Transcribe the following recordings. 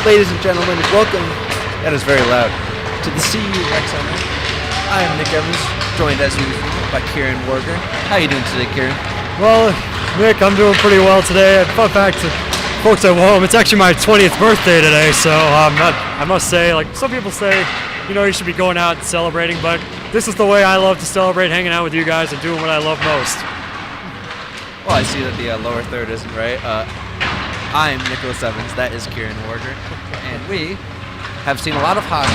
Ladies and gentlemen, welcome That is very loud. to the CU Rec Center. I am Nick Evans, joined as usual by Kieran Warger. How you doing today, Kieran? Well, Nick, I'm doing pretty well today. Fun fact to folks at home, it's actually my 20th birthday today, so I must say, like some people say, you should be going out and celebrating, but this is the way I love to celebrate, hanging out with you guys and doing what I love most. Well, I see that the lower third isn't right. I'm Nicholas Evans, that is Kieran Warger, and we have seen a lot of hockey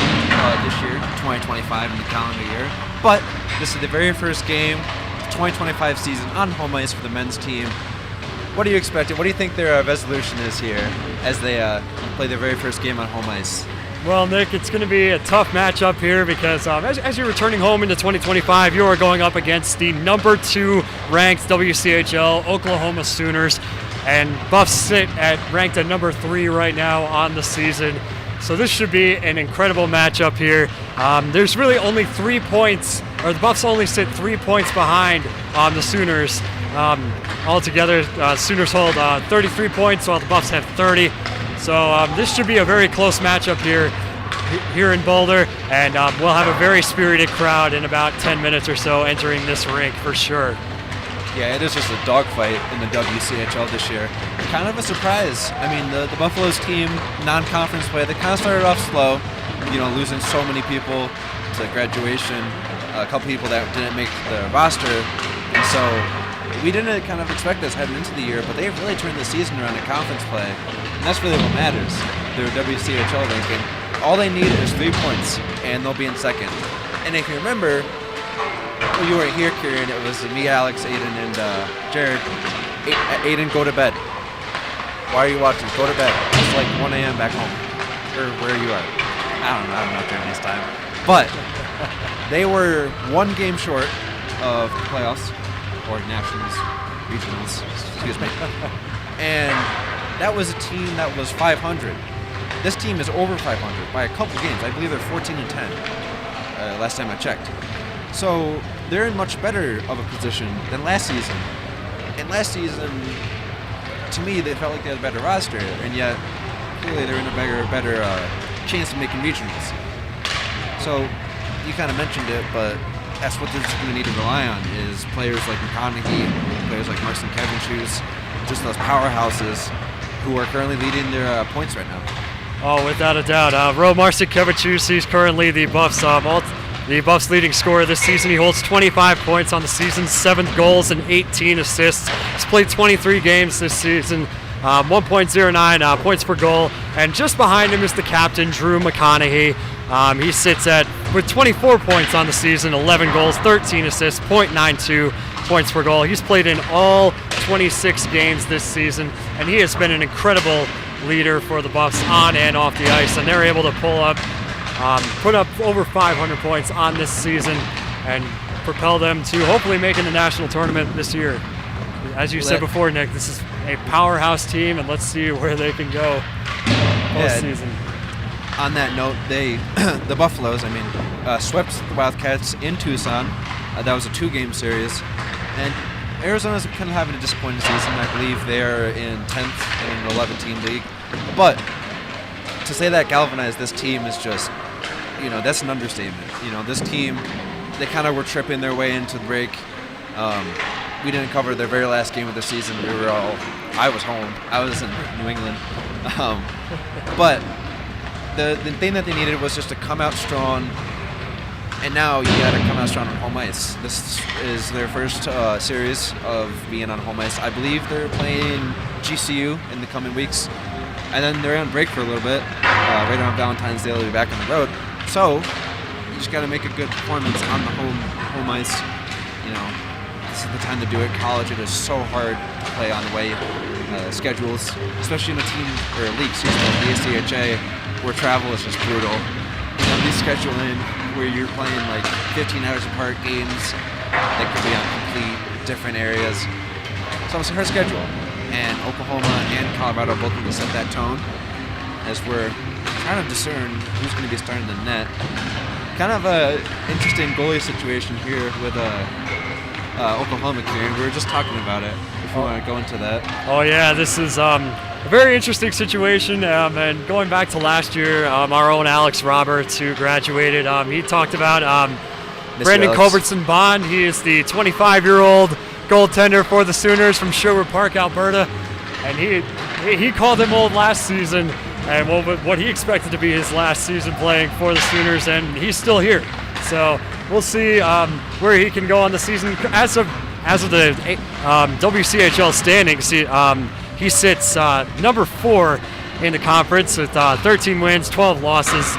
this year, 2025 in the calendar year, but this is the very first game of the 2025 season on home ice for the men's team. What are you expecting? What do you think their resolution is here as they play their very first game on home ice? Well, Nick, it's going to be a tough matchup here because as you're returning home into 2025, you are going up against the number 2 ranked WCHL Oklahoma Sooners, and Buffs sit ranked at number 3 right now on the season. So this should be an incredible matchup here. There's really only 3 points, or the Buffs only sit 3 points behind the Sooners. Altogether, Sooners hold 33 points while the Buffs have 30. So this should be a very close matchup here in Boulder, and we'll have a very spirited crowd in about 10 minutes or so entering this rink for sure. Yeah, it is just a dogfight in the WCHL this year. Kind of a surprise. I mean, the Buffaloes team, non-conference play, they kind of started off slow, losing so many people to graduation, a couple people that didn't make the roster, and so we didn't kind of expect this heading into the year, but they've really turned the season around in conference play, and that's really what matters. Their WCHL ranking, all they need is 3 points, and they'll be in second. And if you remember, you weren't here, Kieran, it was me, Alex, Aiden, and Jared. Aiden, go to bed. Why are you watching? Go to bed. It's like 1 a.m. back home, or where you are. I don't know, I'm not there this time. But they were 1 game short of the playoffs, or nationals, regionals, excuse me. And that was a team that was 500. This team is over 500 by a couple games. I believe they're 14 and 10 last time I checked. So they're in much better of a position than last season. And last season, to me, they felt like they had a better roster, and yet clearly they're in a better chance of making regionals. So you kind of mentioned it, but that's what they're just going to need to rely on is players like McConaughey, players like Marcin Kevinchus, just those powerhouses who are currently leading their points right now. Oh, without a doubt. Marcin Kevinchus, he's currently the Buffs' leading scorer this season. He holds 25 points on the season, 7 goals and 18 assists. He's played 23 games this season, 1.09 points per goal. And just behind him is the captain, Drew McConaughey. He sits with 24 points on the season, 11 goals, 13 assists, 0.92 points per goal. He's played in all 26 games this season, and he has been an incredible leader for the Buffs on and off the ice, and they're able to put up over 500 points on this season and propel them to hopefully making the national tournament this year. As you said before, Nick, this is a powerhouse team, and let's see where they can go postseason. On that note, the Buffaloes, swept the Wildcats in Tucson. That was a 2-game series, and Arizona's kind of having a disappointing season. I believe they're in 10th in an 11-team league, but to say that galvanized this team is just, that's an understatement. This team, they kind of were tripping their way into the break. We didn't cover their very last game of the season. I was home. I was in New England. But the thing that they needed was just to come out strong, and now you got to come out strong on home ice. This is their first series of being on home ice. I believe they're playing GCU in the coming weeks, and then they're on break for a little bit. Right around Valentine's Day, they'll be back on the road. So you just got to make a good performance on the home ice. This is the time to do it. College, it is so hard to play on away schedules, especially in a team or a league, the ACHA, where travel is just brutal. These scheduling where you're playing like 15 hours apart games that could be on complete different areas. So it's her schedule, and Oklahoma and Colorado both need to set that tone as we're trying to discern who's going to be starting the net. Kind of a interesting goalie situation here with Oklahoma, Kieran. We were just talking about it. If you want to go into that. Oh yeah, this is a very interesting situation. And going back to last year, our own Alex Roberts, who graduated, he talked about Brandon Culbertson Bond. He is the 25-year-old goaltender for the Sooners from Sherwood Park, Alberta. And he called him old last season, and what he expected to be his last season playing for the Sooners, and he's still here. So we'll see where he can go on the season. As of the WCHL standings, he sits number 4 in the conference with 13 wins, 12 losses,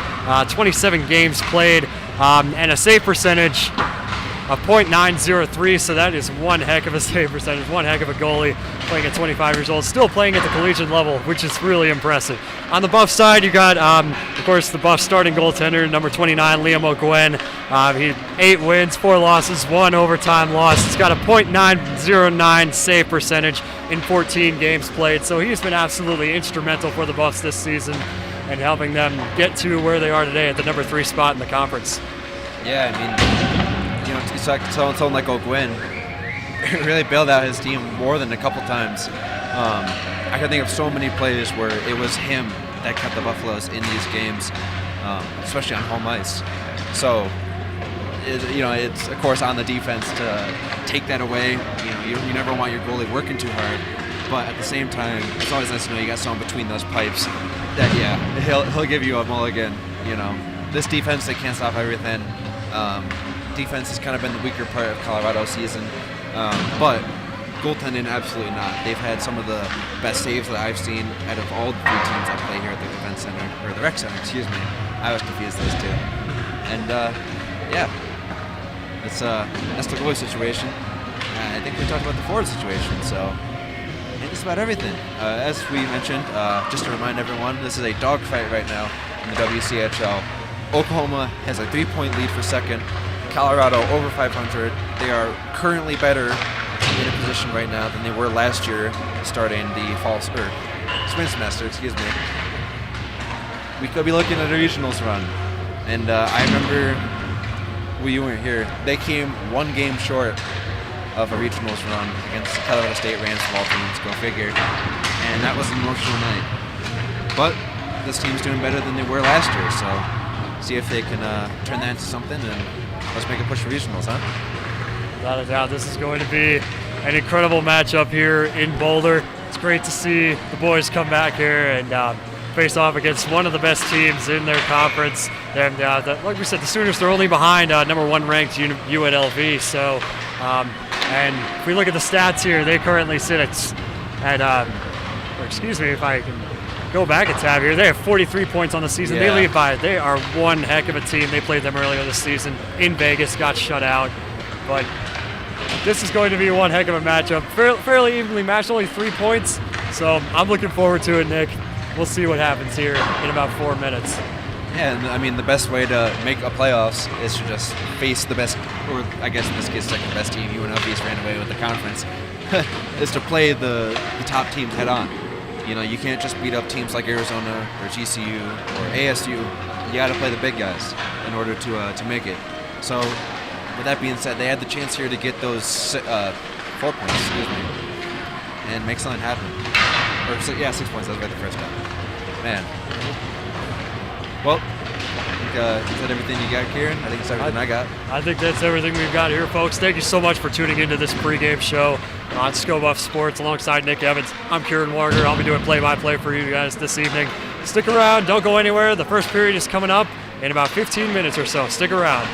27 games played, and a save percentage of .903, so that is one heck of a save percentage, one heck of a goalie playing at 25 years old, still playing at the collegiate level, which is really impressive. On the Buff side, you got, of course, the Buff starting goaltender, number 29, Liam O'Gwen. He 8 wins, 4 losses, 1 overtime loss. He's got a .909 save percentage in 14 games played, so he's been absolutely instrumental for the Buffs this season and helping them get to where they are today at the number 3 spot in the conference. Yeah, I mean, it's like someone like O'Gwen really bailed out his team more than a couple times. I can think of so many plays where it was him that kept the Buffaloes in these games, especially on home ice. So, it's of course on the defense to take that away. You never want your goalie working too hard, but at the same time, it's always nice to know you got someone between those pipes that he'll give you a mulligan. This defense, they can't stop everything. Defense has kind of been the weaker part of Colorado's season, but goaltending, absolutely not. They've had some of the best saves that I've seen out of all the 3 teams that play here at the Defense Center, or the Rec Center, excuse me. I was confused those two. And that's the goalie situation. I think we talked about the forward situation, so I think that's about everything. As we mentioned, just to remind everyone, this is a dogfight right now in the WCHL. Oklahoma has a 3-point lead for second. Colorado over 500. They are currently better in a position right now than they were last year, starting the spring semester. Excuse me. We could be looking at a regionals run, and I remember you weren't here. They came 1 game short of a regionals run against Colorado State Rams of all teams. Go figure. And that was an emotional night. But this team's doing better than they were last year, so see if they can turn that into something, and let's make a push for regionals, huh? Without a doubt, this is going to be an incredible matchup here in Boulder. It's great to see the boys come back here and face off against one of the best teams in their conference. And like we said, the Sooners, they're only behind number 1 ranked UNLV. So, and if we look at the stats here, they currently sit excuse me if I can go back a tab here. They have 43 points on the season. Yeah. They lead by. They are one heck of a team. They played them earlier this season in Vegas, got shut out. But this is going to be one heck of a matchup. Fairly evenly matched, only 3 points. So I'm looking forward to it, Nick. We'll see what happens here in about 4 minutes. Yeah, and I mean, the best way to make a playoffs is to just face the best, or I guess in this case, second best team. UNLV's ran away with the conference. Is to play the top teams head on. You can't just beat up teams like Arizona or GCU or ASU. You got to play the big guys in order to make it. So, with that being said, they had the chance here to get those 4 points, excuse me, and make something happen. 6 points. That was right the first time. Man. Well, I think is that everything you got, Kieran? I think it's everything I got. I think that's everything we've got here, folks. Thank you so much for tuning into this pregame show on ScoBuff Sports alongside Nick Evans. I'm Kieran Warger. I'll be doing play-by-play for you guys this evening. Stick around. Don't go anywhere. The first period is coming up in about 15 minutes or so. Stick around.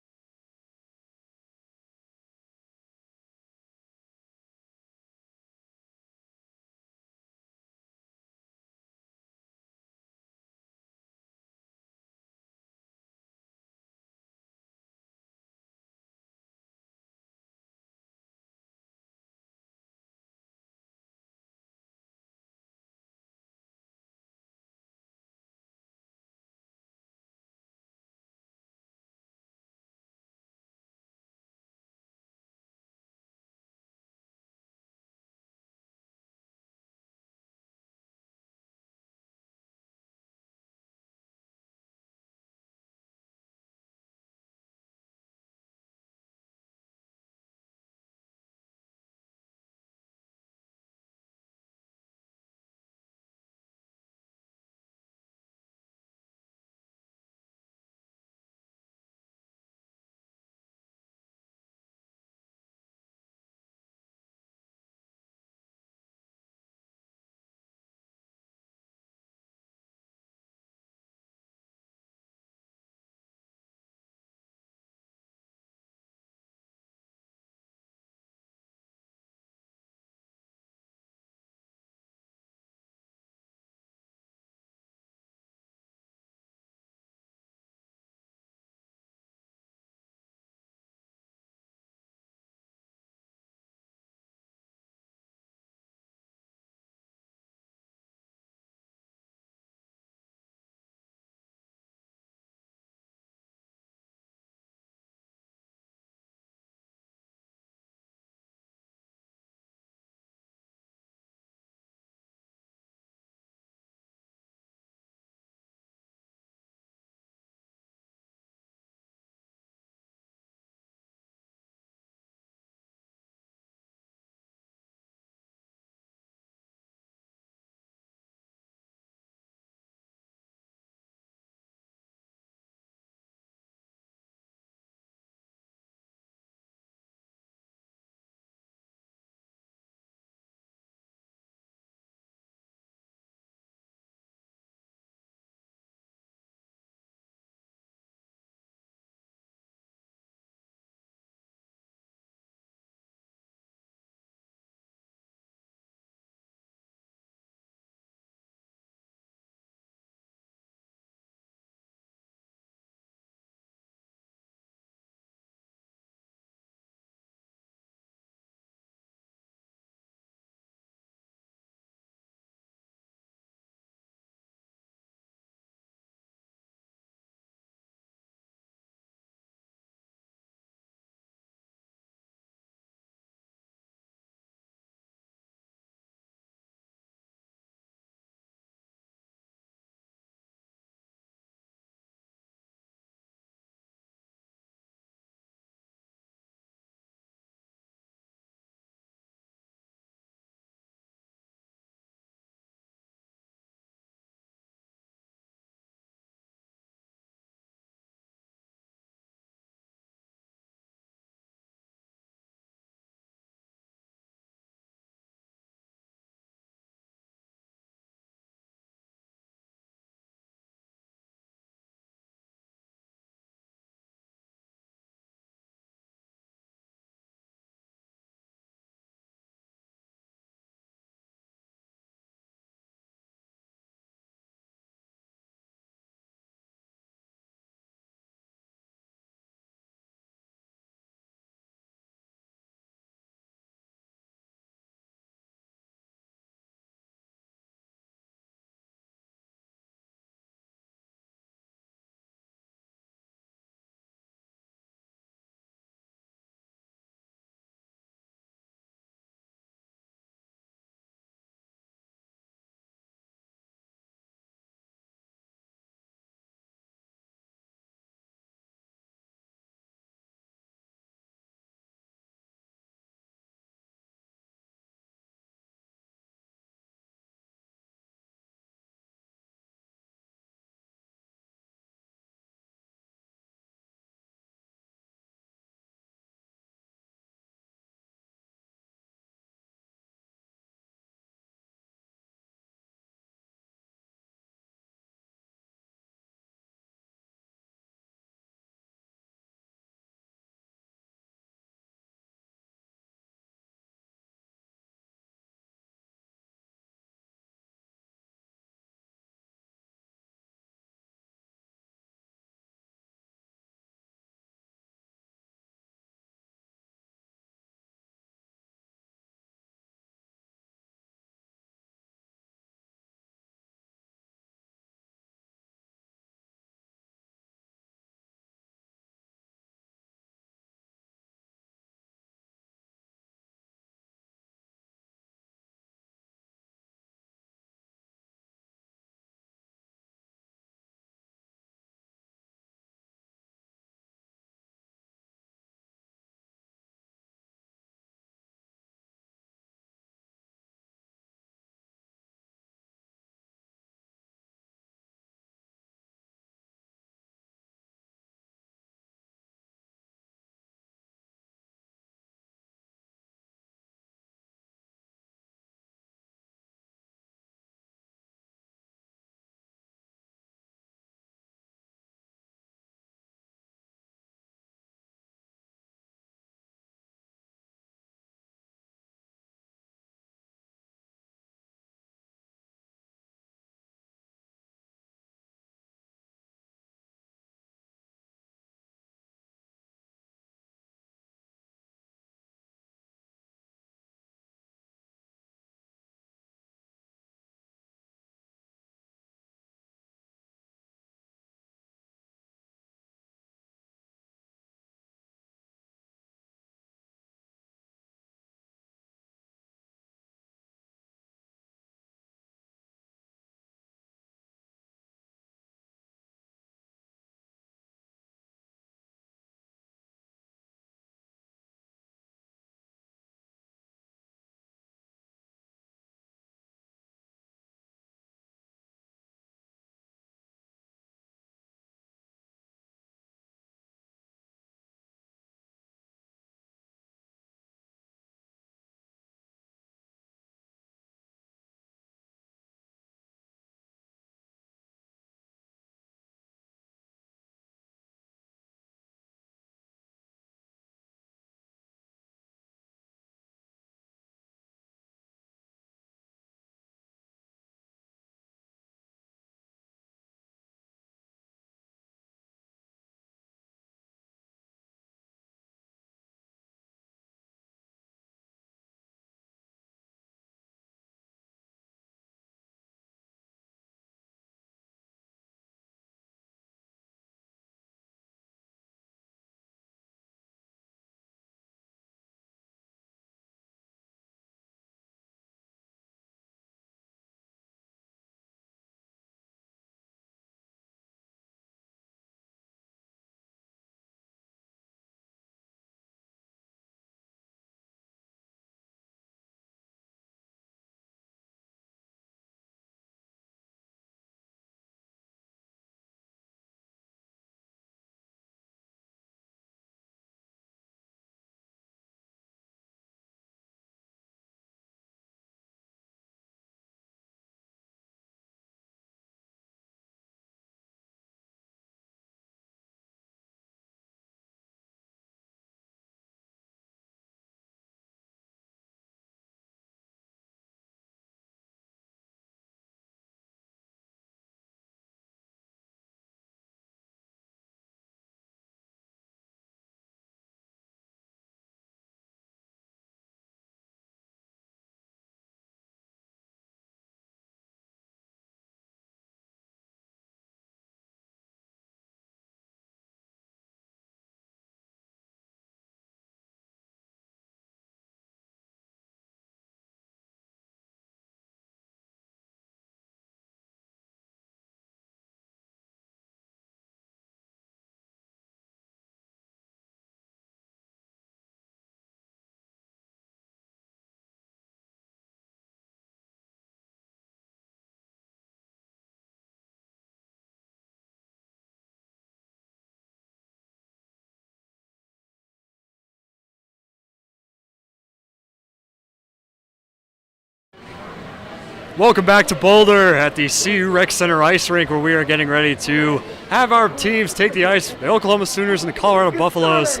Welcome back to Boulder at the CU Rec Center Ice Rink, where we are getting ready to have our teams take the ice. The Oklahoma Sooners and the Colorado Buffaloes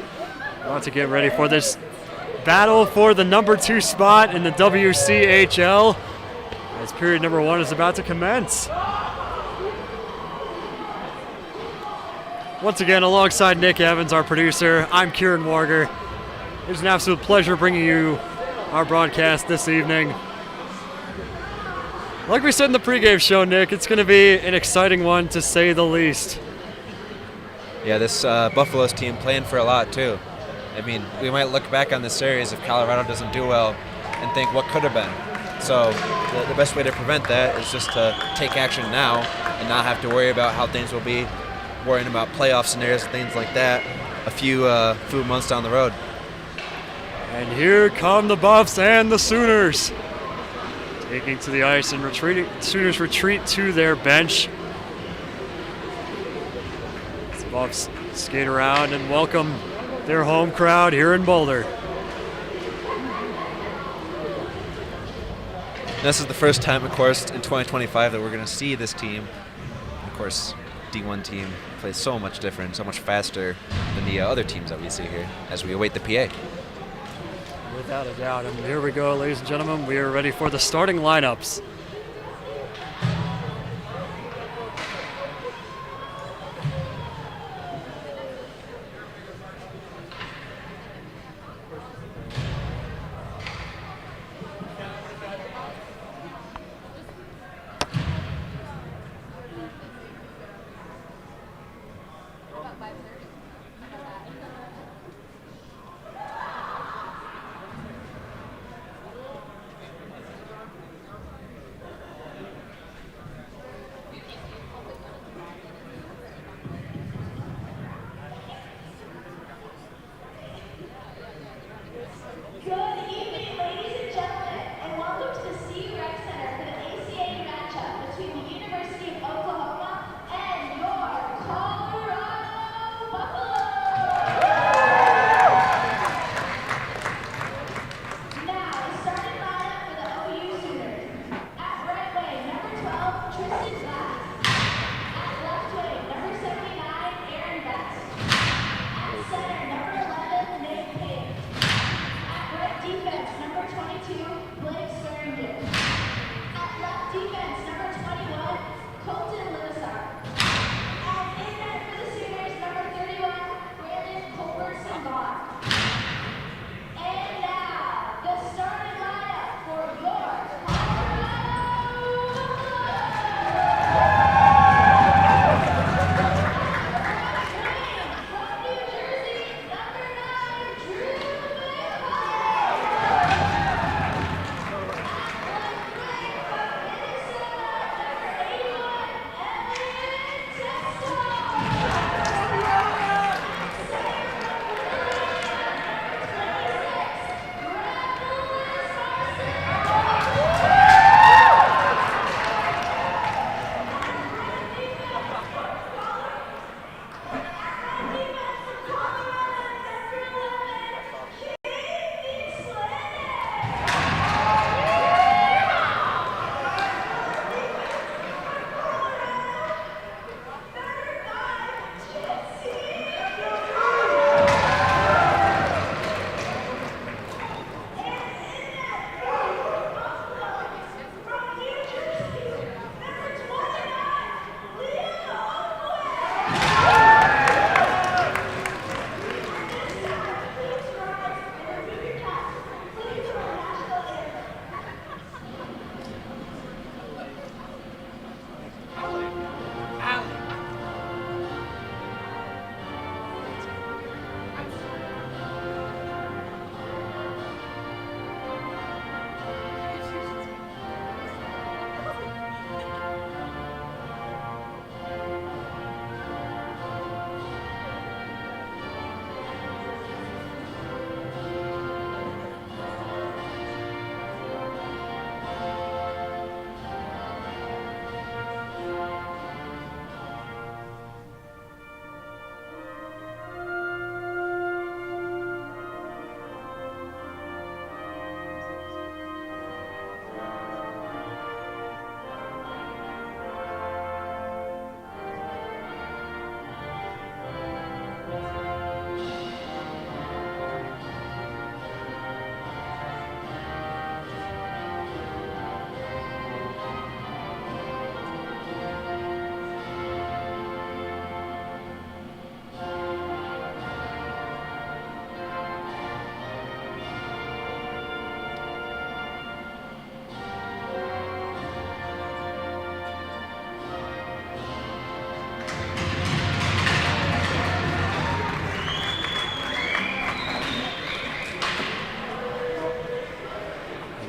about to get ready for this battle for the number 2 spot in the WCHL as period number 1 is about to commence. Once again, alongside Nick Evans, our producer, I'm Kieran Warger. It's an absolute pleasure bringing you our broadcast this evening. Like we said in the pregame show, Nick, it's going to be an exciting one to say the least. Yeah, this Buffaloes team playing for a lot too. I mean, we might look back on this series if Colorado doesn't do well and think what could have been. So the best way to prevent that is just to take action now and not have to worry about how things will be, worrying about playoff scenarios and things like that a few months down the road. And here come the Buffs and the Sooners. Taking to the ice and retreating. Sooners retreat to their bench. The Buffs skate around and welcome their home crowd here in Boulder. This is the first time, of course, in 2025 that we're going to see this team. Of course, D1 team plays so much different, so much faster than the other teams that we see here as we await the PA. Without a doubt. And here we go, ladies and gentlemen. We are ready for the starting lineups.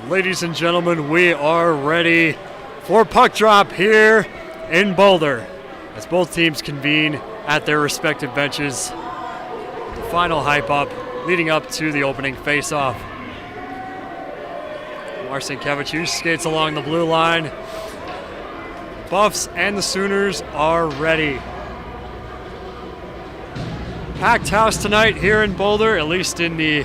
Ladies and gentlemen, we are ready for puck drop here in Boulder as both teams convene at their respective benches. The final hype up leading up to the opening face-off. Marcin Kevichus skates along the blue line. Buffs and the Sooners are ready. Packed house tonight here in Boulder, at least in the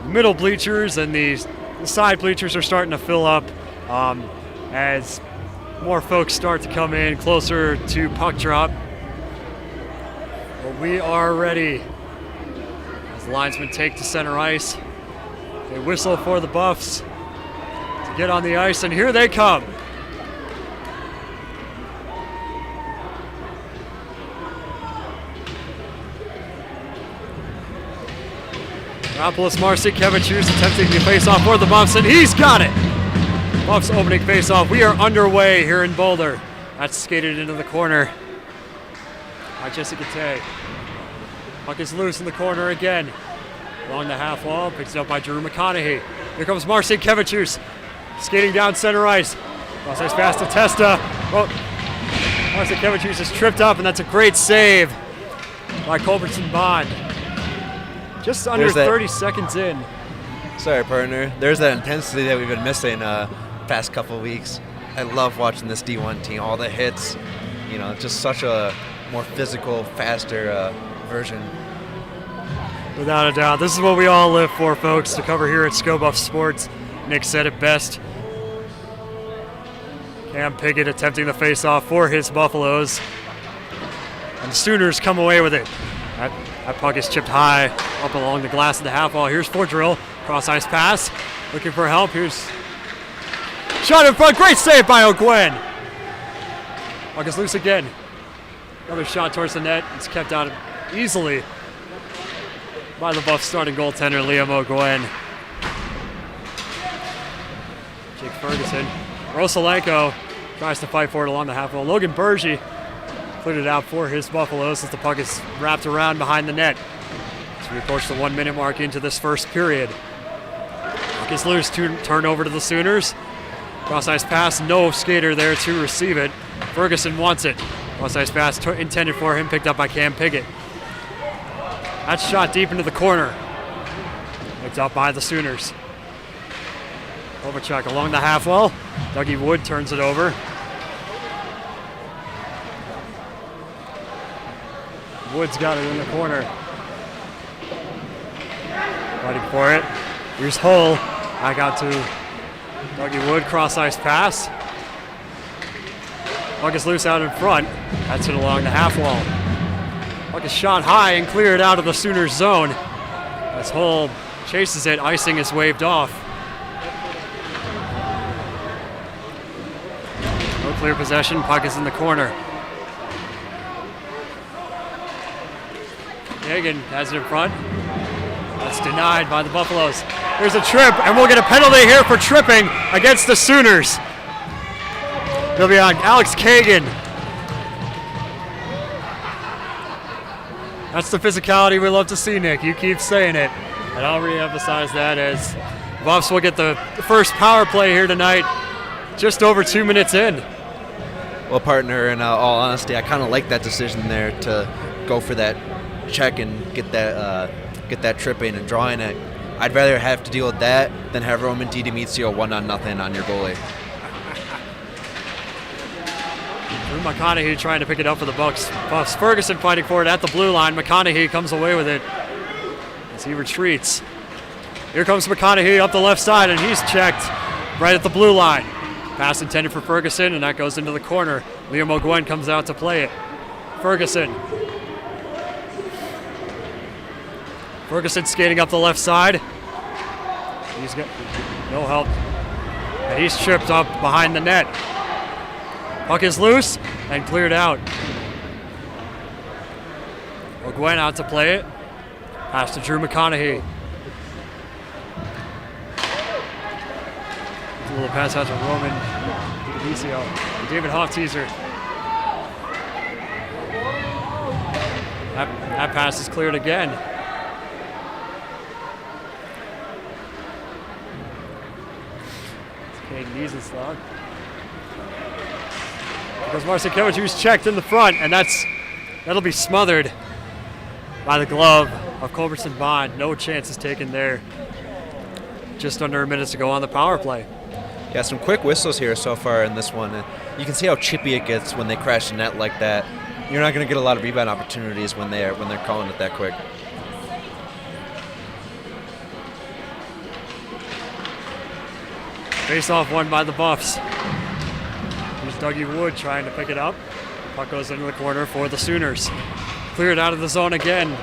middle bleachers, and the side bleachers are starting to fill up as more folks start to come in closer to puck drop. But we are ready. As the linesmen take to center ice, they whistle for the Buffs to get on the ice, and here they come. Marcin Kevichus attempting to face off for the Buffs, and he's got it! Buffs opening face-off. We are underway here in Boulder. That's skated into the corner by Jesse Gate. Puck is loose in the corner again. Along the half wall, picked up by Drew McConaughey. Here comes Marcin Kevichus, skating down center ice. Cross ice pass to Testa. Oh, Marcin Kevichus is tripped up, and that's a great save by Culbertson Bond. Just under 30 seconds in. Sorry, partner. There's that intensity that we've been missing past couple of weeks. I love watching this D1 team. All the hits, just such a more physical, faster version. Without a doubt. This is what we all live for, folks, to cover here at ScoBuff Sports. Nick said it best. Cam Piggott attempting the face-off for his Buffaloes. And the Sooners come away with it. That puck is chipped high up along the glass of the half wall. Here's Fordrill. Cross-ice pass. Looking for help. Here's shot in front. Great save by O'Gwen. Puck is loose again. Another shot towards the net. It's kept out easily by the Buffs starting goaltender, Liam O'Gwen. Jake Ferguson. Rosalenko tries to fight for it along the half wall. Logan Bergy cleared it out for his Buffaloes as the puck is wrapped around behind the net. As we approach the 1 minute mark into this first period. Puck is loose, turn over to the Sooners. Cross-ice pass, no skater there to receive it. Ferguson wants it. Cross-ice pass intended for him, picked up by Cam Piggott. That's shot deep into the corner. Picked up by the Sooners. Kovacic along the half wall. Dougie Wood turns it over. Wood's got it in the corner. Fighting for it. Here's Hull. Back out to Dougie Wood. Cross-ice pass. Puck is loose out in front. That's it along the half wall. Puck is shot high and cleared out of the Sooners zone. As Hull chases it, icing is waved off. No clear possession. Puck is in the corner. Hagen has it in front. That's denied by the Buffaloes. There's a trip, and we'll get a penalty here for tripping against the Sooners. It'll be on Alex Kagan. That's the physicality we love to see, Nick. You keep saying it. And I'll re-emphasize that as Buffs will get the first power play here tonight, just over 2 minutes in. Well, partner, in all honesty, I kind of like that decision there to go for that check and get that tripping and drawing it. I'd rather have to deal with that than have Roman DiDomizio 1-0 on your goalie. Drew McConaughey trying to pick it up for the Buffs. Ferguson fighting for it at the blue line. McConaughey comes away with it as he retreats. Here comes McConaughey up the left side, and he's checked right at the blue line. Pass intended for Ferguson, and that goes into the corner. Liam O'Gwen comes out to play it. Ferguson skating up the left side. He's got no help. And he's tripped up behind the net. Puck is loose and cleared out. O'Gwen out to play it. Pass to Drew McConaughey. A little pass out to Roman DiDomizio. David Hofteaser. That pass is cleared again. Niesenslag. Because Marcinkiewicz, who's checked in the front, and that'll be smothered by the glove of Culbertson Bond. No chances taken there. Just under a minute to go on the power play. Yeah, some quick whistles here so far in this one. You can see how chippy it gets when they crash the net like that. You're not going to get a lot of rebound opportunities when they're calling it that quick. Face-off won by the Buffs. Here's Dougie Wood trying to pick it up. Puck goes into the corner for the Sooners. Cleared out of the zone again.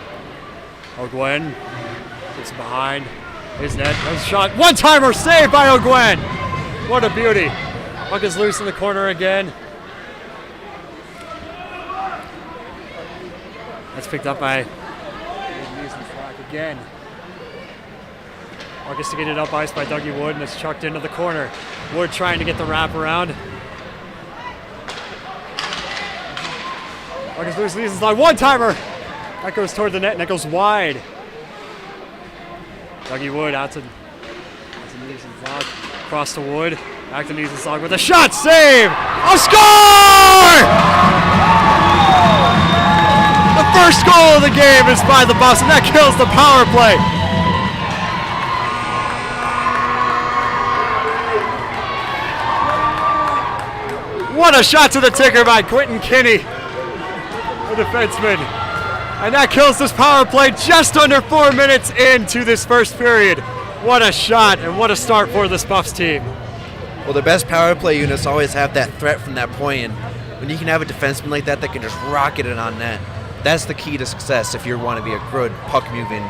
O'Gwen gets behind his net. There's a shot. One-timer saved by O'Gwen. What a beauty. Puck is loose in the corner again. That's picked up by Niesenslag again. Puck is to get it up ice by Dougie Wood, and it's chucked into the corner. Wood trying to get the wraparound. Puck is loose. Niesenslag. One-timer. That goes toward the net, and that goes wide. Dougie Wood out to Niesenslag. Across to Wood. Back to Niesenslag with a shot. Save! A score! The first goal of the game is by the Buffs, and that kills the power play. What a shot to the ticker by Quentin Kinney, the defenseman. And that kills this power play just under 4 minutes into this first period. What a shot and what a start for this Buffs team. Well, the best power play units always have that threat from that point, and when you can have a defenseman like that can just rocket it on net, that's the key to success if you want to be a good puck-moving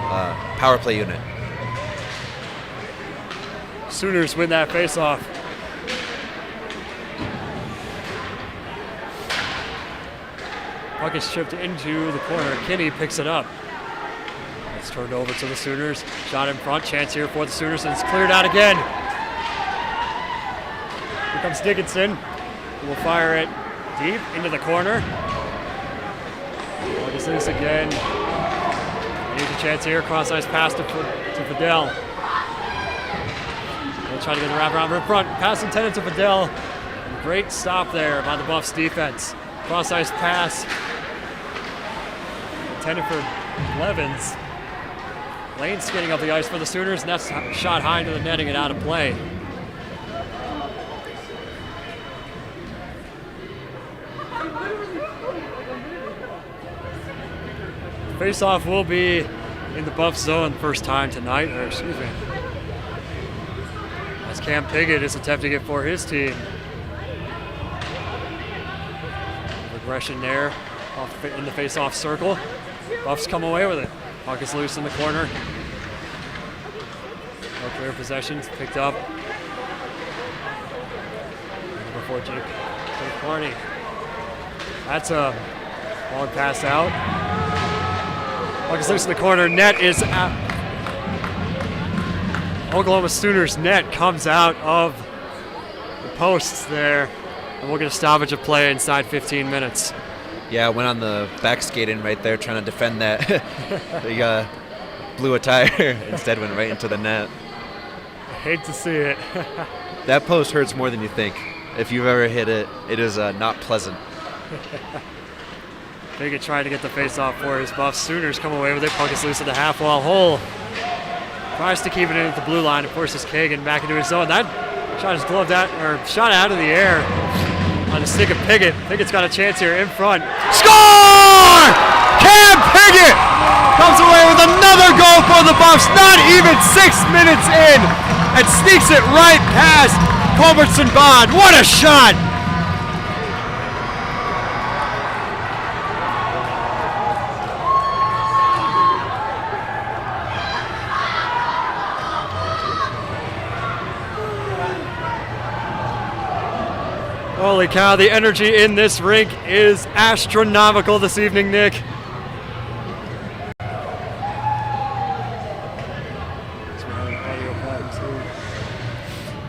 power play unit. Sooners win that face-off. Puck is chipped into the corner. Kinney picks it up. It's turned over to the Sooners. Shot in front. Chance here for the Sooners, and it's cleared out again. Here comes Dickinson. He will fire it deep into the corner. Puck is loose again. Needs a chance here. Cross ice pass to Fidel. They'll try to get the wraparound in front. Pass intended to Fidel. And great stop there by the Buffs defense. Cross ice pass intended for Levens. Lane skating up the ice for the Sooners, and that's shot high into the netting and out of play. Face-off will be in the Buff zone first time tonight, or excuse me. As Cam Piggott is attempting it for his team. Regression there in the face-off circle. Buffs come away with it. Puck is loose in the corner. No clear possessions picked up. Number 4, Jake Carney. That's a long pass out. Puck is loose in the corner. Net is out. Oklahoma Sooners net comes out of the posts there. And we'll get a stoppage of play inside 15 minutes. Yeah, went on the back skating right there trying to defend that. They blew a tire. Instead went right into the net. I hate to see it. That post hurts more than you think. If you've ever hit it, it is not pleasant. Piggott trying to get the face-off for his Buffs. Sooners come away with it. Puck is loose at the half-wall hole. Tries to keep it in at the blue line and forces Kagan back into his zone. That shot is gloved out, or shot out of the air on the stick of Piggott. Piggott's got a chance here in front. Score! Cam Piggott comes away with another goal for the Buffs, not even 6 minutes in, and sneaks it right past Culbertson Bond. What a shot! Holy cow, the energy in this rink is astronomical this evening, Nick.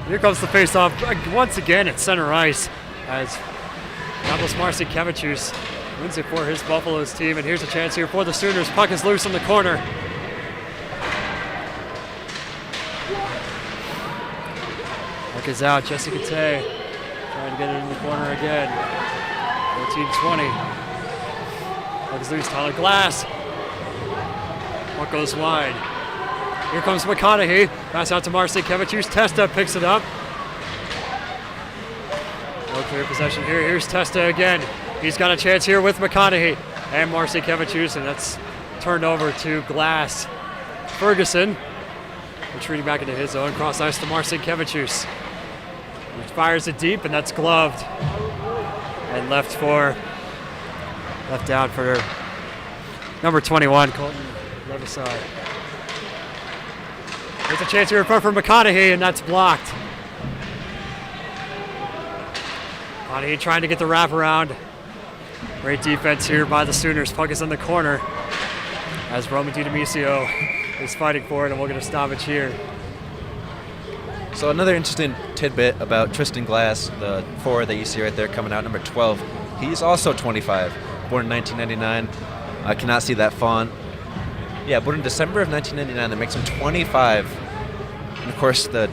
Here comes the face-off once again at center ice as Carlos Marcinkiewicz wins it for his Buffaloes team. And here's a chance here for the Sooners. Puck is loose in the corner. Puck is out. Jesse Katay trying to get it in the corner again. 14-20. Puck is loose. Tyler Glass. Puck goes wide. Here comes McConaughey. Pass out to Marcy Kevichus. Testa picks it up. No clear possession here. Here's Testa again. He's got a chance here with McConaughey and Marcy Kevichus, and that's turned over to Glass. Ferguson retreating back into his zone. Cross ice to Marcy Kevichus. He fires it deep, and that's gloved. And left down for number 21, Colton Levisar. There's a chance here in front for McConaughey, and that's blocked. McConaughey trying to get the wraparound. Great defense here by the Sooners. Puck is in the corner as Roman DiDomicio is fighting for it, and we'll get a stoppage here. So another interesting tidbit about Tristan Glass, the forward that you see right there coming out, number 12. He's also 25, born in 1999. I cannot see that font. Yeah, born in December of 1999. That makes him 25. And of course, the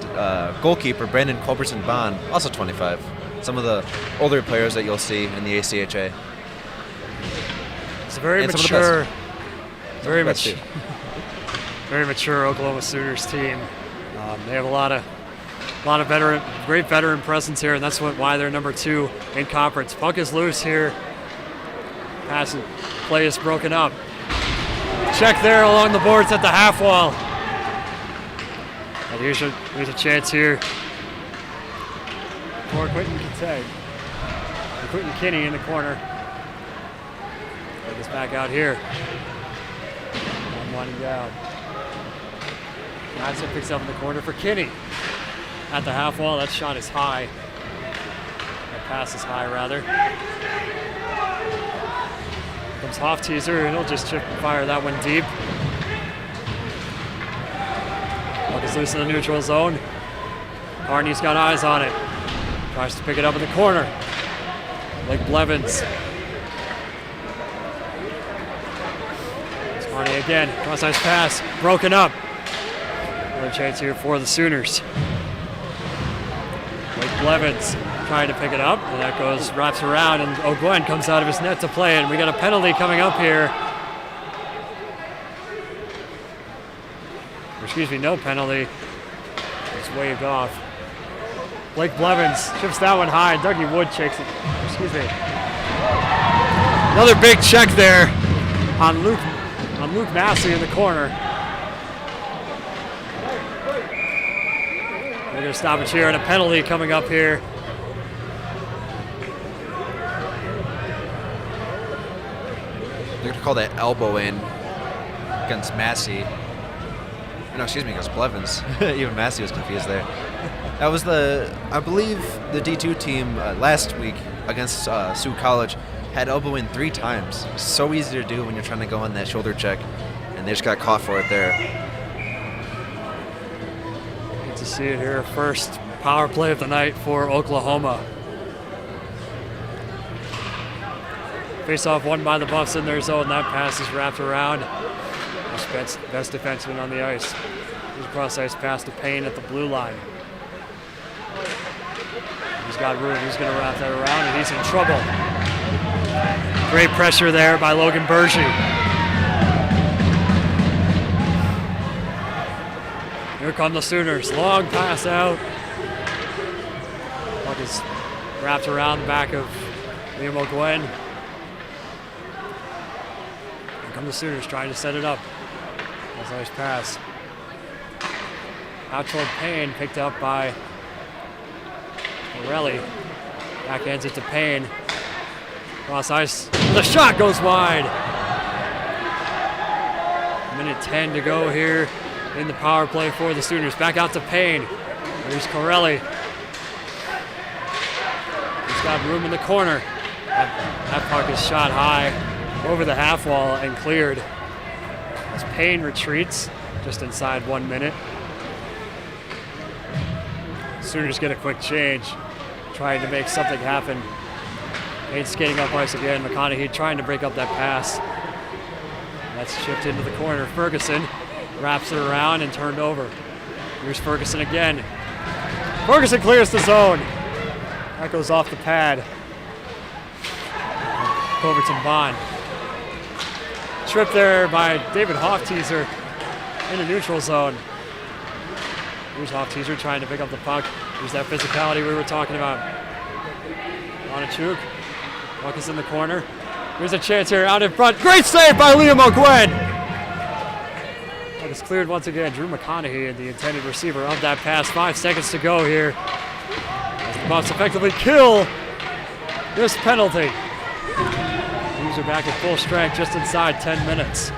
goalkeeper, Brandon Culberson-Bond, also 25. Some of the older players that you'll see in the ACHA. It's a very mature, very mature Oklahoma Sooners team. They have a lot of great veteran presence here, and that's why they're number 2 in conference. Puck is loose here. Pass and play is broken up. Check there along the boards at the half wall. And here's a chance here for Quentin Kinney in the corner. Take this back out here. I'm winding down. Madsen picks up in the corner for Kinney. At the half wall, that shot is high. That pass is high, rather. Here comes Hofteaser, and he'll just chip and fire that one deep. Puck is loose in the neutral zone. Carney's got eyes on it. Tries to pick it up in the corner. Blake Blevins. It's Carney again. Cross-ice pass. Broken up. Another chance here for the Sooners. Blake Blevins trying to pick it up, and that wraps around, and O'Gwen comes out of his net to play, and we got a penalty coming up here. Excuse me, no penalty. It's waved off. Blake Blevins chips that one high, and Dougie Wood checks it. Excuse me. Another big check there on Luke Massey in the corner. We're going to stop it here, and a penalty coming up here. They're going to call that elbow in against Massey. No, excuse me, against Blevins. Even Massey was confused there. That was I believe the D2 team last week against Sioux College had elbow in 3 times. It's so easy to do when you're trying to go on that shoulder check, and they just got caught for it there. Good to see it here. First power play of the night for Oklahoma. Face-off won by the Buffs in their zone. That pass is wrapped around. Best defenseman on the ice. Here's a cross-ice pass to Payne at the blue line. He's got room. He's going to wrap that around, and he's in trouble. Great pressure there by Logan Bergy. Here come the Sooners. Long pass out. Puck is wrapped around the back of Liam O'Gwen. Here come the Sooners trying to set it up. Nice pass. Out toward Payne, picked up by Morelli. Backhands it to Payne. Cross ice. The shot goes wide. 1:10 to go here in the power play for the Sooners. Back out to Payne. There's Corelli. He's got room in the corner. That puck is shot high over the half wall and cleared. As Payne retreats just inside 1 minute. Sooners get a quick change, trying to make something happen. Payne skating up ice again. McConaughey trying to break up that pass. That's chipped into the corner. Ferguson wraps it around and turned over. Here's Ferguson again. Ferguson clears the zone. That goes off the pad. Culbertson Bond. Trip there by David Hofteaser in the neutral zone. Here's Hofteaser trying to pick up the puck. Here's that physicality we were talking about. Onachuk. Puck is in the corner. Here's a chance here out in front. Great save by Liam O'Gwen. Puck is cleared once again. Drew McConaughey, the intended receiver of that pass. 5 seconds to go here. As the Buffs effectively kill this penalty. Blues are back at full strength just inside 10 minutes.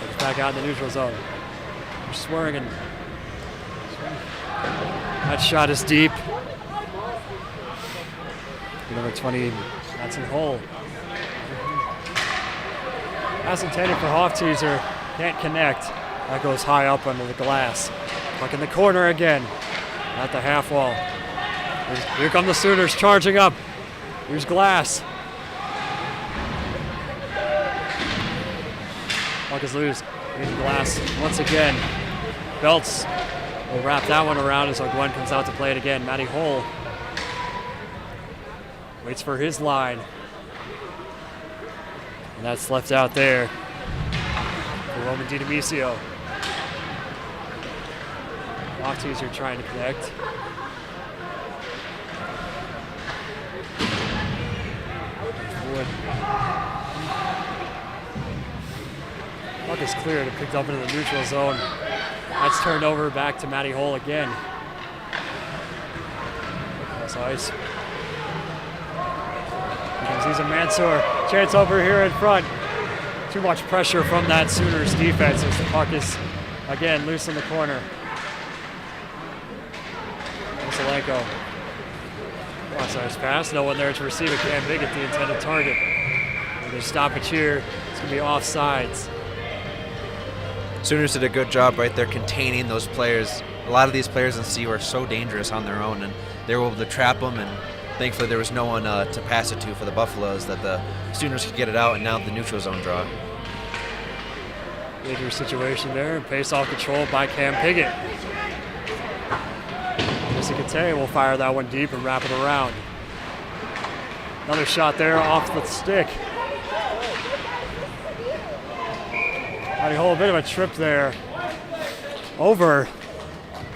It's back out in the neutral zone. They're swearing. That shot is deep. Number 20, that's in hole. Pass intended for Hofteaser. Can't connect. That goes high up under the glass. Puck in the corner again. At the half wall. Here come the Sooners charging up. Here's Glass. Puck is loose. Here's Glass once again. Belts will wrap that one around as O'Gwen comes out to play it again. Matty Hull waits for his line. And that's left out there for Roman DiDomisio. Hofteaser trying to connect. Wood. Puck is cleared and picked up into the neutral zone. That's turned over back to Matty Hull again. Cross ice. He's a Mansour. Chance over here in front. Too much pressure from that Sooners defense as the puck is again loose in the corner. Vasilenko. Cross ice pass. No one there to receive it. Cam Biggett, the intended target. And they stoppage here. It's going to be offsides. Sooners did a good job right there containing those players. A lot of these players in C were so dangerous on their own, and they were able to trap them, and thankfully there was no one to pass it to for the Buffaloes that the Sooners could get it out, and now the neutral zone draw. Dangerous situation there, and face-off control by Cam Piggott. Jessica will fire that one deep and wrap it around. Another shot there off the stick. Matty Hull, a bit of a trip there over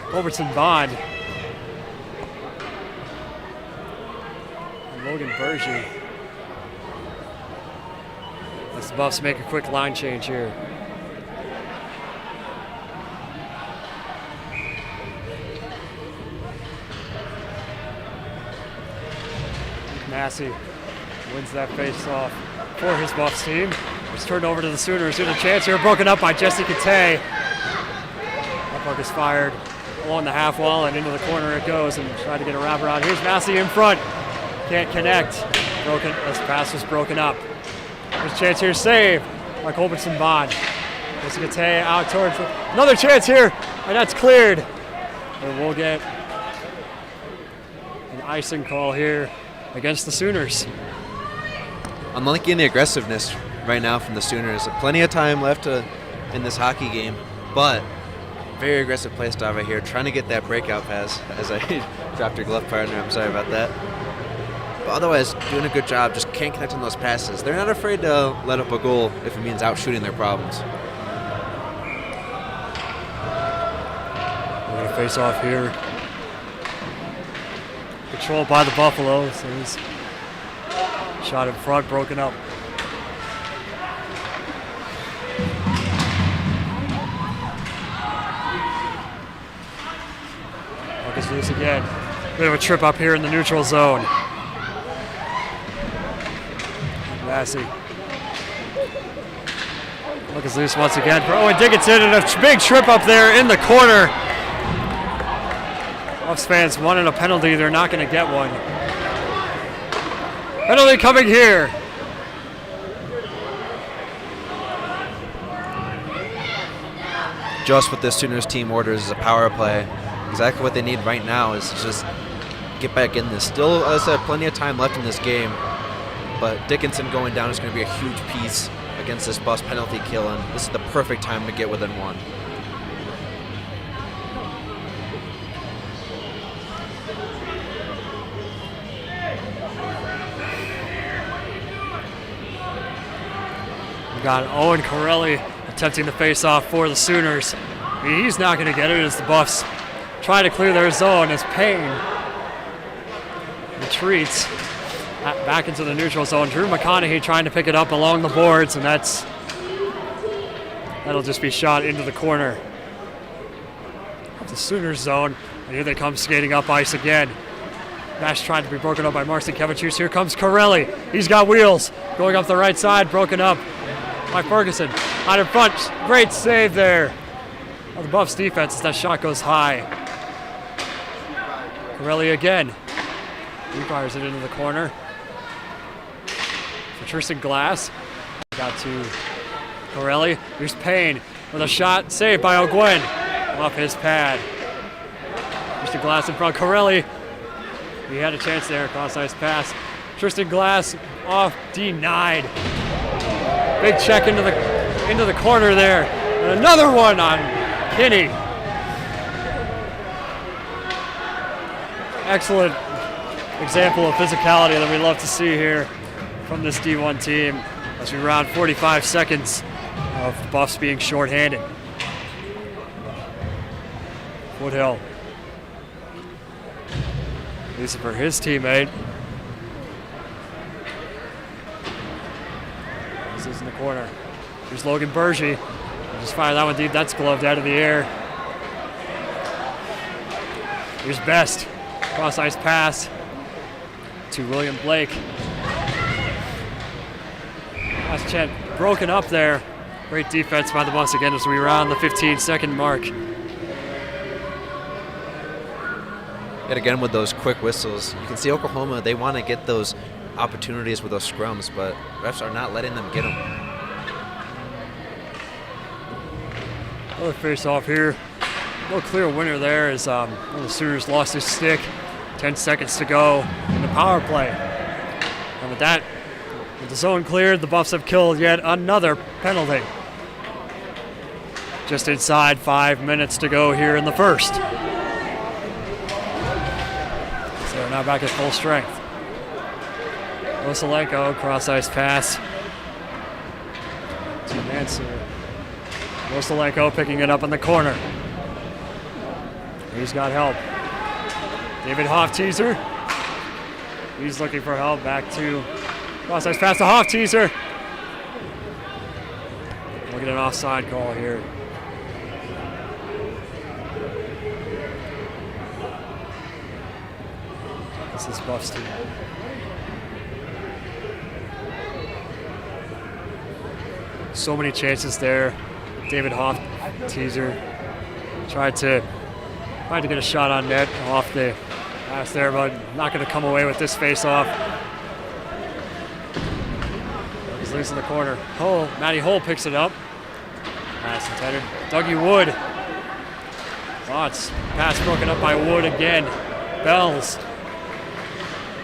Culbertson Bond. And Logan Berge. As the Buffs make a quick line change here. Massey wins that face-off for his Buffs team. It's turned over to the Sooners. There's a chance here, broken up by Jesse Katay. That puck is fired along the half wall and into the corner it goes, and trying to get a wraparound. Here's Massey in front. Can't connect. Broken. This pass was broken up. There's a chance here, save by Culbertson Bond. Jesse Katay out towards another chance here, and that's cleared. And we'll get an icing call here against the Sooners. I'm liking the aggressiveness right now from the Sooners. Plenty of time left in this hockey game, but very aggressive play style right here, trying to get that breakout pass as I dropped your glove partner. I'm sorry about that. But otherwise, doing a good job, just can't connect on those passes. They're not afraid to let up a goal if it means out shooting their problems. We're going to face off here. Controlled by the Buffaloes. He's shot in front, broken up. Puck is loose again. Bit of a trip up here in the neutral zone. Massey. Puck is loose once again for Owen Dickinson, and a big trip up there in the corner. Buffs fans wanted a penalty. They're not going to get one. Penalty coming here. Just what this Sooners team orders is a power play. Exactly what they need right now is just get back in this. Still, as I said, plenty of time left in this game, but Dickinson going down is going to be a huge piece against this Buffs penalty kill, and this is the perfect time to get within one. We got Owen Corelli attempting the face-off for the Sooners. He's not going to get it as the Buffs try to clear their zone as Payne retreats back into the neutral zone. Drew McConaughey trying to pick it up along the boards, and that'll just be shot into the corner of the Sooners zone. And here they come skating up ice again. Dash trying to be broken up by Marcinkevičius. Here comes Corelli. He's got wheels. Going up the right side, broken up by Ferguson. Out in front, great save there of the Buffs defense as that shot goes high. Corelli again. He fires it into the corner. For Tristan Glass. Got to Corelli. Here's Payne with a shot saved by O'Gwen off his pad. Tristan Glass in front. Corelli. He had a chance there, cross-ice pass. Tristan Glass off, denied. Big check into the corner there. And another one on Kinney. Excellent example of physicality that we love to see here from this D1 team as we round 45 seconds of the Buffs being shorthanded. Woodhill. Lisa for his teammate. This is in the corner. Here's Logan Bergy. Just fire that one deep. That's gloved out of the air. Here's Best. Cross ice pass to William Blake. Last chance broken up there. Great defense by the Buffs again as we round the 15-second mark. Yet again with those quick whistles, you can see Oklahoma, they want to get those opportunities with those scrums, but refs are not letting them get them. Another face-off here. No clear winner there as one of the Sooners lost his stick. 10 seconds to go in the power play. And with that, with the zone cleared, the Buffs have killed yet another penalty. Just inside 5 minutes to go here in the first. So they're now back at full strength. Rosalenko, cross-ice pass to Mansour. Rosalenko picking it up in the corner. He's got help. David Hoff-Teaser. He's looking for help. Back to cross-ice pass to Hoff-Teaser. Look at an offside call here. This is Buffs team. So many chances there. David Hoff-Teaser tried to get a shot on net off the pass there, but not going to come away with this face-off. He's loose in the corner. Matty Hull picks it up. Pass intended. Dougie Wood. Lots. Pass broken up by Wood again. Bells.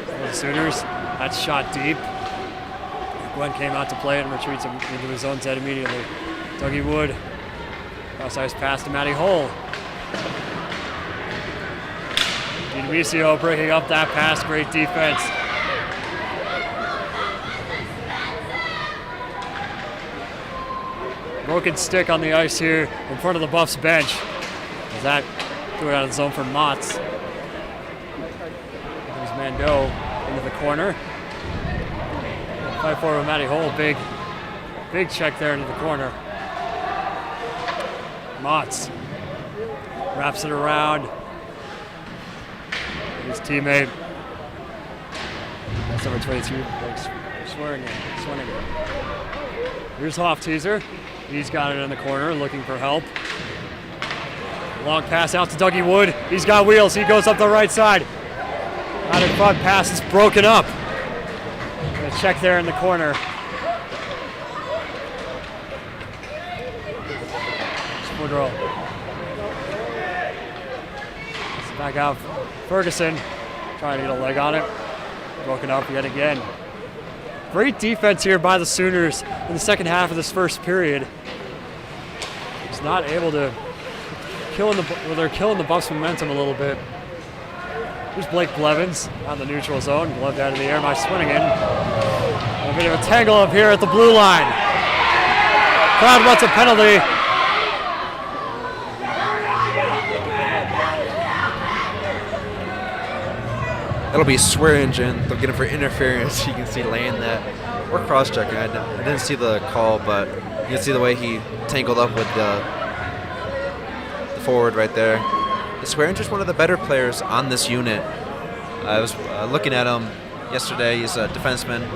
The Sooners. That's shot deep. Gwen came out to play it and retreats into his own set immediately. Dougie Wood. Cross-ice pass to Matty Hull. Dinimisio breaking up that pass. Great defense. Broken stick on the ice here in front of the Buffs bench. As that threw it out of the zone for Motts. There's Mando into the corner. Fight forward with Matty Hull. Big check there into the corner. Motts wraps it around. His teammate. That's number 22. Swinning. Here's Hoff-Teaser. He's got it in the corner, looking for help. Long pass out to Dougie Wood. He's got wheels. He goes up the right side. Out in front, pass is broken up. A check there in the corner. Woodrow. Back out. Ferguson trying to get a leg on it. Broken up yet again. Great defense here by the Sooners in the second half of this first period. He's not able to they're killing the Buffs' momentum a little bit. Here's Blake Blevins on the neutral zone, gloved out of the air by Swinnigan. A bit of a tangle up here at the blue line. Crowd wants a penalty. That'll be swearing, Jen. They'll get him for interference. You can see laying that. Or cross-checking. I didn't see the call, but you can see the way he tangled up with the forward right there. Swearinger's one of the better players on this unit. I was looking at him yesterday. He's a defenseman.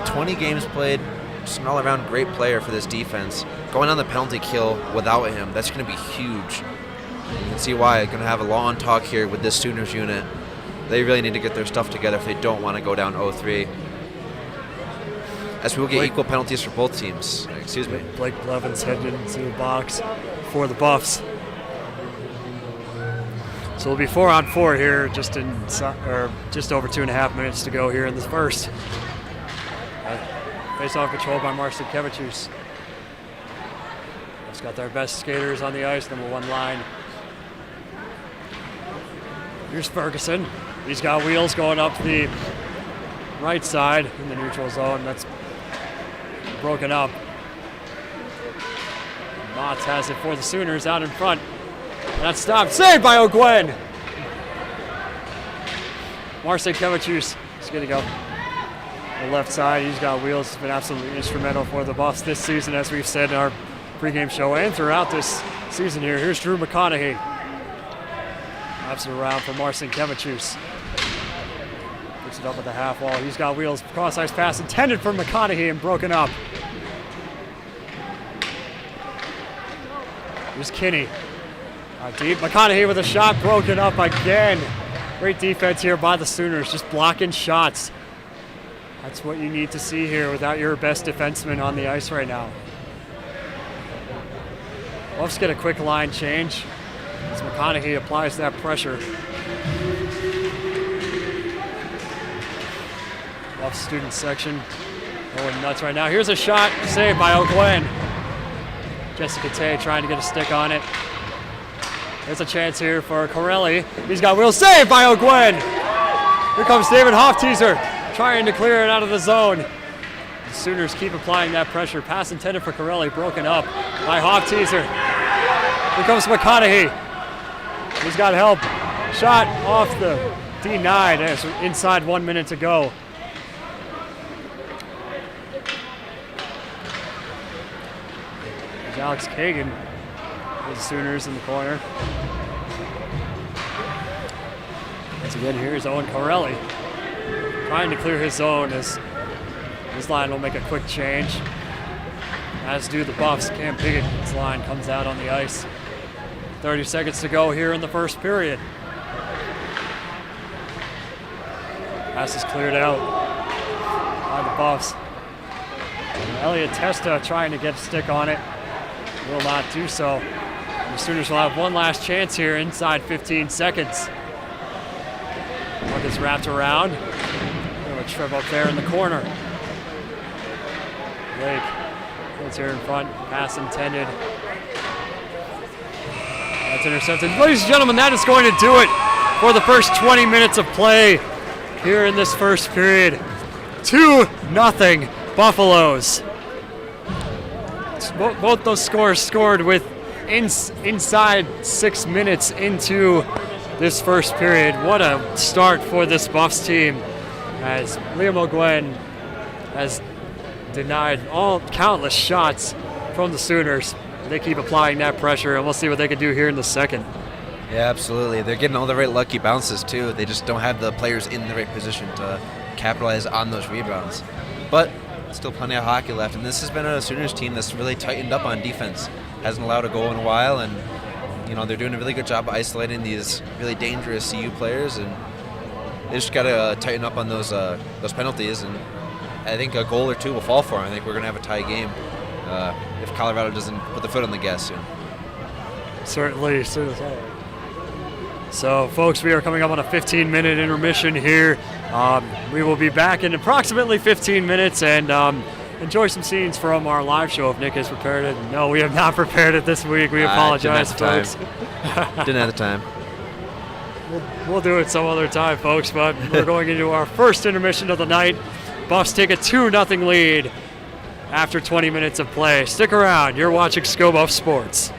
20 games played. Just an all-around great player for this defense. Going on the penalty kill without him, that's going to be huge. You can see why. I'm going to have a long talk here with this Sooners unit. They really need to get their stuff together if they don't want to go down 0-3. As we will get equal penalties for both teams. Excuse me. Blake Blevins headed into the box for the Buffs. So it'll be 4-on-4 here, just over 2.5 minutes to go here in the first. Face-off control by Marcin Kevicius. It's got their best skaters on the ice, number 1 line. Here's Ferguson. He's got wheels going up the right side in the neutral zone. That's broken up. Motts has it for the Sooners out in front. That's stopped. Saved by O'Gwen. Marcin Kevicius is going to go the left side. He's got wheels. He's been absolutely instrumental for the Buffs this season, as we've said in our pregame show and throughout this season here. Here's Drew McConaughey. Wraps it around for Marcin Kevicius. Picks it up at the half wall. He's got wheels. Cross-ice pass intended for McConaughey and broken up. Here's Kinney. Out deep. McConaughey with a shot broken up again. Great defense here by the Sooners, just blocking shots. That's what you need to see here without your best defenseman on the ice right now. Buffs get a quick line change as McConaughey applies that pressure. Buffs student section going nuts right now. Here's a shot saved by O'Gwen. Jessica Tay trying to get a stick on it. There's a chance here for Corelli. He's got wheels saved by O'Gwen. Here comes David Hofteaser trying to clear it out of the zone. The Sooners keep applying that pressure. Pass intended for Corelli, broken up by Hofteaser. Here comes McConaughey. He's got help. Shot off the D9 as inside 1 minute to go. There's Alex Kagan. The Sooners in the corner. Once again, here's Owen Corelli trying to clear his zone as this line will make a quick change. As do the Buffs. Cam Pigot's line comes out on the ice. 30 seconds to go here in the first period. Pass is cleared out by the Buffs. And Elliot Testa trying to get a stick on it. Will not do so. The Sooners will have one last chance here inside 15 seconds. Puck is wrapped around. A trip up there in the corner. Blake goes here in front. Pass intended. That's intercepted. Ladies and gentlemen, that is going to do it for the first 20 minutes of play here in this first period. 2-0 Buffaloes. Both those scores scored with inside 6 minutes into this first period. What a start for this Buffs team, as Liam O'Gwen has denied countless shots from the Sooners. They keep applying that pressure, and we'll see what they can do here in the second. Yeah, absolutely. They're getting all the right lucky bounces, too. They just don't have the players in the right position to capitalize on those rebounds. But still plenty of hockey left, and this has been a Sooners team that's really tightened up on defense. Hasn't allowed a goal in a while, and they're doing a really good job of isolating these really dangerous CU players, and they just got to tighten up on those penalties, and I think a goal or two will fall for them. I think we're going to have a tie game if Colorado doesn't put the foot on the gas soon. Certainly. So, folks, we are coming up on a 15-minute intermission here. We will be back in approximately 15 minutes and enjoy some scenes from our live show if Nick has prepared it. No, we have not prepared it this week. We apologize, folks. Didn't have the time. We'll do it some other time, folks, but we're going into our first intermission of the night. Buffs take a 2-0 lead after 20 minutes of play. Stick around. You're watching ScoBuff Sports.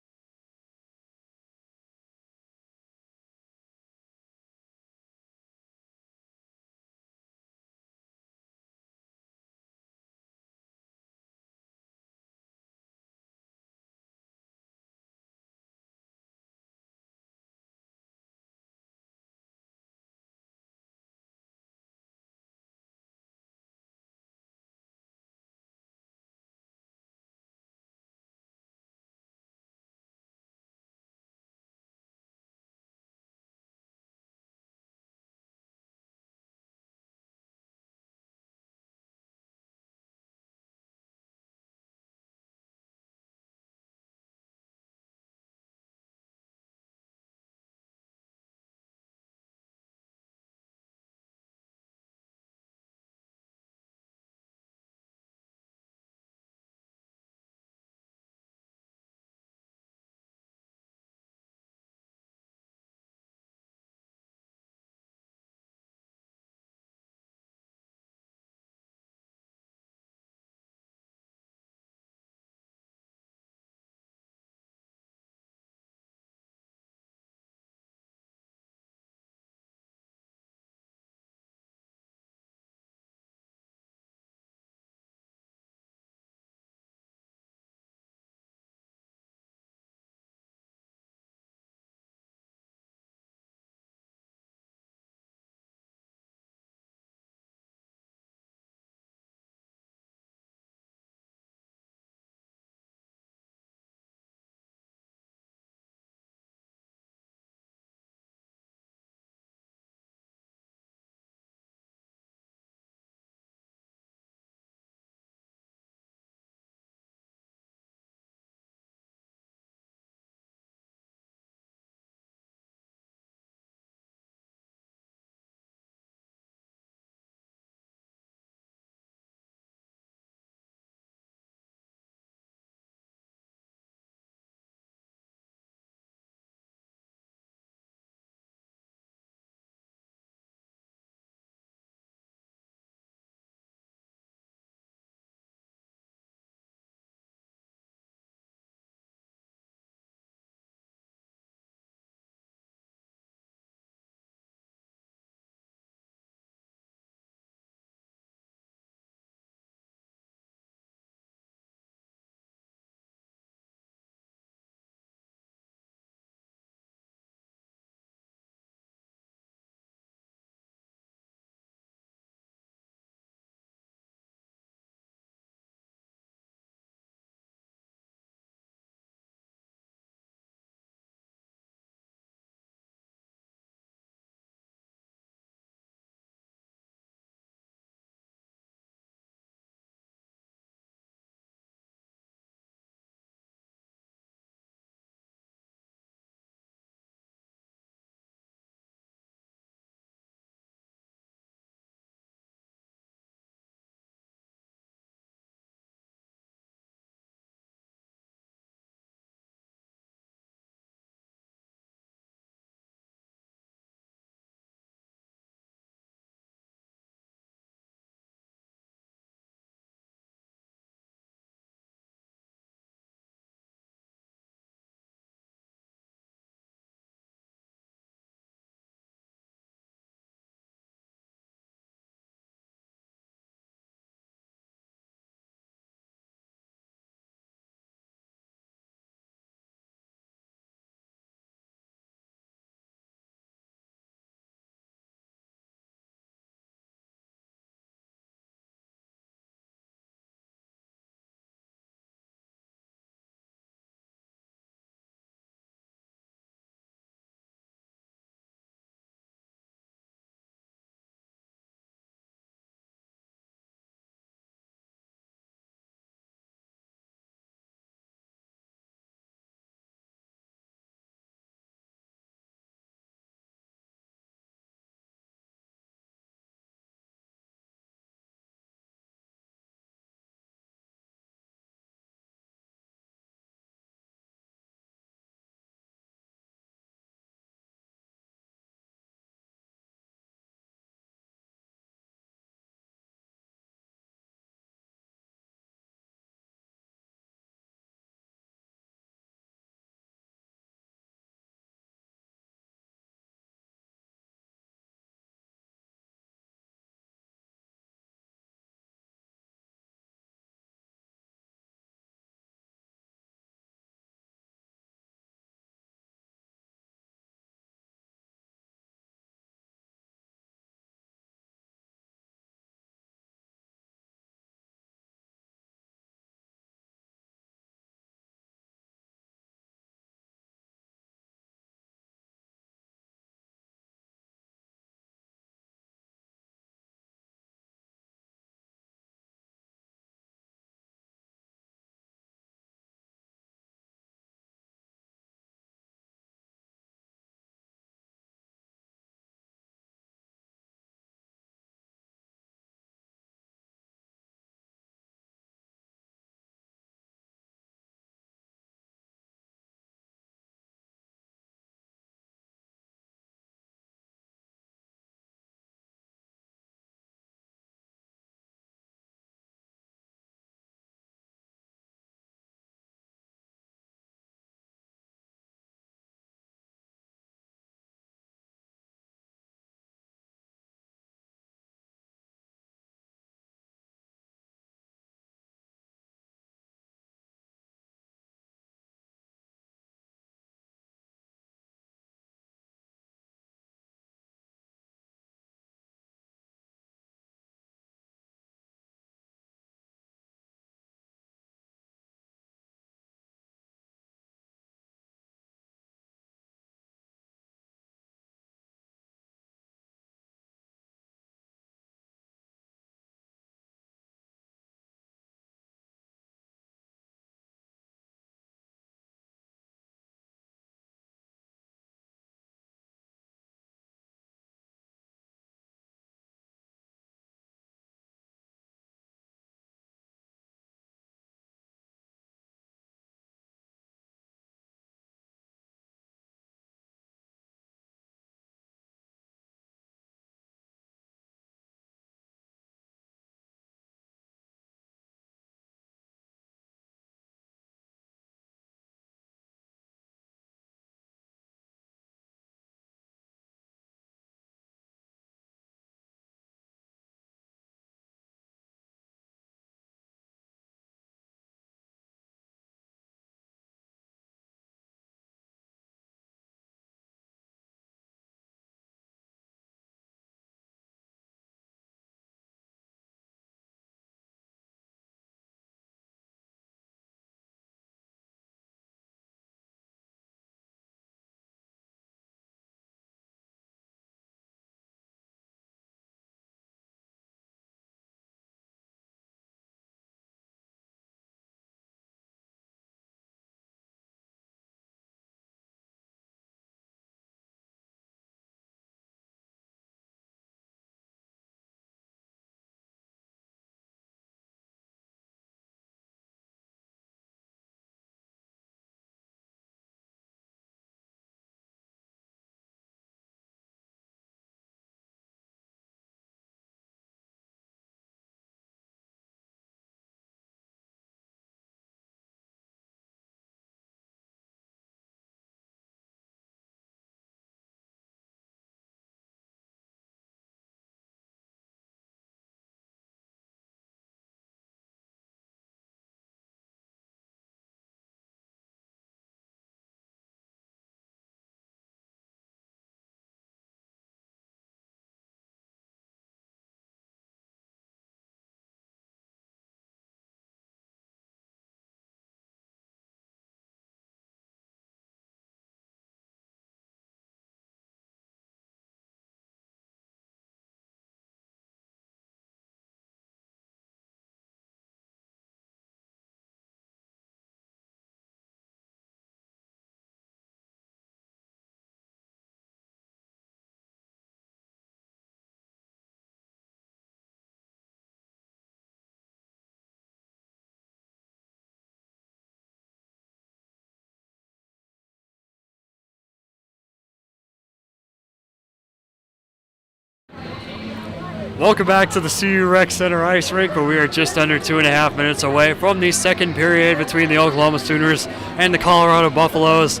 Welcome back to the CU Rec Center Ice Rink, where we are just under 2.5 minutes away from the second period between the Oklahoma Sooners and the Colorado Buffaloes.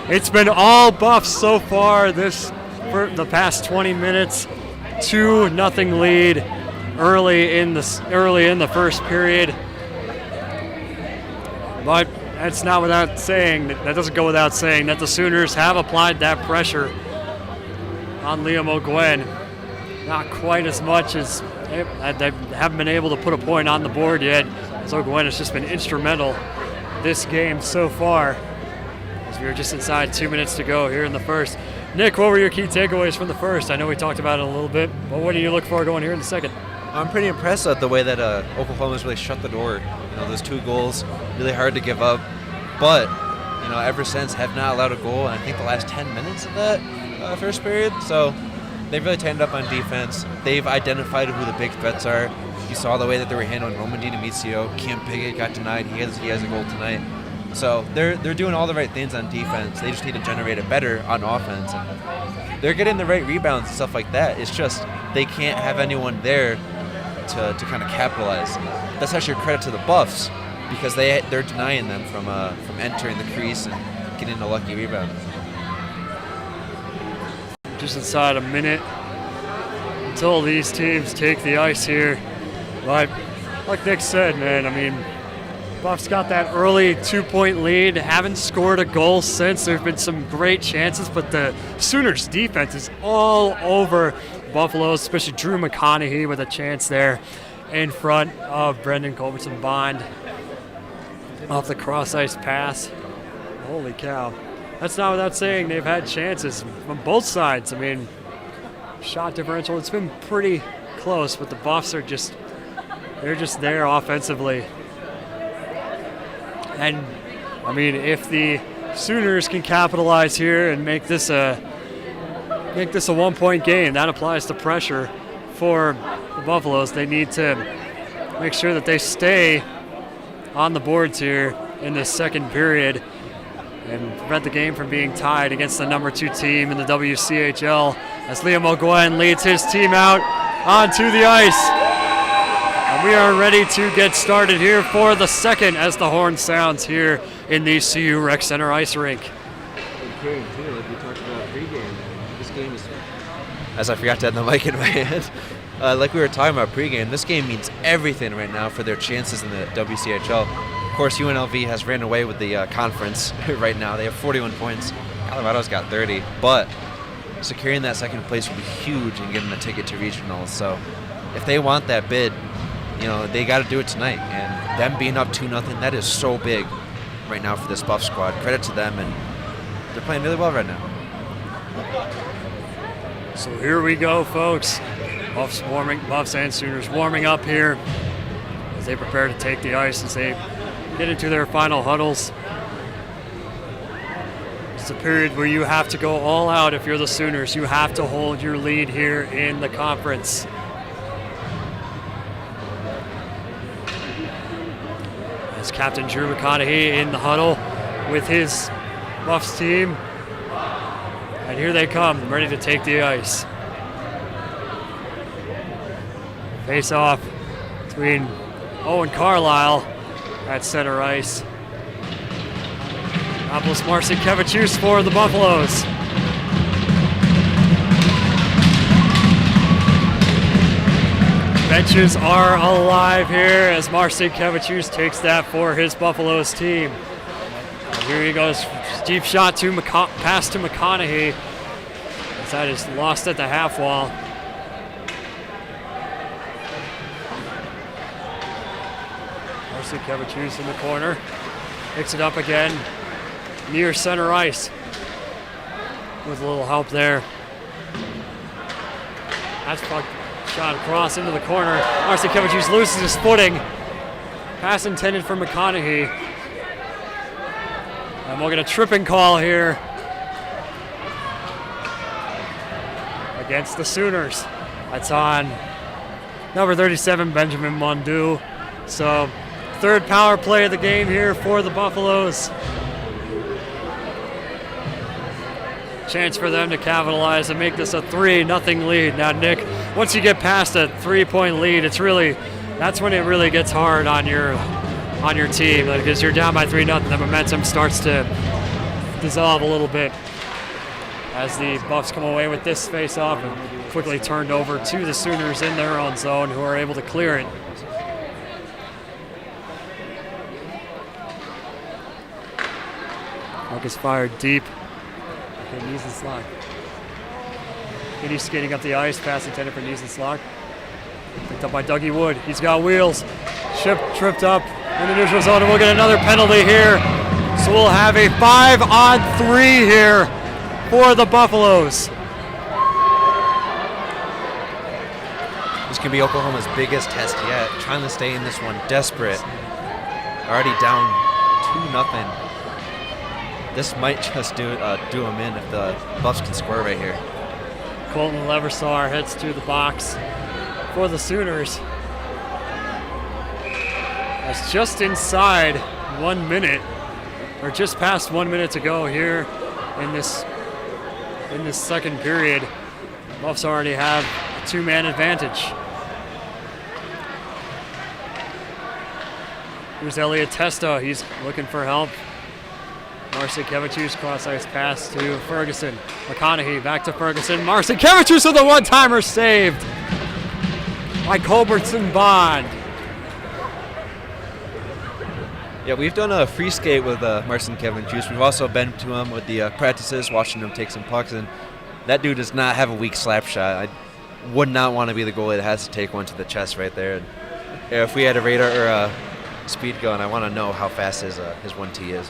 It's been all Buffs so far for the past 20 minutes. 2-0 lead early in the first period. But that's not without saying, that doesn't go without saying that the Sooners have applied that pressure on Liam O'Gwen. Not quite as much as they haven't been able to put a point on the board yet, as O'Gwen has just been instrumental this game so far. As we are just inside 2 minutes to go here in the first. Nick, what were your key takeaways from the first? I know we talked about it a little bit, but what do you look for going here in the second? I'm pretty impressed at the way that Oklahoma's really shut the door. Those 2 goals, really hard to give up. But, ever since, have not allowed a goal in I think the last 10 minutes of that first period. So they've really tightened up on defense. They've identified who the big threats are. You saw the way that they were handling Roman DiNamizio. Cam Piggott got denied. He has a goal tonight. So they're doing all the right things on defense. They just need to generate it better on offense. And they're getting the right rebounds and stuff like that. It's just they can't have anyone there to kind of capitalize. That's actually a credit to the Buffs because they're denying them from entering the crease and getting a lucky rebound. Just inside a minute until these teams take the ice here. But like Nick said, man, Buffs got that early 2-point lead, haven't scored a goal since. There have been some great chances, but the Sooners defense is all over Buffalo, especially Drew McConaughey with a chance there in front of Brendan Culbertson Bond off the cross-ice pass. Holy cow. That's not without saying they've had chances from both sides. Shot differential, it's been pretty close, but the Buffs are they're just there offensively. And, if the Sooners can capitalize here and make this a 1-point game, that applies to pressure for the Buffaloes. They need to make sure that they stay on the boards here in this second period and prevent the game from being tied against the number 2 team in the WCHL as Liam O'Gwen leads his team out onto the ice. And we are ready to get started here for the second as the horn sounds here in the CU Rec Center Ice Rink. Okay, too, like we talked about pregame, this game is, as I forgot to have the mic in my hand, like we were talking about pregame, this game means everything right now for their chances in the WCHL. Of course, UNLV has ran away with the conference right now. They have 41 points. Colorado's got 30, but securing that second place would be huge and getting a ticket to regionals. So if they want that bid, they got to do it tonight. And them being up 2-0, that is so big right now for this Buff squad. Credit to them, and they're playing really well right now. So here we go, folks. Buffs and Sooners warming up here as they prepare to take the ice as they get into their final huddles. It's a period where you have to go all out if you're the Sooners. You have to hold your lead here in the conference. As Captain Drew McConaughey in the huddle with his Buffs team. And here they come, ready to take the ice. Face off between Owen Carlisle at center ice. Marcy Kevichus for the Buffaloes. Benches are alive here as Marcy Kevichus takes that for his Buffaloes team. And here he goes, deep shot to pass to McConaughey. As that is lost at the half wall. Marcy Kevichus in the corner. Picks it up again near center ice. With a little help there. That's shot across into the corner. Marcy Kevichus loses his footing. Pass intended for McConaughey. And we'll get a tripping call here against the Sooners. That's on number 37, Benjamin Mondu. So, third power play of the game here for the Buffaloes. Chance for them to capitalize and make this a 3-0 lead. Now, Nick, once you get past a 3-point lead, that's when it really gets hard on your team, because you're down by 3-0. The momentum starts to dissolve a little bit as the Buffs come away with this face-off and quickly turned over to the Sooners in their own zone, who are able to clear it. Puck is fired deep. Okay, Nees and Slock. He's skating up the ice, pass intended for Nees and Slock. Picked up by Dougie Wood. He's got wheels. Ship tripped up in the neutral zone, and we'll get another penalty here. So we'll have a 5-on-3 here for the Buffaloes. This can be Oklahoma's biggest test yet. Trying to stay in this one, desperate. Already down 2-0. This might just do them in if the Buffs can score right here. Colton Leversar heads to the box for the Sooners. That's just inside 1 minute, or just past 1 minute to go here in this second period. Buffs already have a 2-man advantage. Here's Elliot Testa. He's looking for help. Marcinkevichus cross-ice pass to Ferguson. McConaughey back to Ferguson. Marcinkevichus with a one-timer saved by Culbertson Bond. Yeah, we've done a free skate with Marcinkevichus. We've also been to him with the practices, watching him take some pucks, and that dude does not have a weak slap shot. I would not want to be the goalie that has to take one to the chest right there. And if we had a radar or a speed gun, I want to know how fast his 1T is.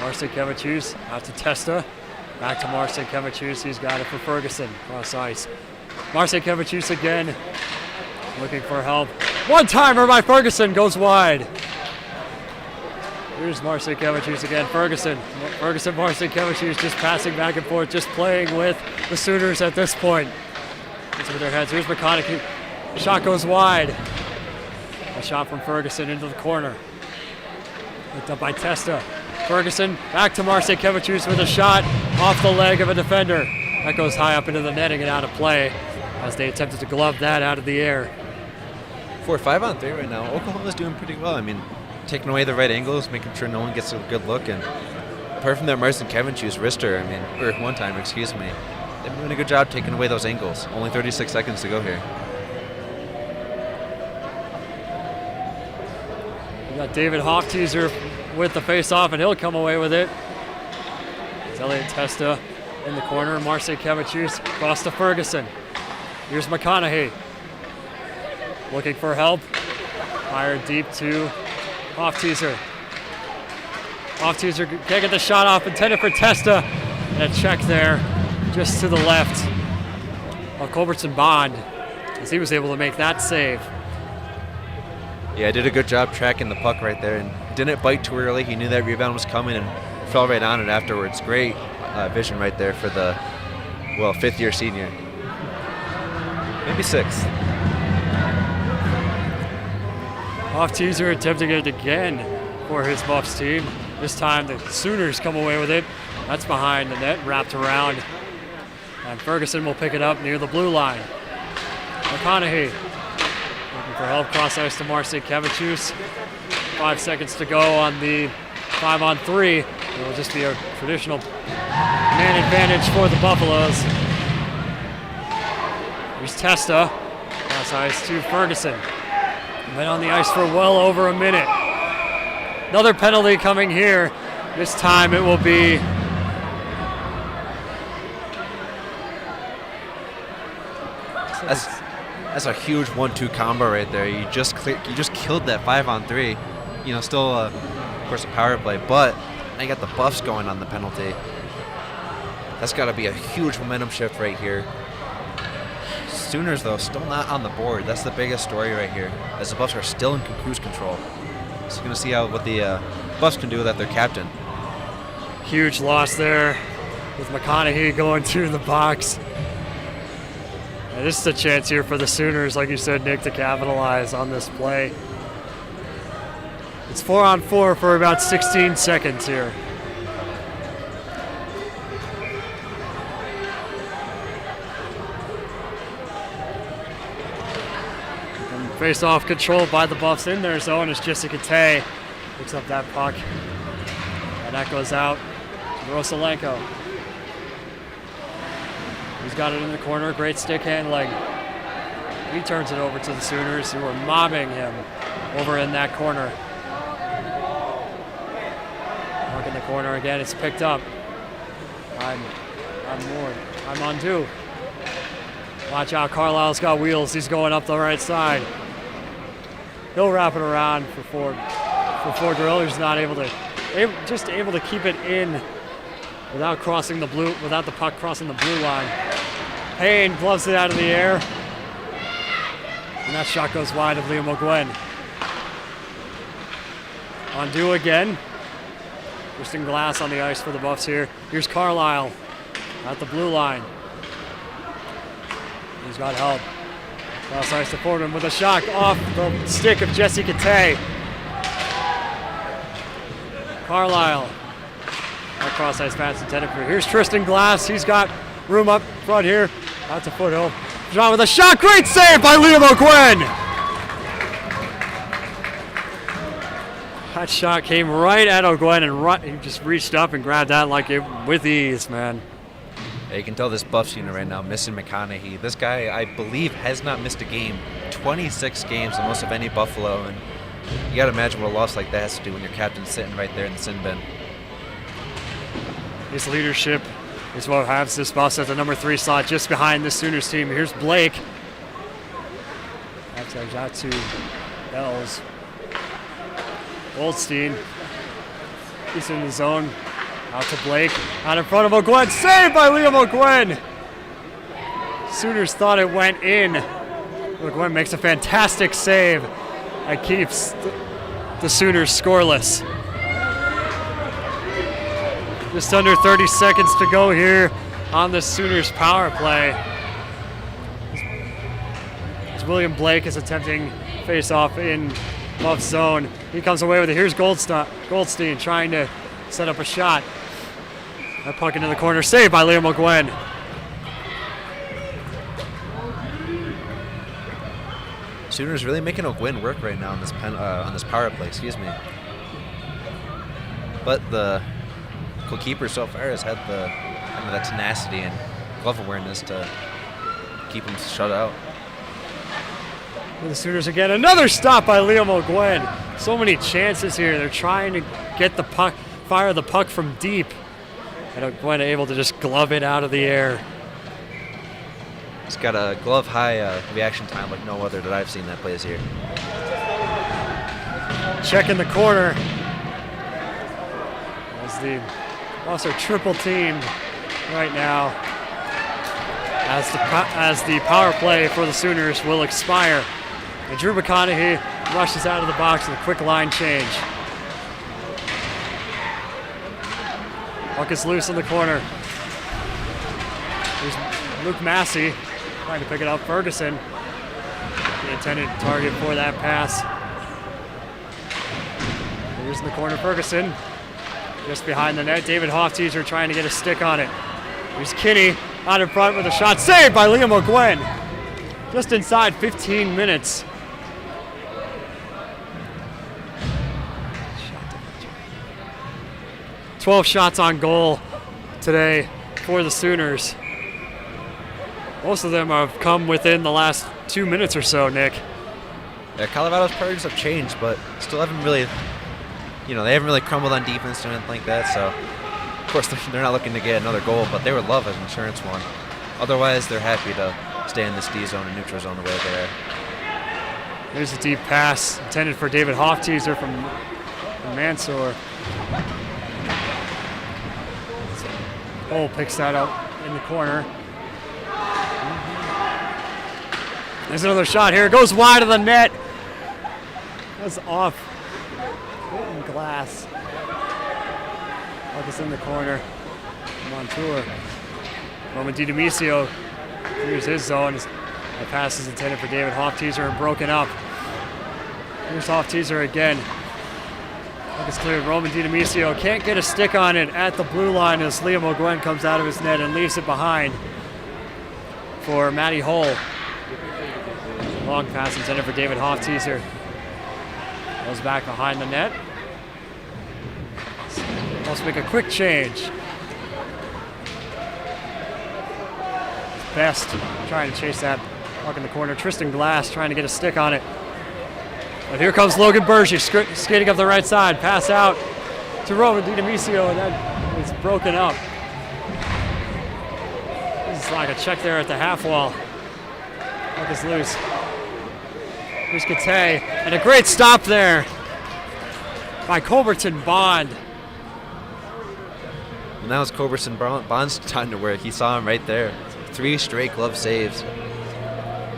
Marcinkevichus out to Testa. Back to Marcinkevichus. He's got it for Ferguson. Cross ice. Marcinkevichus again. Looking for help. One-timer by Ferguson goes wide. Here's Marcinkevichus again. Ferguson, Marcinkevichus just passing back and forth, just playing with the Sooners at this point. It's with their heads. Here's McConaughey. Shot goes wide. A shot from Ferguson into the corner. Picked up by Testa. Ferguson back to Marcinkevichus with a shot off the leg of a defender. That goes high up into the netting and out of play as they attempted to glove that out of the air. 5-on-3 right now. Oklahoma's doing pretty well. I mean, taking away the right angles, making sure no one gets a good look, and apart from that Marcinkevichus wrister, or one-timer, excuse me, they've been doing a good job taking away those angles. Only 36 seconds to go here. We got David Hofteaser with the face-off, and he'll come away with it. It's Elliot Testa in the corner. Marcinkevichus across to Ferguson. Here's McConaughey. Looking for help. Fired deep to Hofteaser. Hofteaser can't get the shot off. Intended for Testa. And a check there just to the left of Culbertson Bond as he was able to make that save. Yeah, did a good job tracking the puck right there and didn't bite too early. He knew that rebound was coming and fell right on it afterwards. Great vision right there for the, fifth-year senior. Maybe sixth. Hofteaser attempting it again for his Buffs team. This time the Sooners come away with it. That's behind the net, wrapped around. And Ferguson will pick it up near the blue line. McConaughey looking for help, cross ice to Marcinkevichus. 5 seconds to go on the 5-on-3. It will just be a traditional man advantage for the Buffaloes. Here's Testa. Cross ice to Ferguson. Been on the ice for well over a minute. Another penalty coming here. This time it will be That's a huge 1-2 combo right there. You just killed that 5-on-3. Still of course a power play, but now you got the Buffs going on the penalty. That's got to be a huge momentum shift right here. Sooners, though, still not on the board. That's the biggest story right here, as the Buffs are still in cruise control. So you're going to see what the Buffs can do without their captain. Huge loss there with McConaughey going to the box. And this is a chance here for the Sooners, like you said, Nick, to capitalize on this play. It's 4-on-4 for about 16 seconds here. Face off controlled by the Buffs in their zone as Jessica Tay picks up that puck. And that goes out to Rosalenko. He's got it in the corner, great stick handling. He turns it over to the Sooners, who are mobbing him over in that corner. Puck in the corner again, it's picked up. I'm on two. Watch out, Carlisle's got wheels. He's going up the right side. He'll wrap it around for Ford Drill. He's not able to keep it in without the puck crossing the blue line. Payne gloves it out of the air. And that shot goes wide of Liam O'Gwen. On due again. Tristan Glass on the ice for the Buffs here. Here's Carlisle at the blue line. He's got help. Cross ice to Fordham with a shot off the stick of Jesse Katay. Carlisle. That cross ice pass intended for. Here's Tristan Glass. He's got room up front here. Out to Foothill. John with a shot. Great save by Liam O'Gwen. That shot came right at O'Gwen and he just reached up and grabbed that like it with ease, man. Yeah, you can tell this Buffs unit right now missing McConaughey. This guy, I believe, has not missed a game. 26 games, the most of any Buffalo, and you got to imagine what a loss like that has to do when your captain's sitting right there in the sin bin. His leadership is what has this Buffs at the number 3 slot, just behind the Sooners team. Here's Blake. That's out to Bells. Goldstein. He's in the zone. Out to Blake. Out in front of O'Gwen. Saved by Liam O'Gwen. Sooners thought it went in. O'Gwen makes a fantastic save and keeps the Sooners scoreless. Just under 30 seconds to go here on the Sooners power play. As William Blake is attempting face-off in Buff zone. He comes away with it. Here's Goldstein trying to set up a shot. That puck into the corner, saved by Liam O'Gwen. Sooners really making O'Gwen work right now on this power play. But the goalkeeper so far has had that tenacity and glove awareness to keep him shut out. The Sooners again, another stop by Liam O'Gwen. So many chances here. They're trying to get the puck, fire the puck from deep. And O'Gwen able to just glove it out of the air. He's got a glove-high reaction time like no other that I've seen that plays here. Check in the corner. As the Buffs are triple teamed right now. As the power play for the Sooners will expire. And Drew McConaughey rushes out of the box with a quick line change. Puck is loose in the corner. There's Luke Massey trying to pick it up. Ferguson, the intended target for that pass. Here's in the corner, Ferguson. Just behind the net, David Hofteaser trying to get a stick on it. Here's Kinney out in front with a shot saved by Liam O'Gwen. Just inside 15 minutes. 12 shots on goal today for the Sooners. Most of them have come within the last 2 minutes or so, Nick. Yeah, Colorado's priorities have changed, but still haven't really, they haven't really crumbled on defense or anything like that. So, of course, they're not looking to get another goal, but they would love an insurance one. Otherwise, they're happy to stay in this D zone and neutral zone the way they are. Here's a deep pass intended for David Hofteaser from Mansour. Cole picks that up in the corner. There's another shot here. It goes wide of the net. That's off. Glass. Puck is in the corner. Montour. Roman DiDomicio. Here's his zone. The pass is intended for David Hofteaser and broken up. Here's Hofteaser again. Puck is cleared. Roman DiDomicio can't get a stick on it at the blue line as Liam O'Gwen comes out of his net and leaves it behind for Matty Hull. Long pass intended for David Hofteaser. Goes back behind the net. Let's make a quick change. Best trying to chase that puck in the corner. Tristan Glass trying to get a stick on it. But here comes Logan Berge skating up the right side. Pass out to Roman DiDomicio, and that is broken up. This is like a check there at the half wall. Puck is loose. Here's Kate, and a great stop there by Culbertson Bond. And now it's Culbertson Bond's time to work. He saw him right there. 3 straight glove saves.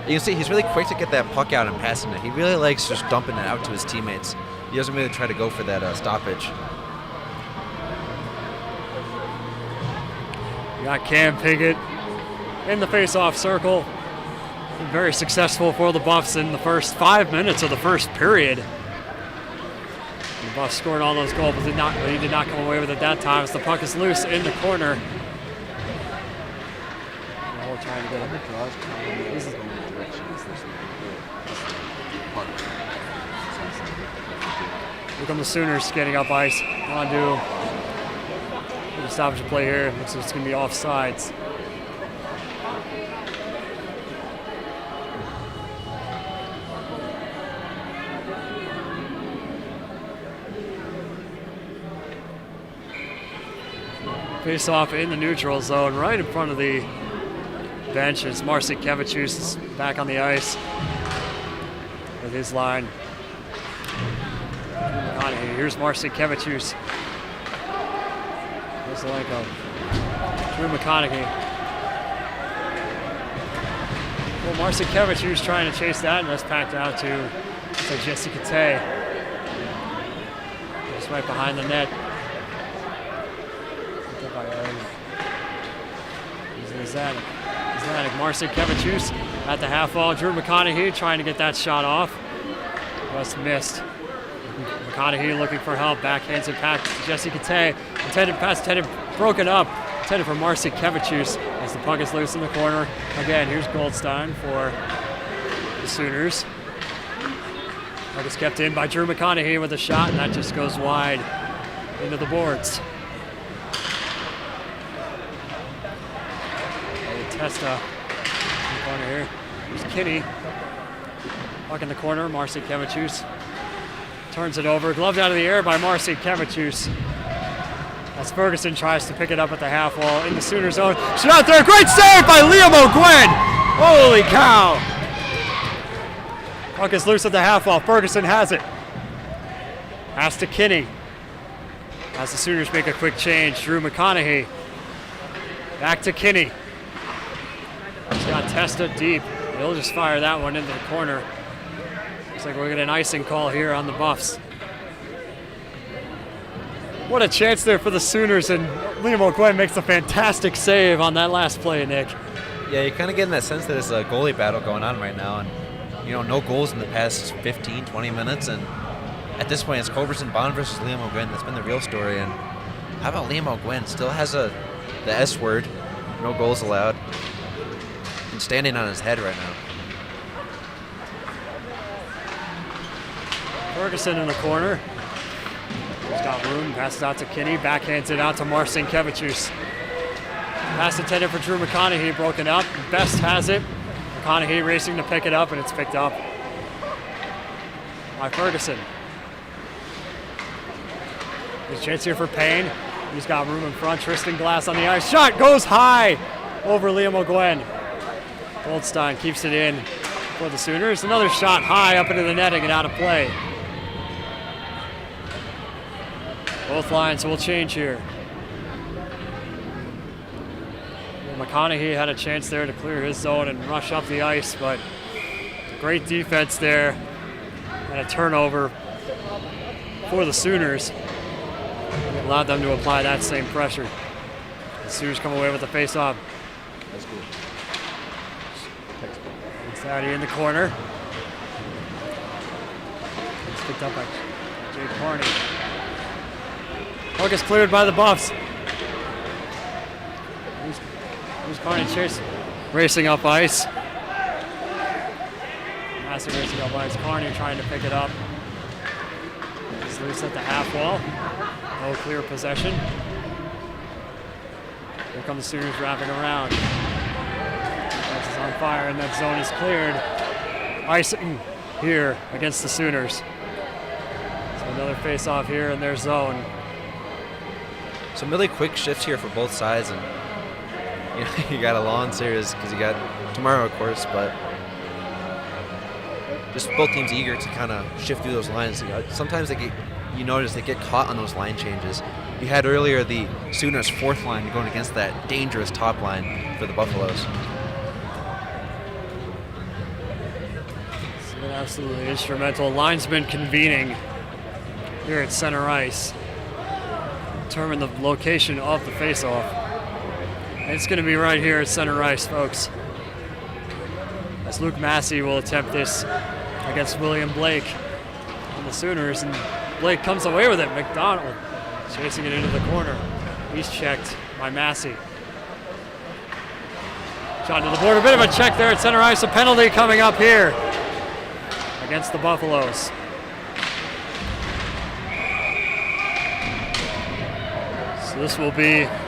You can see he's really quick to get that puck out and passing it. He really likes just dumping it out to his teammates. He doesn't really try to go for that stoppage. You got Cam Piggott in the face-off circle. Been very successful for the Buffs in the first 5 minutes of the first period. The Buffs scored all those goals, but he did not come away with it that time as the puck is loose in the corner. Now we're trying to get it. Here come the Sooners getting up ice. Rondu. Stoppage play here. Looks like it's going to be offsides. Face off in the neutral zone, right in front of the bench. As Marcy Kevichus is back on the ice with his line. Here's Marcy Kevichus. Looks like Drew McConaughey. Well, Marcy Kevichus trying to chase that, and that's packed out to Jesse Kate. Just right behind the net. Zanac. Marcy Kevichus at the half wall. Drew McConaughey trying to get that shot off. Just missed. McConaughey looking for help. Backhands it back to Jesse Kate. Intended broken up. Intended for Marcy Kevichus as the puck is loose in the corner. Again, here's Goldstein for the Sooners. Puck is kept in by Drew McConaughey with a shot, and that just goes wide into the boards. Testa in the corner here. Here's Kinney. Puck in the corner. Marcy Kevichus turns it over. Gloved out of the air by Marcy Kevichus. As Ferguson tries to pick it up at the half wall in the Sooner zone. Shot there. Great save by Liam O'Gwen. Holy cow. Puck is loose at the half wall. Ferguson has it. Pass to Kinney. As the Sooners make a quick change. Drew McConaughey. Back to Kinney. He's got Testa deep. He'll just fire that one into the corner. Looks like we're getting an icing call here on the Buffs. What a chance there for the Sooners, and Liam O'Gwen makes a fantastic save on that last play, Nick. Yeah, you're kind of getting that sense that there's a goalie battle going on right now, and no goals in the past 15, 20 minutes, and at this point it's Culbertson Bond versus Liam O'Gwen. That's been the real story. And how about Liam O'Gwen? Still has the S word, no goals allowed. Standing on his head right now. Ferguson in the corner. He's got room. Passes out to Kinney. Backhands it out to Marcin Kevichus. Pass intended for Drew McConaughey. Broken up. Best has it. McConaughey racing to pick it up, and it's picked up by Ferguson. There's a chance here for Payne. He's got room in front. Tristan Glass on the ice. Shot goes high over Liam O'Gwen. Goldstein keeps it in for the Sooners. Another shot high up into the netting and out of play. Both lines will change here. McConaughey had a chance there to clear his zone and rush up the ice, but great defense there and a turnover for the Sooners. It allowed them to apply that same pressure. The Sooners come away with the face-off. That's good. Saudi in the corner. It's picked up by Jake Carney. Puck is cleared by the Buffs. Here's Carney chasing, racing up ice. Passing racing up by Carney, trying to pick it up. It's loose at the half wall. No clear possession. Here come the Sooners wrapping around. Defense is on fire, and that zone is cleared. Icing here against the Sooners. So another face-off here in their zone. Some really quick shifts here for both sides, and you got a long series because you got tomorrow, of course, but just both teams eager to kind of shift through those lines. Sometimes you notice they get caught on those line changes. You had earlier the Sooners' fourth line going against that dangerous top line for the Buffaloes. It's been absolutely instrumental. Linesman convening here at center ice. Determine the location of the faceoff. It's going to be right here at center ice, folks. As Luke Massey will attempt this against William Blake on the Sooners, and Blake comes away with it. McDonald chasing it into the corner. He's checked by Massey. Shot to the board. A bit of a check there at center ice. A penalty coming up here against the Buffaloes. So this will be a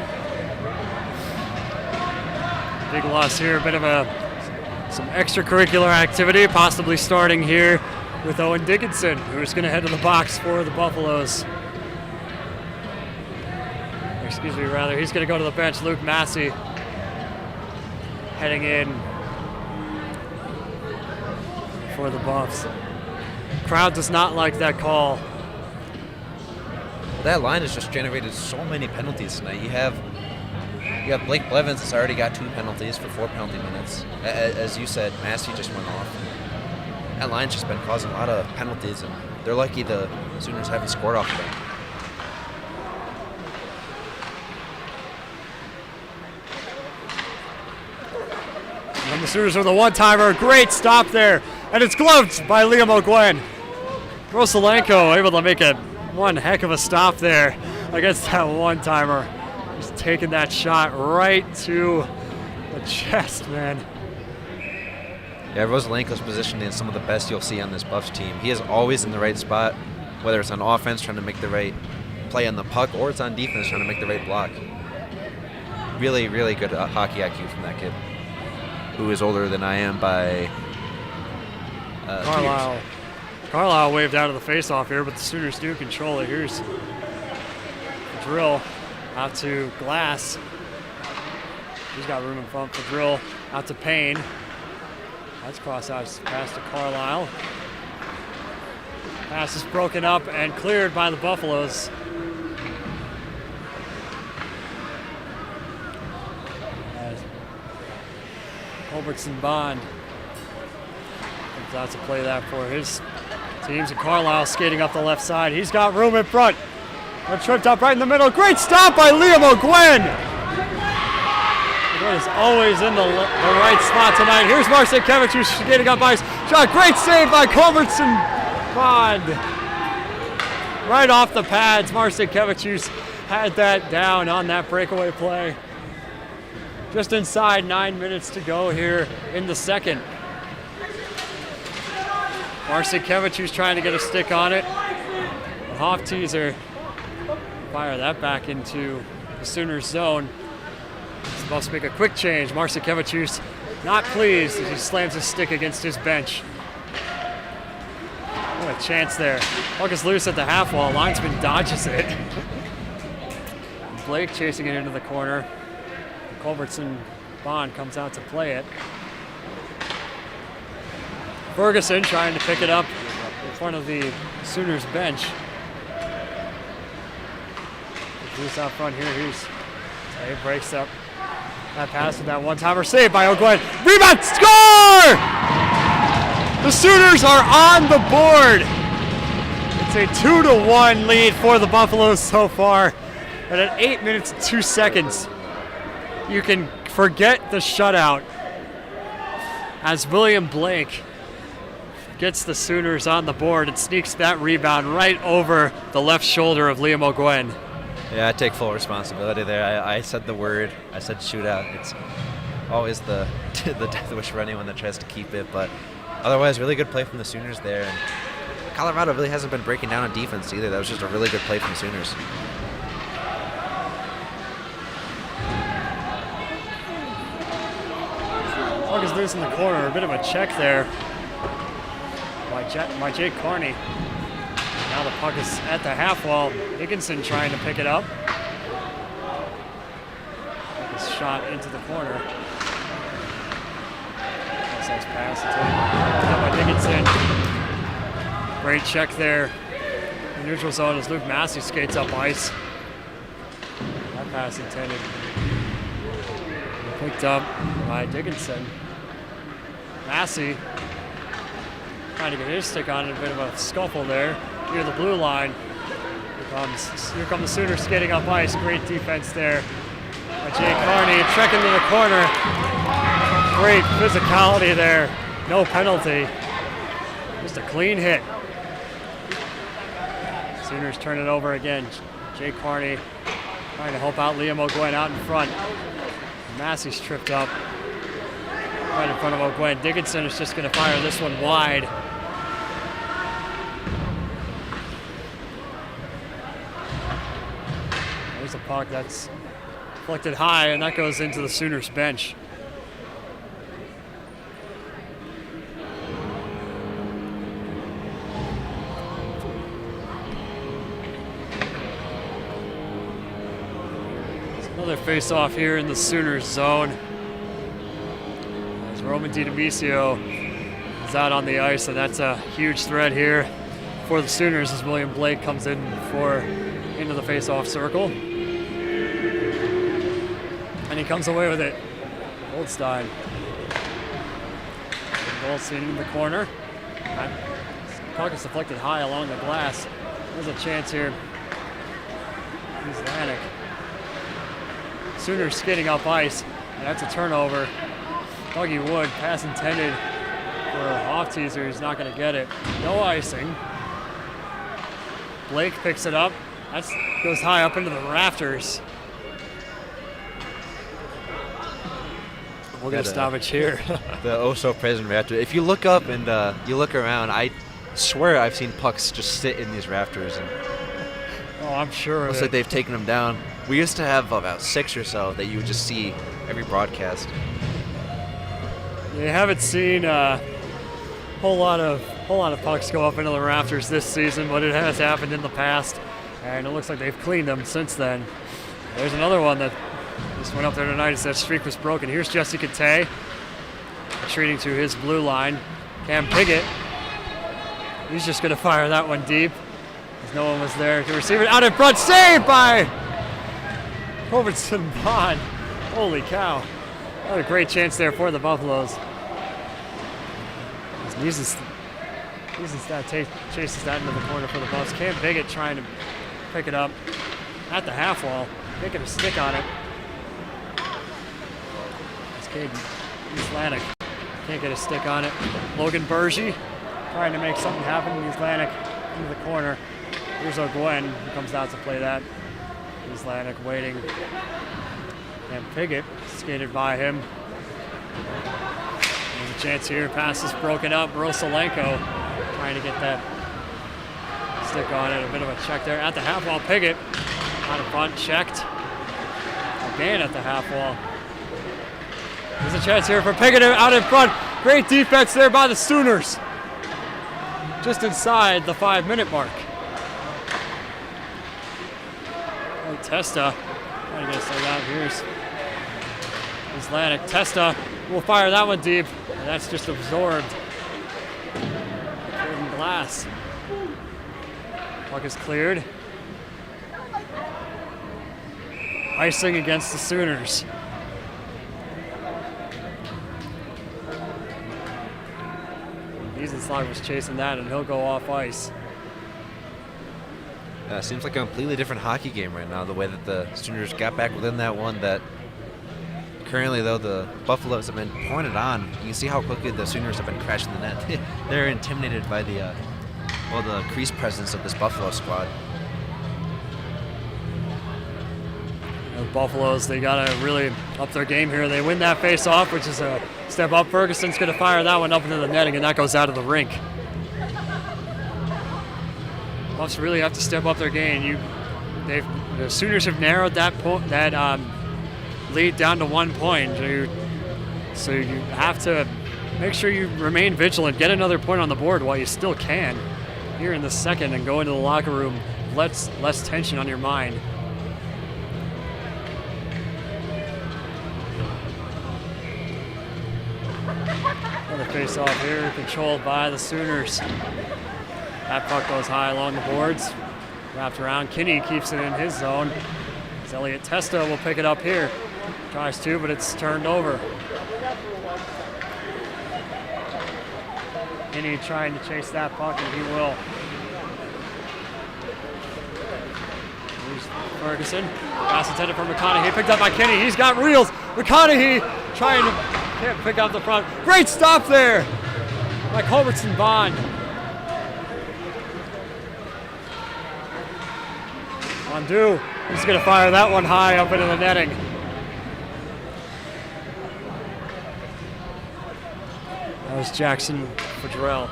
big loss here. A bit of some extracurricular activity, possibly starting here with Owen Dickinson, who's going to head to the box for the Buffaloes. Excuse me, rather. He's going to go to the bench. Luke Massey heading in for the Buffs. Crowd does not like that call. That line has just generated so many penalties tonight. You have Blake Blevins has already got 2 penalties for 4 penalty minutes. As you said, Massey just went off. That line's just been causing a lot of penalties, and they're lucky the Sooners haven't scored off of them. And the Sooners with a one-timer. Great stop there. And it's gloved by Liam O'Gwen. Rosalenko able to make one heck of a stop there against that one-timer. Just taking that shot right to the chest, man. Yeah, Rosalenko's positioning is some of the best you'll see on this Buffs team. He is always in the right spot, whether it's on offense trying to make the right play on the puck, or it's on defense trying to make the right block. Really, really good hockey IQ from that kid, who is older than I am by Carlisle. Carlisle waved out of the face-off here, but the Sooners do control it. Here's the drill out to Glass. He's got room in front for drill out to Payne. That's cross out pass to Carlisle. Pass is broken up and cleared by the Buffaloes. As Culbertson Bond comes out to play that for his teams, and Carlisle skating up the left side. He's got room in front. A tripped up right in the middle. Great stop by Liam O'Gwen. O'Gwen is always in the right spot tonight. Here's Marcinkevich, who's skating up ice. Shot, great save by Culbertson Bond. Right off the pads, Marcinkevich, who's had that down on that breakaway play. Just inside 9 minutes to go here in the second. Marcinkevich, who's trying to get a stick on it. The Hoff teaser. Fire that back into the Sooners zone. He's supposed to make a quick change. Marcinkevich, who's not pleased as he slams his stick against his bench. What a chance there. Puck is loose at the half wall. Linesman dodges it. Blake chasing it into the corner. Culbertson Bond comes out to play it. Ferguson trying to pick it up in front of the Sooners bench. Loose out front here. He breaks up that pass with that one-timer. Saved by O'Gwen. Rebound! Score! The Sooners are on the board. It's a 2-1 lead for the Buffaloes so far. And at 8 minutes and 2 seconds, you can forget the shutout as William Blake gets the Sooners on the board and sneaks that rebound right over the left shoulder of Liam O'Gwen. Yeah, I take full responsibility there. I said the word. I said shootout. It's always the death wish for anyone that tries to keep it, but otherwise, really good play from the Sooners there. And Colorado really hasn't been breaking down on defense either. That was just a really good play from the Sooners. Puck is loose in the corner. A bit of a check there by Jake Carney. Now the puck is at the half wall. Dickinson trying to pick it up. Puck is shot into the corner. Nice pass. By Dickinson. Great check there. The neutral zone as Luke Massey skates up ice. That pass intended. Picked up by Dickinson. Massey trying to get his stick on it. A bit of a scuffle there near the blue line. Here come the Sooners skating up ice. Great defense there by Jake Carney. Trekking to the corner. Great physicality there. No penalty. Just a clean hit. Sooners turn it over again. Jake Carney trying to help out Liam O'Gwen out in front. Massey's tripped up right in front of O'Gwen. Dickinson is just going to fire this one wide. There's a puck that's deflected high, and that goes into the Sooners bench. Another face-off here in the Sooners zone. As Roman DiDomisio is out on the ice, and that's a huge threat here for the Sooners as William Blake comes in into the face-off circle. And he comes away with it. Goldstein. Goldstein in the corner. Puck is deflected high along the glass. There's a chance here. Here's Lanik. Sooners skating up ice, and that's a turnover. Dougie Wood, pass intended for off teaser. He's not going to get it. No icing. Blake picks it up. That goes high up into the rafters. We'll get a stoppage here. The oh-so-present rafter. If you look up and you look around, I swear I've seen pucks just sit in these rafters. And oh, I'm sure. looks like they've taken them down. We used to have about 6 or so that you would just see every broadcast. You haven't seen a whole lot of pucks go up into the rafters this season, but it has happened in the past, and it looks like they've cleaned them since then. There's another one that just went up there tonight as that streak was broken. Here's Jesse Kate retreating to his blue line. Cam Piggott, he's just going to fire that one deep as no one was there to receive it. Out in front, saved by Robertson Bond. Holy cow. What a great chance there for the Buffaloes. Chases that into the corner for the Buffs. Cam Piggott trying to pick it up at the half wall. Making a stick on it. It's Caden Lanik. Can't get a stick on it. Logan Bergy trying to make something happen. Lanik into the corner. Here's O'Gwen who comes out to play that. Lanik waiting. And Piggott skated by him. There's a chance here. Pass is broken up. Rosalenko trying to get that stick on it. A bit of a check there at the half wall. Piggott out of front, checked. Again at the half wall. There's a chance here for Piggott out in front. Great defense there by the Sooners. Just inside the 5-minute mark. Testa trying to get us out. Here's Lanik. Testa will fire that one deep, and that's just absorbed. Golden glass. Puck is cleared. Icing against the Sooners. Wiesenslag was chasing that, and he'll go off ice. Seems like a completely different hockey game right now, the way that the Sooners got back within that one. That currently, though, the Buffaloes have been pointed on. You can see how quickly the Sooners have been crashing the net. They're intimidated by the crease presence of this Buffalo squad. The Buffaloes, they got to really up their game here. They win that face-off, which is a step up. Ferguson's going to fire that one up into the netting, and that goes out of the rink. Buffs really have to step up their game. The Sooners have narrowed that lead down to 1 point. So you have to make sure you remain vigilant, get another point on the board while you still can here in the second, and go into the locker room less tension on your mind. Another face-off here, controlled by the Sooners. That puck goes high along the boards. Wrapped around. Kinney keeps it in his zone. As Elliot Testa will pick it up here. Tries to, but it's turned over. Kinney trying to chase that puck, and he will. Here's Ferguson. Pass intended for McConaughey. Picked up by Kinney. He's got reels. McConaughey trying to can't pick up the front. Great stop there by Culbertson Bond. Undo. He's going to fire that one high up into the netting. That was Jackson Fadrell.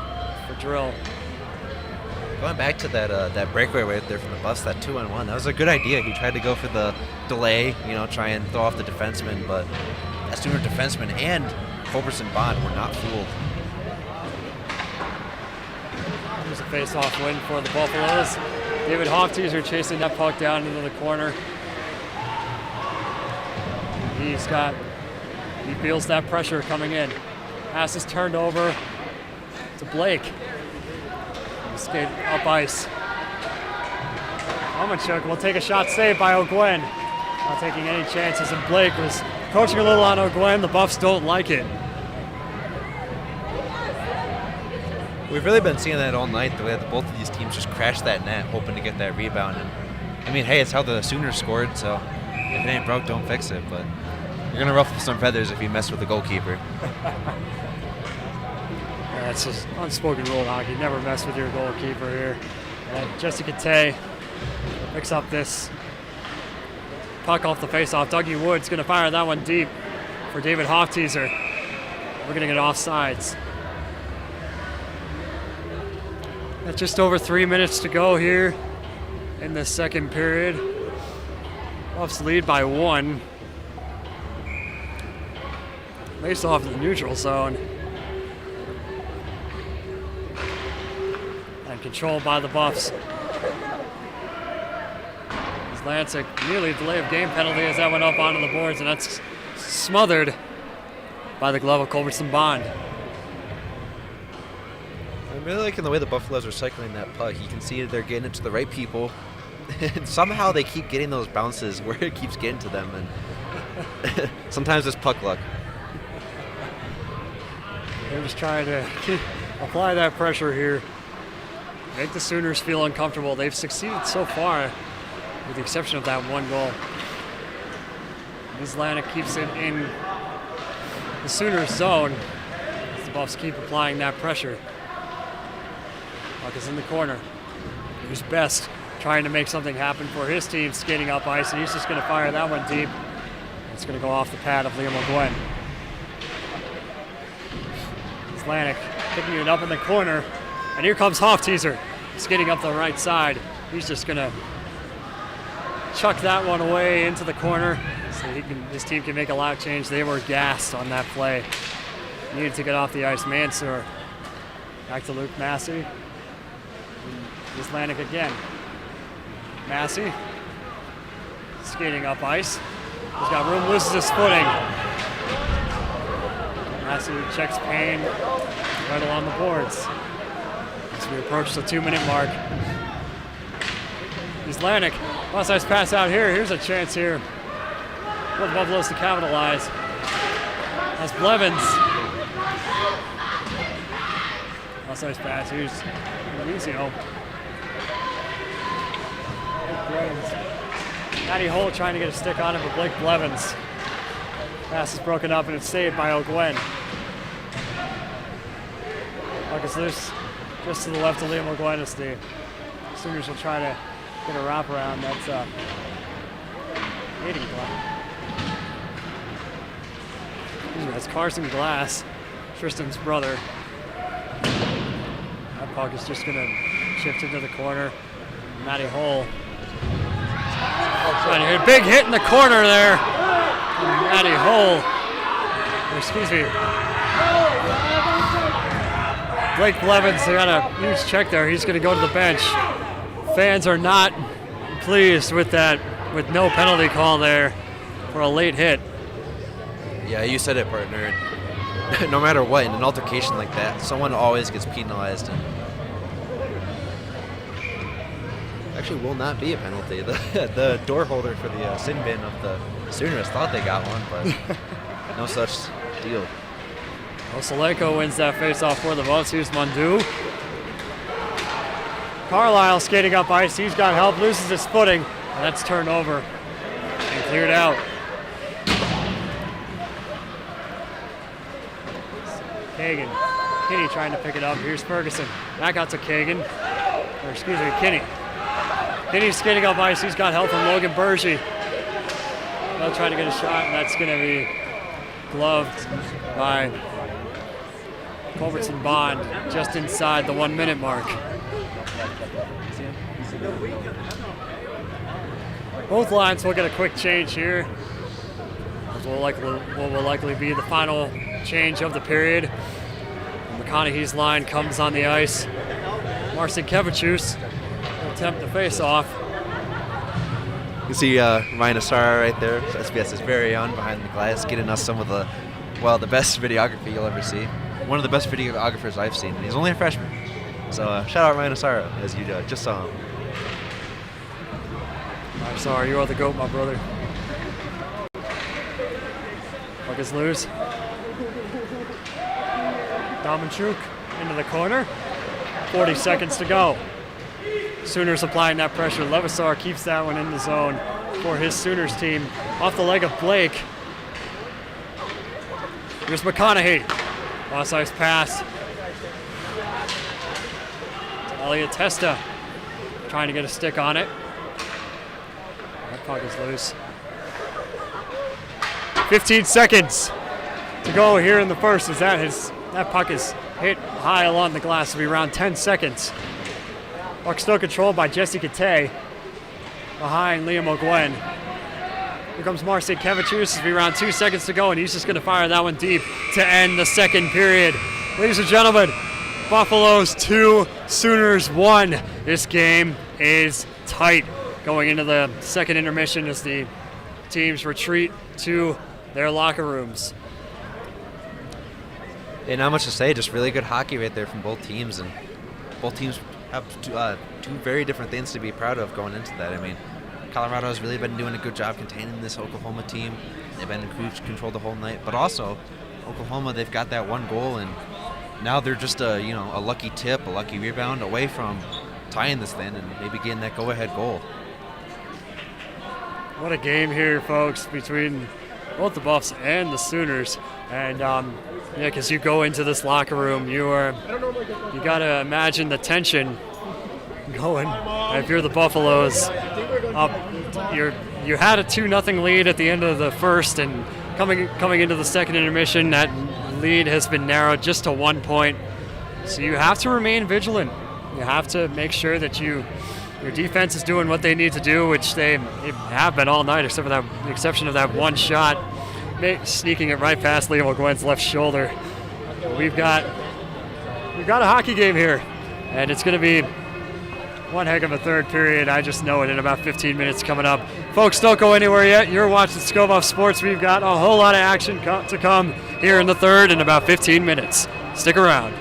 Going back to that breakaway right there from the Buffs, that 2-on-1, that was a good idea. He tried to go for the delay, try and throw off the defenseman, but that Sooner defenseman and Culbertson Bond were not fooled. Here's a face-off win for the Buffaloes. David Hofteaser chasing that puck down into the corner. He feels that pressure coming in. Pass is turned over to Blake. Skate up ice. Omenchuk will take a shot saved by O'Gwen. Not taking any chances, and Blake was coaching a little on O'Gwen. The Buffs don't like it. We've really been seeing that all night, the way that both of these teams just crash that net, hoping to get that rebound. And hey, it's how the Sooners scored, so if it ain't broke, don't fix it. But you're going to ruffle some feathers if you mess with the goalkeeper. That's just unspoken rule in hockey. Never mess with your goalkeeper here. And Jesse Kate picks up this puck off the faceoff. Dougie Wood's going to fire that one deep for David Hofteaser. We're going to get offsides. Just over 3 minutes to go here in the second period. Buffs lead by 1. Face off in the neutral zone. And controlled by the Buffs. Lancic nearly delay of game penalty as that went up onto the boards, and that's smothered by the glove of Culbertson Bond. I'm really liking the way the Buffaloes are cycling that puck. You can see they're getting it to the right people, and somehow they keep getting those bounces where it keeps getting to them, and sometimes it's puck luck. They're just trying to apply that pressure here, make the Sooners feel uncomfortable. They've succeeded so far, with the exception of that one goal. Islanik keeps it in the Sooners zone as the Buffs keep applying that pressure. Puck is in the corner. Here's Best trying to make something happen for his team, skating up ice, and he's just going to fire that one deep. It's going to go off the pad of Liam O'Gwen. Islanik picking it up in the corner, and here comes Hofteaser skating up the right side. He's just going to chuck that one away into the corner so his team can make a loud change. They were gassed on that play. Needed to get off the ice. Mansour back to Luke Massey. Islanik again. Massey skating up ice. He's got room, loses his footing. Massey checks Payne right along the boards as we approach the 2-minute mark. Islanik, cross-ice pass out here. Here's a chance here for the Buffaloes to capitalize. That's Blevins. Cross-ice pass. Here's Elysium. Matty Holt trying to get a stick on him, but Blake Blevins. Pass is broken up and it's saved by O'Gwen. Puck is loose just to the left of Liam O'Gwen as the Sooners will try to get a wraparound. That's That's Carson Glass, Tristan's brother. That puck is just going to shift into the corner. Matty Hull. Trying to hit a big hit in the corner there. Matty Hull. Excuse me. Blake Blevins, they got a huge check there. He's going to go to the bench. Fans are not pleased with that, with no penalty call there for a late hit. Yeah, you said it, partner. No matter what, in an altercation like that, someone always gets penalized. And actually, will not be a penalty. The door holder for the sin bin of the Sooners thought they got one, but no such deal. Osalenko wins that faceoff for the Buffs. Here's Mundu. Carlisle skating up ice. He's got help, loses his footing, and that's turned over and cleared out. Kagan. Kinney trying to pick it up. Here's Ferguson. Back out to Kagan. Or excuse me, Kinney. Kinney's skating up ice. He's got help from Logan Bergy. They'll try to get a shot, and that's going to be gloved by Culbertson Bond just inside the 1 minute mark. Both lines will get a quick change here. This will likely be the final change of the period. McConaughey's line comes on the ice. Marcin Kevichus will attempt the face-off. You see Ryan Asara right there, SBS's very own, behind the glass, getting us some of the best videography you'll ever see. One of the best videographers I've seen, and he's only a freshman. So shout out Ryan Asara, as you just saw him. I'm sorry, you are the GOAT, my brother. Puck is loose. Domanchuk into the corner. 40 seconds to go. Sooners applying that pressure. Levisar keeps that one in the zone for his Sooners team. Off the leg of Blake. Here's McConaughey. Cross ice pass. To Elliot Testa. Trying to get a stick on it. That puck is loose. 15 seconds to go here in the first as that puck is hit high along the glass. It'll be around 10 seconds. Puck still controlled by Jesse Kate behind Liam O'Gwen. Here comes Marcin Kevichus. It'll be around 2 seconds to go, and he's just going to fire that one deep to end the second period. Ladies and gentlemen, Buffaloes 2, Sooners 1. This game is tight going into the second intermission as the teams retreat to their locker rooms. Yeah, not much to say. Just really good hockey right there from both teams, and both teams have two very different things to be proud of going into that. I mean, Colorado has really been doing a good job containing this Oklahoma team. They've been in cruise control the whole night, but also Oklahoma, they've got that one goal, and now they're just a lucky tip, a lucky rebound away from tying this thing and maybe getting that go-ahead goal. What a game here, folks, between both the Buffs and the Sooners. And because you go into this locker room, you got to imagine the tension going. If you're the Buffaloes, you had a 2-0 lead at the end of the first, and coming into the second intermission, that lead has been narrowed just to 1 point. So you have to remain vigilant. You have to make sure that your defense is doing what they need to do, which they have been all night, except for the exception of that one shot, sneaking it right past Liam O'Gwen's left shoulder. We've got a hockey game here, and it's going to be one heck of a third period. I just know it in about 15 minutes coming up. Folks, don't go anywhere yet. You're watching Scoboff Sports. We've got a whole lot of action to come here in the third in about 15 minutes. Stick around.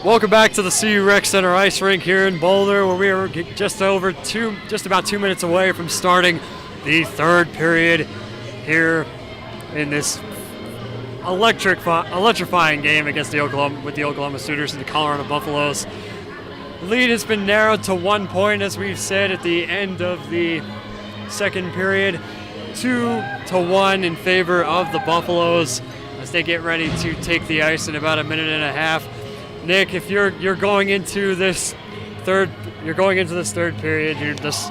Welcome back to the CU Rec Center Ice Rink here in Boulder, where we are just about 2 minutes away from starting the third period here in this electrifying game against the Oklahoma Sooners and the Colorado Buffaloes. The lead has been narrowed to 1 point, as we've said at the end of the second period, 2-1 in favor of the Buffaloes as they get ready to take the ice in about a minute and a half. Nick, if you're going into this third period, this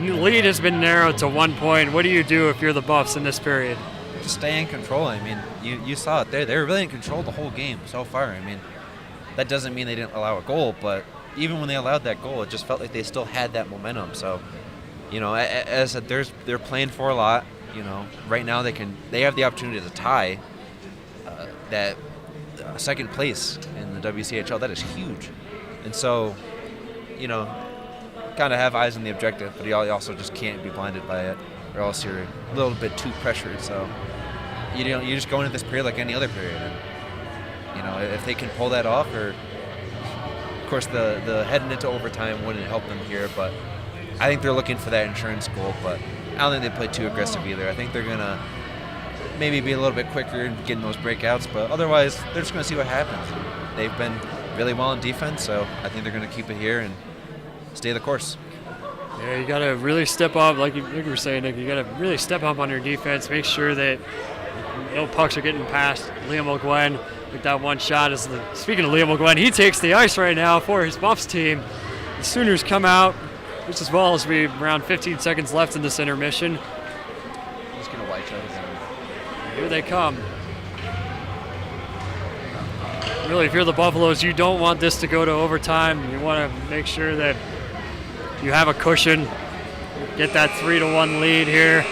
lead has been narrowed to 1 point. What do you do if you're the Buffs in this period? Just stay in control. I mean, you saw it there. They were really in control the whole game so far. I mean, that doesn't mean they didn't allow a goal, but even when they allowed that goal, it just felt like they still had that momentum. So, as I said, they're playing for a lot. Right now they have the opportunity to tie that second place in the WCHL. That is huge. And so, kind of have eyes on the objective, but you also just can't be blinded by it, or else you're a little bit too pressured. So, you just go into this period like any other period. And, if they can pull that off, or of course the heading into overtime wouldn't help them here, but I think they're looking for that insurance goal. But I don't think they play too aggressive either. I think they're gonna maybe be a little bit quicker in getting those breakouts, but otherwise they're just going to see what happens. They've been really well in defense, so I think they're going to keep it here and stay the course. Yeah, you got to really step up, like you were saying, Nick. You got to really step up on your defense. Make sure that no pucks are getting past Liam O'Gwen with that one shot. Speaking of Liam O'Gwen, he takes the ice right now for his Buffs team. The Sooners come out just as well as we around 15 seconds left in this intermission. Just going to white shot again. Here they come. Really, if you're the Buffaloes, you don't want this to go to overtime. You want to make sure that you have a cushion, get that 3-1 lead here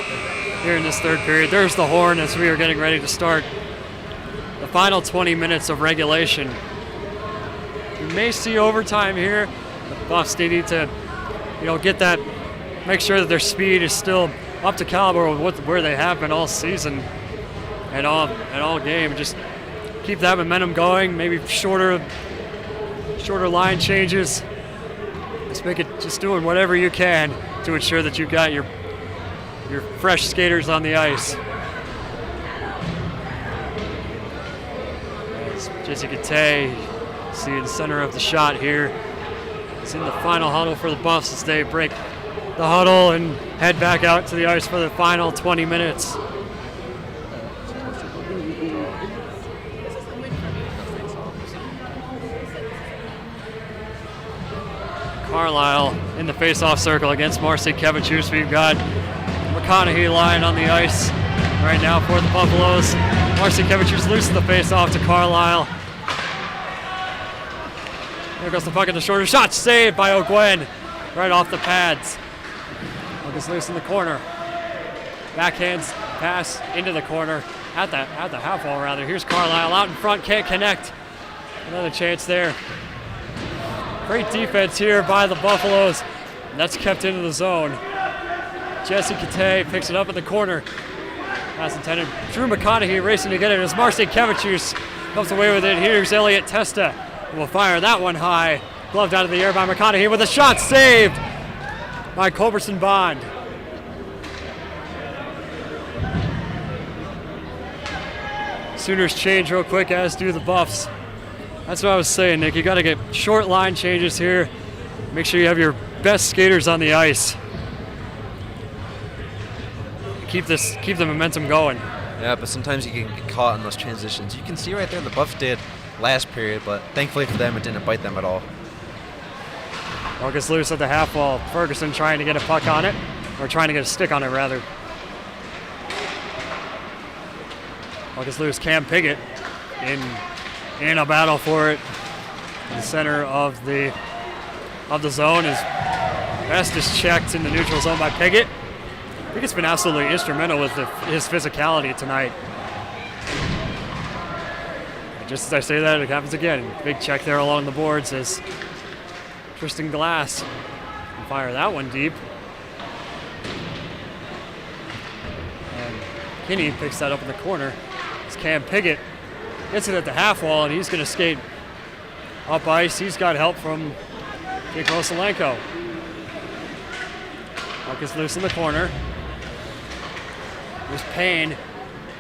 in this third period. There's the horn as we are getting ready to start the final 20 minutes of regulation. You may see overtime here. The Buffs, they need to, get that, make sure that their speed is still up to caliber with where they have been all season. And all game, just keep that momentum going. Maybe shorter line changes. Just doing whatever you can to ensure that you've got your fresh skaters on the ice. As Jesse Gate, see in the center of the shot here. It's in the final huddle for the Buffs as they break the huddle and head back out to the ice for the final 20 minutes. Carlisle in the face-off circle against Marcy Kevichus. We've got McConaughey lying on the ice right now for the Buffaloes. Marcy Kevichus loses the face-off to Carlisle. There goes the puck in the shorter shot, saved by O'Gwen right off the pads. Puck is loose in the corner. Backhands pass into the corner at the half wall rather. Here's Carlisle out in front, can't connect. Another chance there. Great defense here by the Buffaloes. And that's kept into the zone. Jesse Gate picks it up in the corner. Pass intended. Drew McConaughey racing to get it as Marcy Kevichus comes away with it. Here's Elliot Testa. Will fire that one high. Gloved out of the air by McConaughey with a shot saved by Culberson Bond. Sooners change real quick, as do the Buffs. That's what I was saying, Nick. You got to get short line changes here. Make sure you have your best skaters on the ice. Keep the momentum going. Yeah, but sometimes you can get caught in those transitions. You can see right there the Buffs did last period, but thankfully for them, it didn't bite them at all. Puck is loose at the half wall. Ferguson trying to get a puck on it, or trying to get a stick on it, rather. Puck is loose. Cam Piggott in a battle for it. In the center of the zone. His best is checked in the neutral zone by Piggott. Piggott's been absolutely instrumental with his physicality tonight. Just as I say that, it happens again. Big check there along the boards as Tristan Glass can fire that one deep. And Kinney picks that up in the corner. It's Cam Piggott gets it at the half wall, and he's going to skate Up ice, he's got help from Jake Rosalenko. Puck is loose in the corner. There's Payne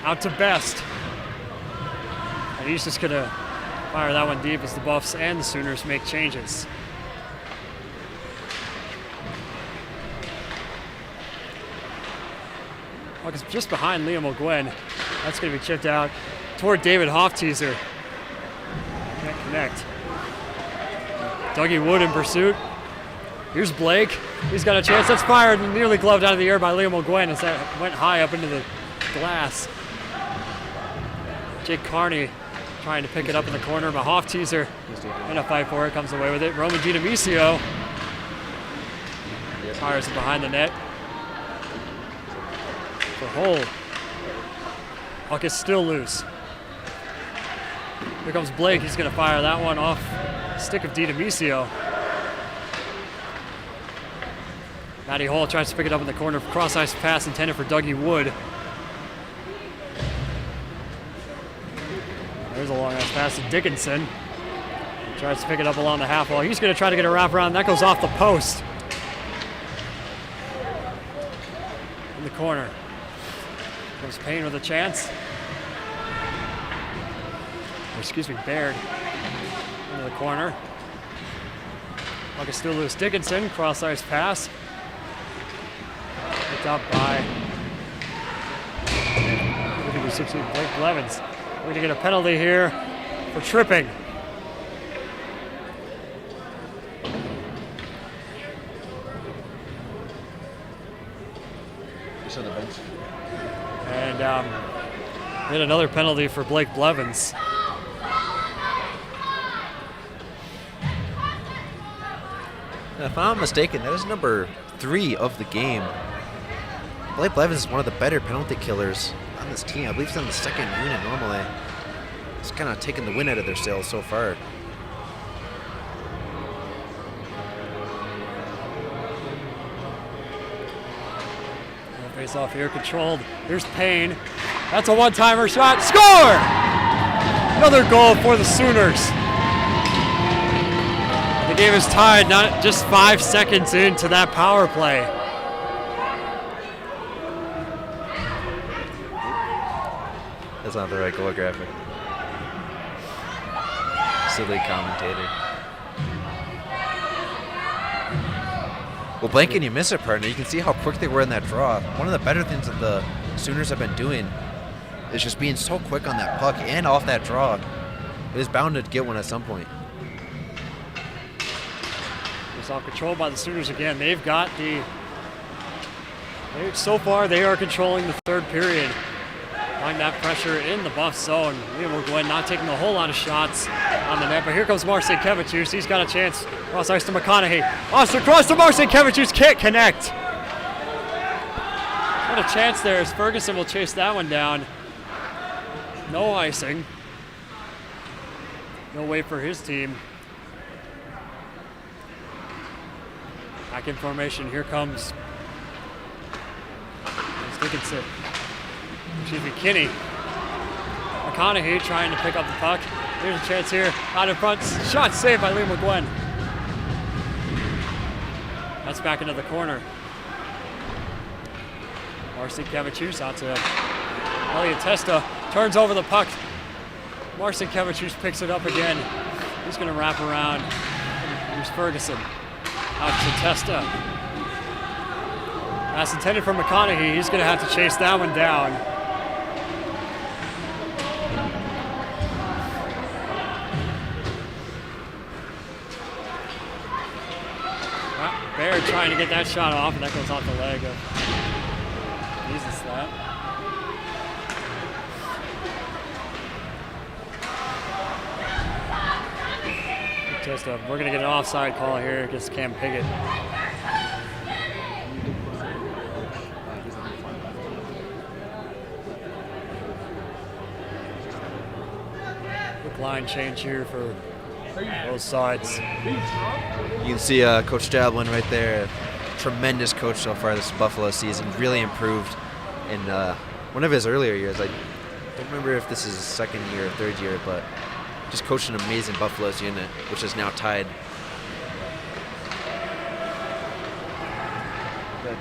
out to Best. And he's just going to fire that one deep as the Buffs and the Sooners make changes. Puck is just behind Liam O'Gwen. That's going to be chipped out toward David Hofteaser. Can't connect. Dougie Wood in pursuit. Here's Blake. He's got a chance. That's fired and nearly gloved out of the air by Liam O'Gwen as that went high up into the glass. Jake Carney trying to pick it up in the corner, but Hofteaser in a fight for it, comes away with it. Roman DiDomicio fires it behind the net for Hull. Puck is still loose. Here comes Blake. He's going to fire that one off stick of DiDomicio. Matty Hull tries to pick it up in the corner. Cross-ice pass intended for Dougie Wood. There's a long ice pass to Dickinson. He tries to pick it up along the half wall. He's going to try to get a wraparound. That goes off the post. In the corner. Comes Payne with a chance. Baird. Into the corner. Puck is still loose. Dickinson, cross-ice pass. Picked up by Blake Blevins. We're going to get a penalty here for tripping. He's on the bench. And we had another penalty for Blake Blevins. If I'm not mistaken, that is number 3 of the game. Blake Blevins is one of the better penalty killers on this team. I believe he's on the second unit normally. He's kind of taking the wind out of their sails so far. Face off here, controlled. Here's Payne. That's a one-timer shot. Score! Another goal for the Sooners. The game is tied, not just 5 seconds into that power play. That's not the right goal graphic. Silly commentator. Well, Blank, and you miss it, partner. You can see how quick they were in that draw. One of the better things that the Sooners have been doing is just being so quick on that puck and off that draw. It was bound to get one at some point. It's all controlled by the Sooners again. They've got so far they are controlling the third period. Applying that pressure in the Buff zone. Liam O'Gwen not taking a whole lot of shots on the net, but here comes Marcinkiewicz. He's got a chance. Cross ice to McConaughey. Austin cross to Marcinkiewicz. Can't connect. What a chance there as Ferguson will chase that one down. No icing. No way for his team. Back in formation. Here comes Dickinson. Kinney. McConaughey trying to pick up the puck. Here's a chance here. Out in front. Shot saved by Liam McGwen. That's back into the corner. Marcinkiewicz out to Elliot Testa. Turns over the puck. Marcinkiewicz picks it up again. He's going to wrap around. Here's Ferguson. Out to Testa. Pass intended for McConaughey. He's going to have to chase that one down. Baird trying to get that shot off, and that goes off the leg of Jesus that. We're going to get an offside call here against Cam Piggott. Quick line change here for both sides. You can see Coach Jablin right there. Tremendous coach so far this Buffalo season. Really improved in one of his earlier years. I don't remember if this is his second year or third year, but just coached an amazing Buffaloes unit, which is now tied. Good.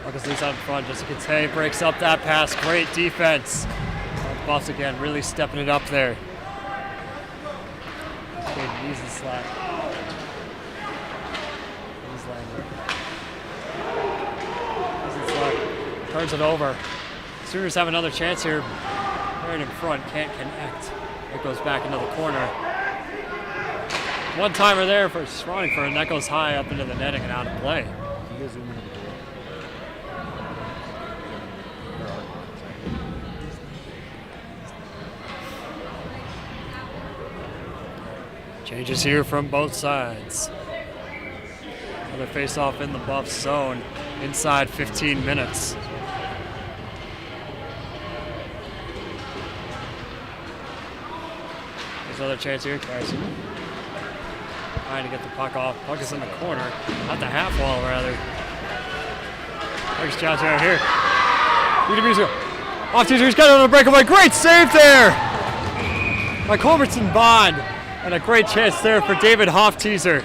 Marcus Lee's out in front. Jessica Tay breaks up that pass. Great defense. The Buffs again really stepping it up there. Good, easy slap. Turns it over. Sooners have another chance here. Right in front, can't connect. It goes back into the corner. One timer there for Schroningford, and that goes high up into the netting and out of play. Changes here from both sides. Another face-off in the Buffs zone inside 15 minutes. There's another chance here. Carson trying to get the puck off. Puck is in the corner, at the half wall rather. Next chance right here. Off teaser, he's got it on the breakaway. Great save there by Culbertson Bond. And a great chance there for David Hofteaser.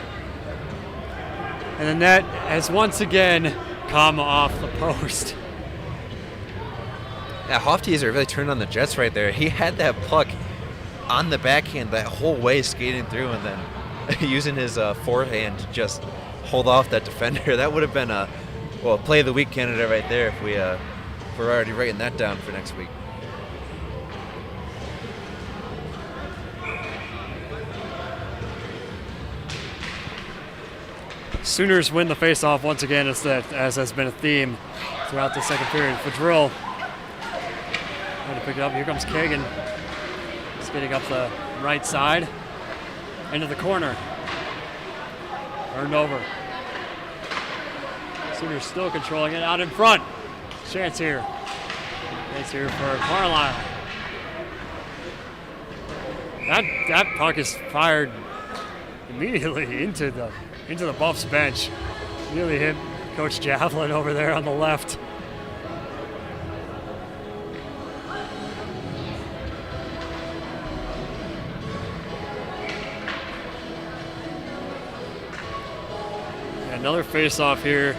And the net has once again come off the post. Yeah, Hofteaser really turned on the Jets right there. He had that puck on the backhand that whole way skating through and then using his forehand to just hold off that defender. That would have been a play of the week candidate right there if we're already writing that down for next week. Sooners win the faceoff once again, as has been a theme throughout the second period. Fadrill trying to pick it up. Here comes Kagan. He's getting up the right side into the corner. Earned over. Sooners still controlling it out in front. Chance here. Chance here for Carlisle. That puck is fired immediately into the Buffs bench. Nearly hit Coach Javelin over there on the left. Another face-off here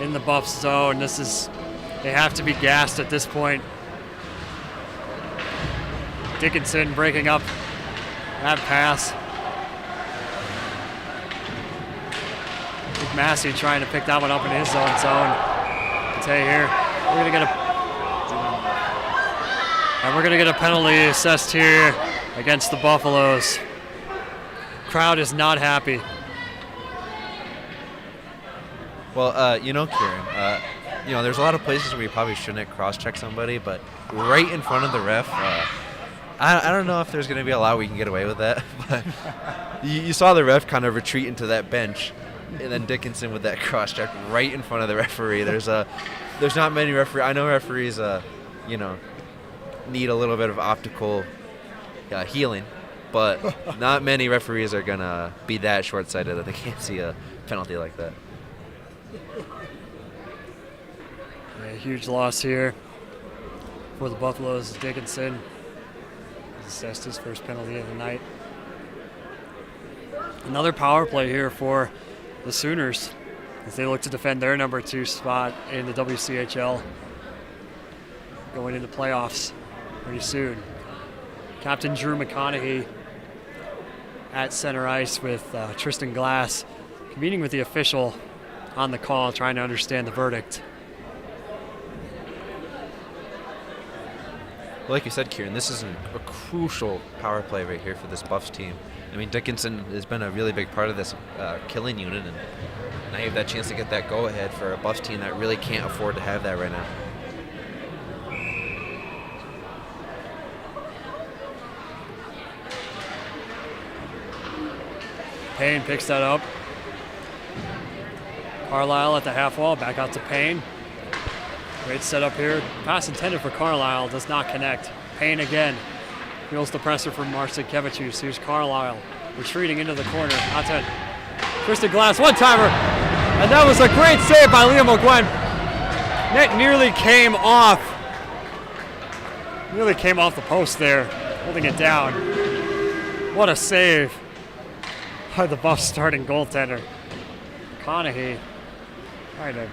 in the Buffs zone. They have to be gassed at this point. Dickinson breaking up that pass. Massey trying to pick that one up in his own zone. Tay here. We're gonna get a penalty assessed here against the Buffaloes. Crowd is not happy. Well, Kieran, there's a lot of places where you probably shouldn't cross-check somebody, but right in front of the ref, I don't know if there's going to be a lot we can get away with that. But you saw the ref kind of retreat into that bench, and then Dickinson with that cross-check right in front of the referee. There's not many referees. I know referees, need a little bit of optical healing, but not many referees are going to be that short-sighted that they can't see a penalty like that. A huge loss here for the Buffaloes. Dickinson assessed his first penalty of the night. Another power play here for the Sooners as they look to defend their number 2 spot in the WCHL going into playoffs pretty soon. Captain Drew McConaughey at center ice with Tristan Glass convening with the official on the call, trying to understand the verdict. Well, like you said, Kieran, this is a crucial power play right here for this Buffs team. I mean, Dickinson has been a really big part of this killing unit, and now you have that chance to get that go-ahead for a Buffs team that really can't afford to have that right now. Payne picks that up. Carlisle at the half wall, back out to Payne. Great setup here. Pass intended for Carlisle, does not connect. Payne again. Feels the pressure from Marcinkiewicz. Here's Carlisle retreating into the corner. Out to Tristan Glass, one-timer. And that was a great save by Liam O'Gwen. Net nearly came off. Nearly came off the post there. holding it down. What a save by the Buffs starting goaltender. McConaughey trying to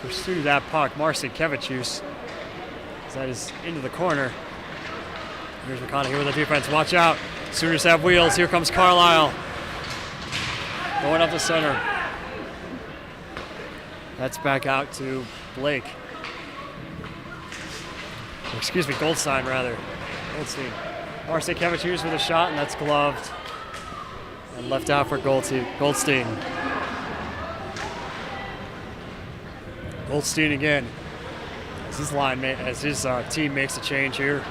pursue that puck. Marcy Kevichus. That is into the corner. Here's McConaughey with the defense. Watch out. Sooners have wheels. Here comes Carlisle. Going up the center. That's back out to Blake. Excuse me, Goldstein rather. Goldstein. Marcy Kevichus with a shot, and that's gloved. And left out for Goldstein. Goldstein again. As his team makes a change here.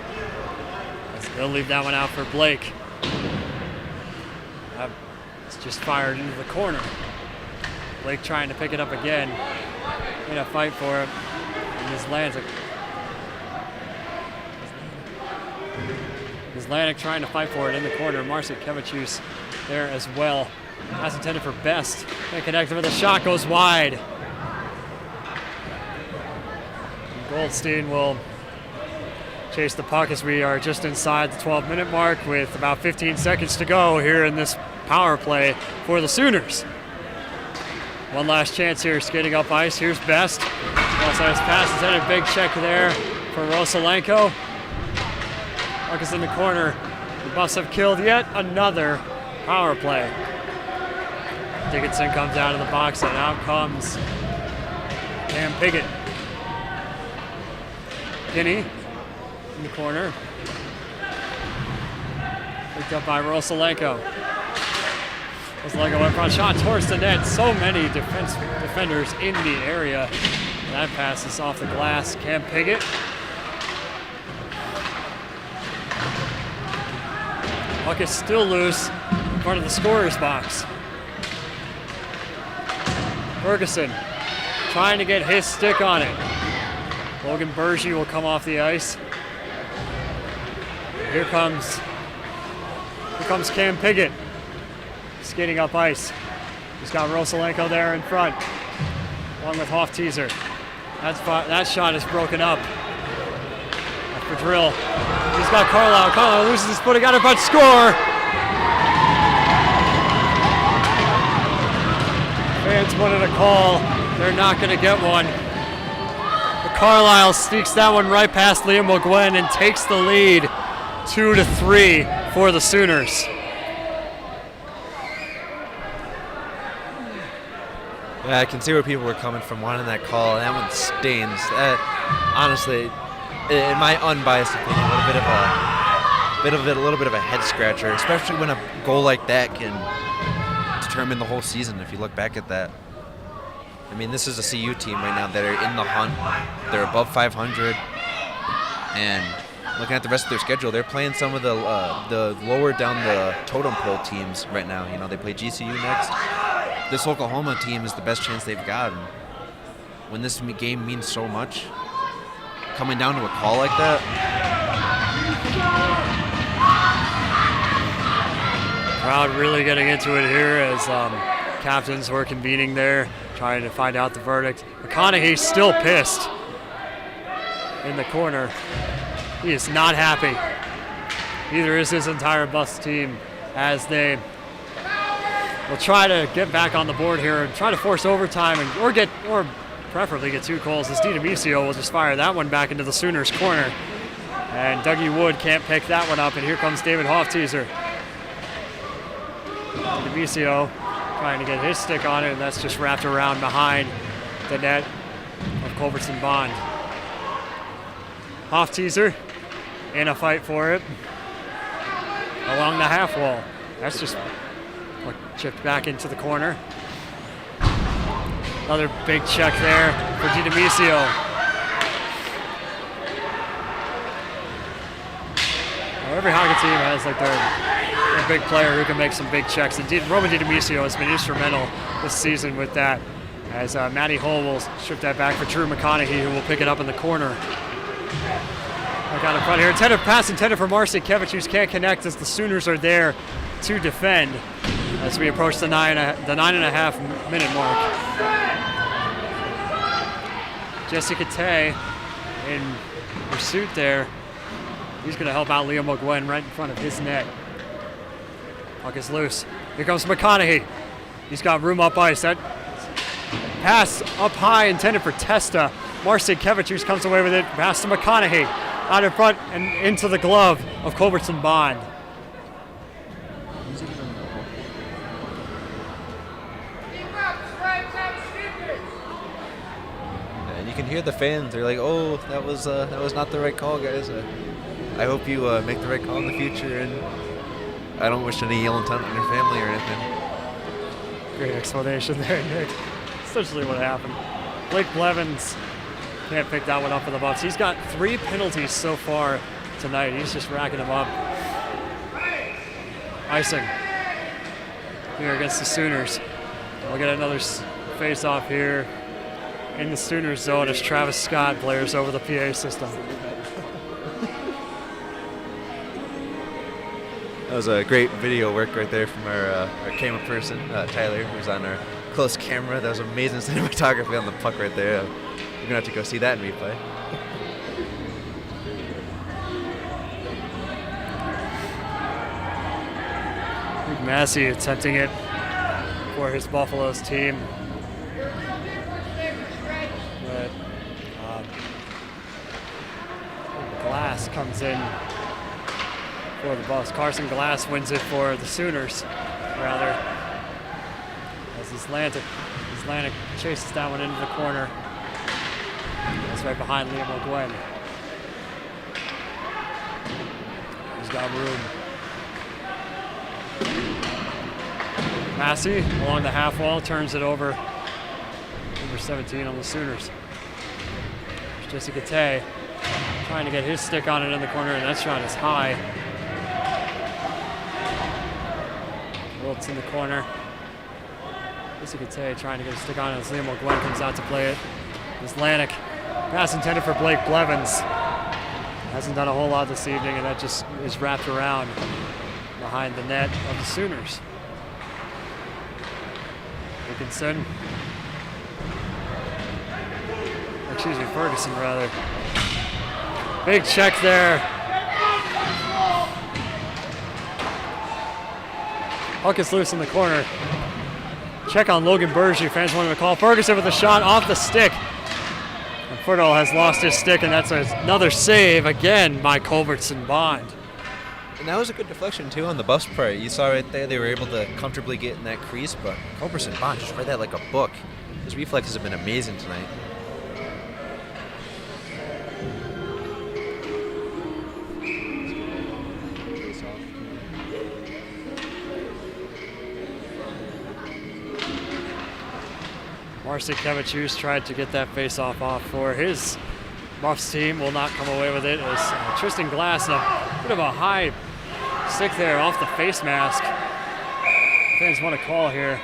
They'll leave that one out for Blake. It's just fired into the corner. Blake trying to pick it up again. In a fight for it. And Islanic trying to fight for it in the corner. Marcy Kevichus there as well. Pass intended for Best. They connect with a shot, goes wide. Goldstein will chase the puck as we are just inside the 12-minute mark with about 15 seconds to go here in this power play for the Sooners. One last chance here, skating up ice. Here's Best. Also his pass intended, big check there for Rosalenko. Puck is in the corner. The Buffs have killed yet another power play. Dickinson comes out of the box and out comes Cam Piggott. Kinney in the corner. Picked up by Rosalenko. Rosalenko went front, shot towards the net. So many defenders in the area. That pass is off the glass. Cam Piggott. Puck is still loose in front of the scorer's box. Ferguson trying to get his stick on it. Logan Bergy will come off the ice. Here comes Cam Piggott, skating up ice. He's got Rosalenko there in front, along with Hofteaser. That shot is broken up. For Drill. He's got Carlisle. Carlisle loses his footing, got a bunch score. Fans wanted a call. They're not going to get one. Carlisle sneaks that one right past Liam McGuinn and takes the lead 2-3 for the Sooners. Yeah, I can see where people were coming from wanting that call. That one stings. Honestly, in my unbiased opinion, a little bit of a head scratcher, especially when a goal like that can determine the whole season. If you look back at that. I mean, this is a CU team right now that are in the hunt. They're above 500, and looking at the rest of their schedule, they're playing some of the lower down the totem pole teams right now. You know, they play GCU next. This Oklahoma team is the best chance they've got. And when this game means so much, coming down to a call like that. Crowd really getting into it here as captains were convening there, trying to find out the verdict. McConaughey still pissed in the corner. He is not happy. Neither is his entire Buffs team as they will try to get back on the board here and try to force overtime or preferably get 2 goals. As DiDomisio will just fire that one back into the Sooners' corner. And Dougie Wood can't pick that one up, and here comes David Hofteaser. DiDomisio trying to get his stick on it, and that's just wrapped around behind the net of Culbertson Bond. Hofteaser in a fight for it along the half wall. That's just chipped back into the corner. Another big check there for DiDomisio. Every hockey team has like their big player who can make some big checks. And Roman DiDomisio has been instrumental this season with that, as Matty Hull will strip that back for Drew McConaughey, who will pick it up in the corner. Back out in front here. Pass intended for Marcy Kevichus, can't connect as the Sooners are there to defend as we approach the 9.5 minute mark. Jesse Kate in pursuit there He's going to help out Liam O'Gwen right in front of his net. Puck is loose. Here comes McConaughey. He's got room up ice. That pass up high intended for Testa. Marcin Kevichus comes away with it. Pass to McConaughey. Out in front and into the glove of Culbertson Bond. And you can hear the fans. They're like, "Oh, that was not the right call, guys. I hope you make the right call in the future, and I don't wish any ill intent on your family or anything." Great explanation there, Nick. Essentially what happened. Blake Blevins can't pick that one up for the Buffs. He's got 3 penalties so far tonight. He's just racking them up. Icing here against the Sooners. We'll get another face-off here in the Sooners zone as Travis Scott blares over the PA system. That was a great video work right there from our camera person, Tyler, who's on our close camera. That was amazing cinematography on the puck right there. You're going to have to go see that in replay. Massey attempting it for his Buffaloes team. But Glass comes in for the Buffs. Carson Glass wins it for the Sooners, rather. As Atlantic chases that one into the corner. That's right behind Liam O'Gwen. He's got room. Massey along the half wall turns it over. Number 17 on the Sooners. There's Jesse Gate trying to get his stick on it in the corner, and that shot is high. Wilt's in the corner. Jesse Gate trying to get a stick on it as Liam O'Gwen comes out to play it. Atlantic pass intended for Blake Blevins. Hasn't done a whole lot this evening, and that just is wrapped around behind the net of the Sooners. Dickinson. Excuse me, Ferguson, rather. Big check there. Puck is loose in the corner. Check on Logan Berge. Fans wanted to call. Ferguson with a shot off the stick. And Furdal has lost his stick, and that's another save again by Culbertson Bond. And that was a good deflection, too, on the Buffs part. You saw right there they were able to comfortably get in that crease, but Culbertson Bond just read that like a book. His reflexes have been amazing tonight. Marcin Kevichus tried to get that face-off off for his Buffs team. Will not come away with it as Tristan Glass, a bit of a high stick there off the face mask. Fans want to call here.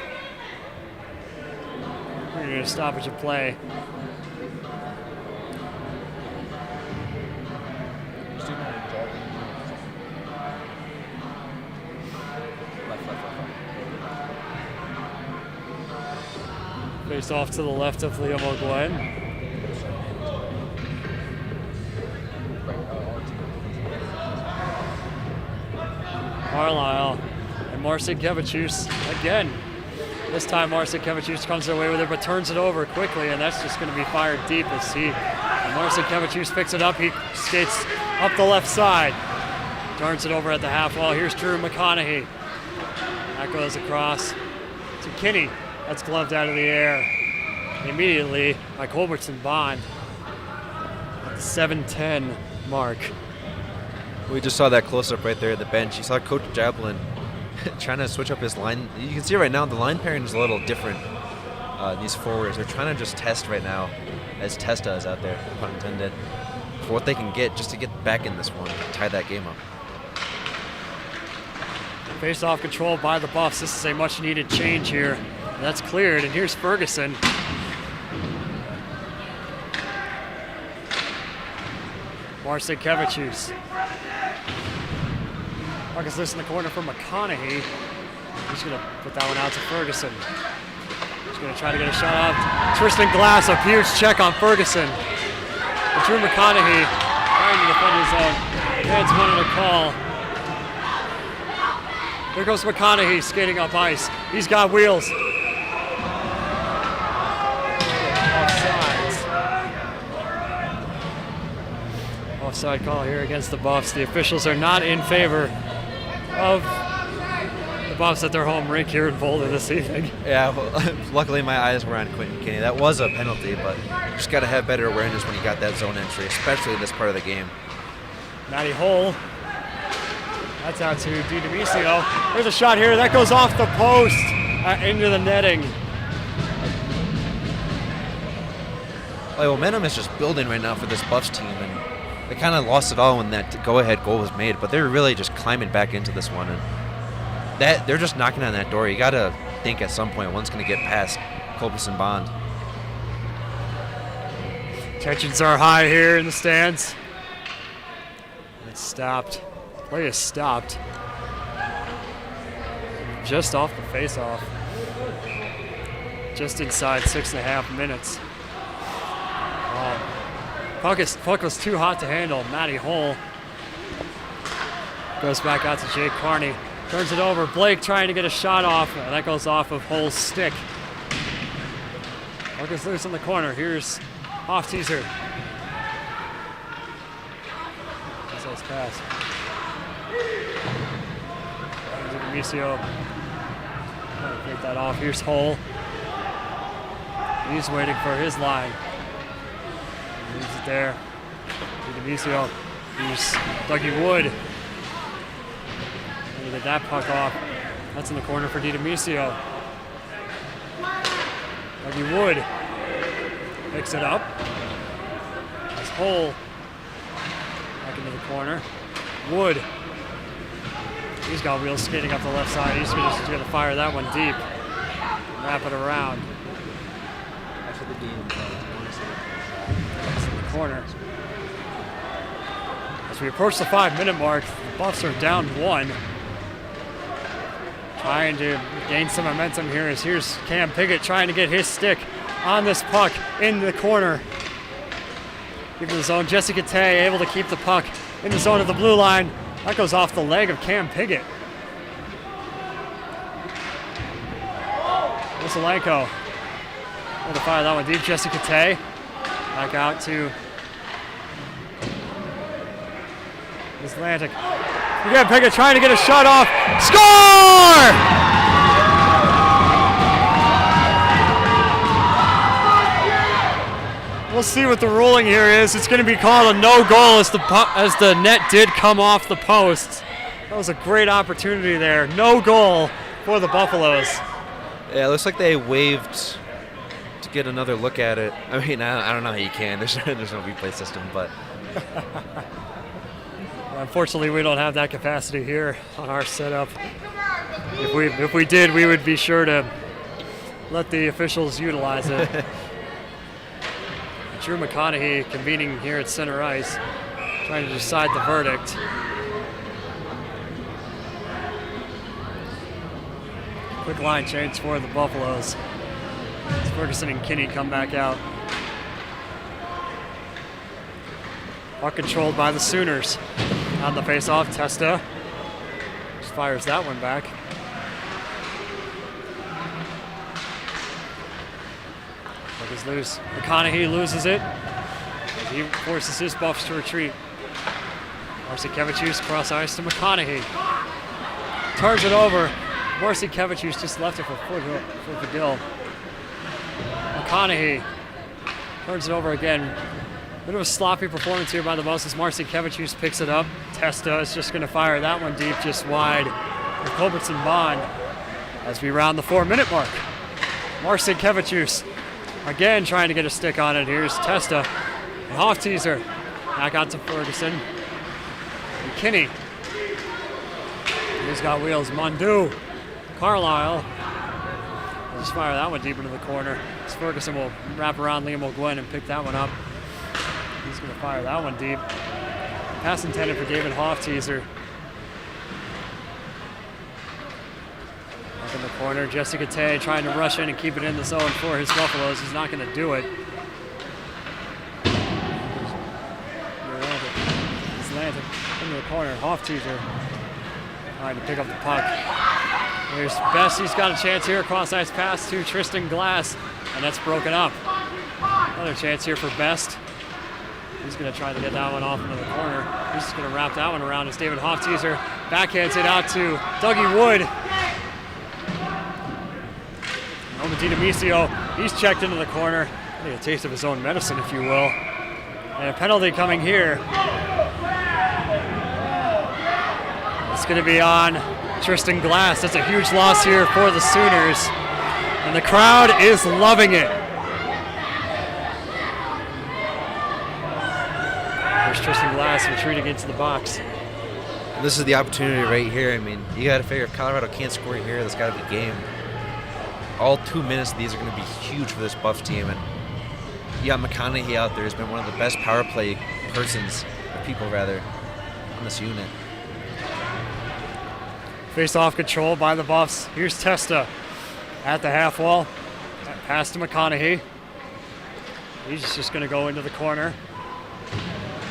We're going to stoppage of play. Face off to the left of Liam O'Gwen. Carlisle and Marcin Kevichus again. This time Marcin Kevichus comes away with it but turns it over quickly, and that's just going to be fired deep as Marcin Kevichus picks it up. He skates up the left side. Turns it over at the half wall. Here's Drew McConaughey. That goes across to Kinney. That's gloved out of the air immediately by Culbertson Bond at the 7:10 mark. We just saw that close-up right there at the bench. You saw Coach Jablin trying to switch up his line. You can see right now the line pairing is a little different. These forwards, they're trying to just test right now, as Testa is out there, pun intended, for what they can get just to get back in this one, tie that game up. Face-off controlled by the Buffs. This is a much-needed change here. And that's cleared, and here's Ferguson. Marcin Kevichus. Puck is loose in the corner for McConaughey. He's going to put that one out to Ferguson. He's going to try to get a shot out. Tristan Glass, a huge check on Ferguson. But Drew McConaughey trying to defend his own. Fans wanted a call. There goes McConaughey skating up ice. He's got wheels. Offside call here against the Buffs. The officials are not in favor of the Buffs at their home rink here in Boulder this evening. Yeah, well, luckily my eyes were on Quentin Kinney. That was a penalty, but you just got to have better awareness when you got that zone entry, especially this part of the game. Matty Hole. That's out to DiDimisio. There's a shot here. That goes off the post into the netting. Well, momentum is just building right now for this Buffs team, and they kind of lost it all when that go-ahead goal was made, but they're really just climbing back into this one, and they're just knocking on that door. You got to think at some point one's going to get past Culberson Bond. Tensions are high here in the stands. It's stopped. Play is stopped. Just off the face-off. Just inside 6.5 minutes. Puck was too hot to handle. Matty Hole goes back out to Jake Carney. Turns it over. Blake trying to get a shot off. And that goes off of Hole's stick. Puck is loose in the corner. Here's Hoff-Teaser. Nice pass. DiDimisio. Get that off. Here's Hole. He's waiting for his line. Leaves it there. DiDimisio. Here's Dougie Wood. And to get that puck off. That's in the corner for DiDimisio. Dougie Wood picks it up. That's Hole. Back into the corner. Wood. He's got wheels skating up the left side. He's just going to fire that one deep. Wrap it around. That's in the corner. As we approach the 5-minute mark, the Buffs are down 1. Trying to gain some momentum here as here's Cam Piggott trying to get his stick on this puck in the corner. Into the zone. Jesse Katay able to keep the puck in the zone of the blue line. That goes off the leg of Cam Piggott. Vassilenko. Able to fire that one deep. Jesse Katay. Back out to Atlantic. Again, Piggott trying to get a shot off. Score! We'll see what the ruling here is. It's going to be called a no goal as the net did come off the post. That was a great opportunity there. No goal for the Buffaloes. Yeah, it looks like they waved to get another look at it. I mean, I don't know how you can. There's no replay system, but unfortunately, we don't have that capacity here on our setup. If we did, we would be sure to let the officials utilize it. Drew McConaughey convening here at center ice, trying to decide the verdict. Quick line change for the Buffaloes. As Ferguson and Kinney come back out. Puck controlled by the Sooners. On the face-off, Testa just fires that one back. Puck is loose. McConaughey loses it. He forces his Buffs to retreat. Marcinkevičius cross ice to McConaughey. Turns it over. Marcinkevičius just left it for Fadill. McConaughey turns it over again. Bit of a sloppy performance here by the Buffs as Marcinkevičius picks it up. Testa is just going to fire that one deep, just wide for Culberson Bond as we round the 4-minute mark. Marcinkevičius again trying to get a stick on it. Here's Testa and Hoff-Teaser. Back out to Ferguson. And Kinney. He's got wheels. Mondu. Carlisle. Just fire that one deep into the corner. As Ferguson will wrap around Liam O'Gwen and pick that one up. He's going to fire that one deep. Pass intended for David Hoff-Teaser. Up in the corner, Jesse Katay trying to rush in and keep it in the zone for his Buffaloes. He's not going to do it. Atlantic into the corner. Hofteaser trying to pick up the puck. Here's Best. He's got a chance here. Cross ice pass to Tristan Glass, and that's broken up. Another chance here for Best. He's going to try to get that one off into the corner. He's just going to wrap that one around as David Hofteaser backhands it out to Dougie Wood. Medina-Micio, he's checked into the corner. Getting a taste of his own medicine, if you will. And a penalty coming here. It's going to be on Tristan Glass. That's a huge loss here for the Sooners. And the crowd is loving it. There's Tristan Glass retreating into the box. This is the opportunity right here. I mean, you got to figure if Colorado can't score here, that's got to be game. All 2 minutes of these are going to be huge for this Buffs team. And you got McConaughey out there. He's been one of the best power play people on this unit. Face-off control by the Buffs. Here's Testa at the half wall. Pass to McConaughey. He's just going to go into the corner.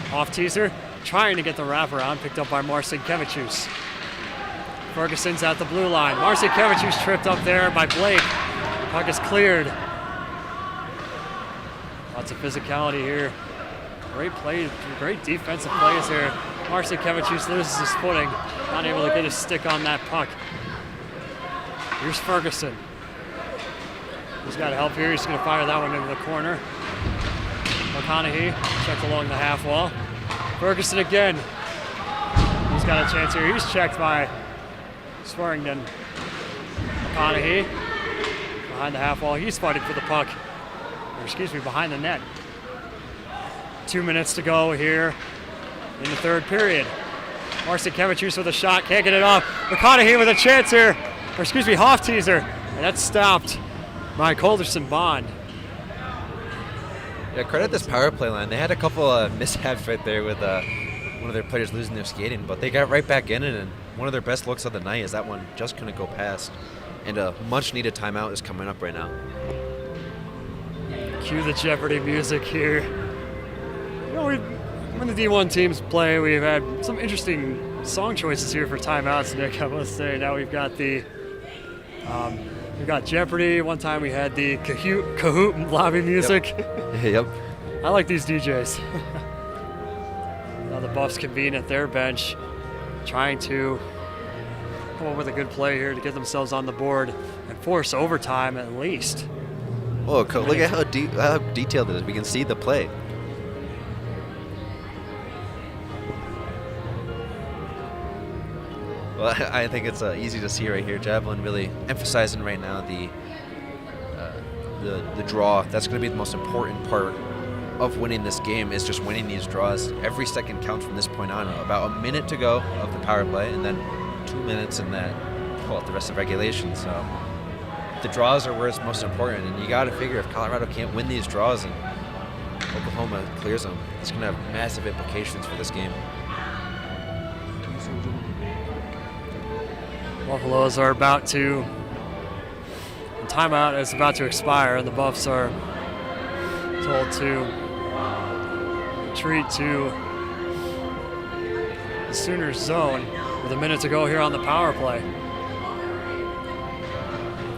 Hofteaser trying to get the wraparound, picked up by Marcinkevičius. Ferguson's at the blue line. Marcinkevičius tripped up there by Blake. Puck is cleared. Lots of physicality here. Great play, great defensive plays here. Marcinkevičius loses his footing, not able to get his stick on that puck. Here's Ferguson. He's got help here. He's going to fire that one into the corner. McConaughey checked along the half wall. Ferguson again. He's got a chance here. He's checked by Swearingen. McConaughey behind the half wall. He's fighting for the puck. Or excuse me, behind the net. 2 minutes to go here in the third period. Marcinkevičius with a shot, can't get it off. McConaughey with a chance here. Or excuse me, Hofteaser. And that's stopped by Colderson Bond. Yeah, credit this power play line. They had a couple of mishaps right there with one of their players losing their skating, but they got right back in it, and one of their best looks of the night is that one just couldn't go past. And a much-needed timeout is coming up right now. Cue the Jeopardy music here. You know, when the D1 teams play, we've had some interesting song choices here for timeouts, Nick, I must say. Now we've got we've got Jeopardy. One time we had the Kahoot lobby music. Yep. I like these DJs. Now the Buffs convene at their bench, trying to come up with a good play here to get themselves on the board and force overtime at least. Oh, look at how detailed it is. We can see the play. Well, I think it's easy to see right here. Javelin really emphasizing right now the draw. That's going to be the most important part of winning this game, is just winning these draws. Every second counts from this point on. About a minute to go of the power play, and then 2 minutes in that, well, the rest of regulation. So the draws are where it's most important, and you got to figure if Colorado can't win these draws and Oklahoma clears them, it's going to have massive implications for this game. Buffaloes are about to, the timeout is about to expire, and the Buffs are told to retreat to the Sooners zone with a minute to go here on the power play.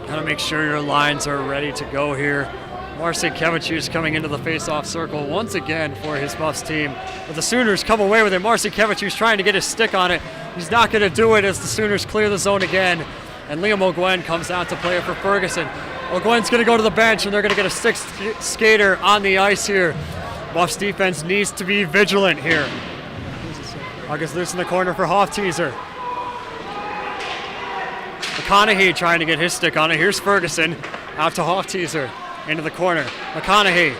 Gotta make sure your lines are ready to go here. Marcinkevičius coming into the face-off circle once again for his Buffs team. But the Sooners come away with it. Marcinkevičius trying to get his stick on it. He's not going to do it as the Sooners clear the zone again. And Liam O'Gwen comes out to play it for Ferguson. O'Gwen's going to go to the bench, and they're going to get a sixth skater on the ice here. Buffs defense needs to be vigilant here. August loose in the corner for Hofteaser. McConaughey trying to get his stick on it. Here's Ferguson out to Hofteaser. Into the corner. McConaughey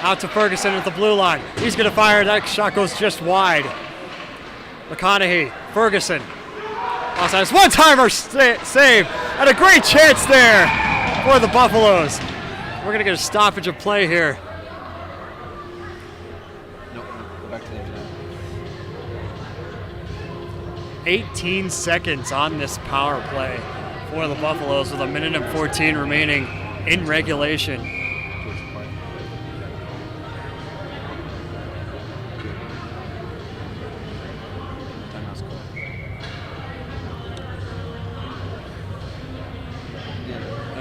out to Ferguson at the blue line. He's going to fire. That shot goes just wide. McConaughey, Ferguson. Offsides. One-timer save. And a great chance there for the Buffaloes. We're going to get a stoppage of play here. Nope. Go back to the end. 18 seconds on this power play for the Buffaloes with 1:14 remaining in regulation.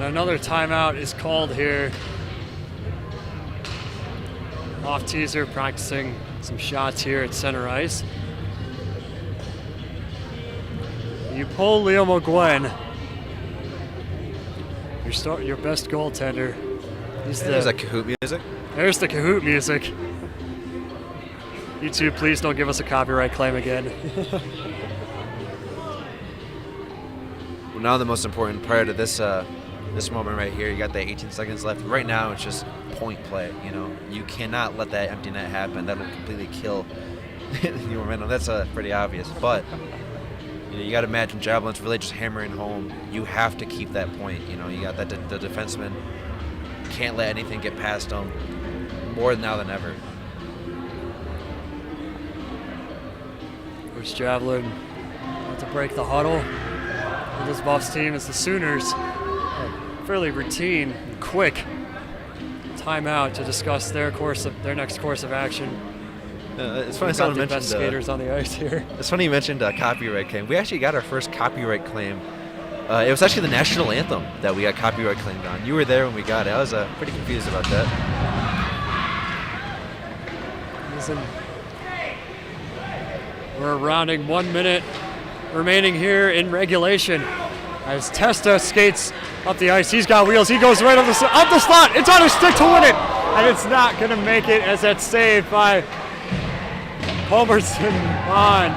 And another timeout is called here. Off teaser, practicing some shots here at center ice. You pull Leo McGuinn, your best goaltender. There's that Kahoot music. There's the Kahoot music. YouTube, please don't give us a copyright claim again. Well, now the most important part of this this moment right here, you got that 18 seconds left. Right now, it's just point play. You know, you cannot let that empty net happen. That'll completely kill your momentum. That's pretty obvious. But you got to imagine Javelin's really just hammering home. You have to keep that point. You know, you got that the defenseman can't let anything get past him. More now than ever. There's Javelin about to break the huddle. And this Buffs team is the Sooners. Fairly routine and quick timeout to discuss their next course of action. It's funny someone mentioned best skaters on the ice here. It's funny you mentioned copyright claim. We actually got our first copyright claim. It was actually the national anthem that we got copyright claimed on. You were there when we got it. I was pretty confused about that. Listen, we're rounding 1 minute remaining here in regulation. As Testa skates up the ice, he's got wheels. He goes right up the slot. It's on his stick to win it, and it's not going to make it as that's saved by Culbertson Bond.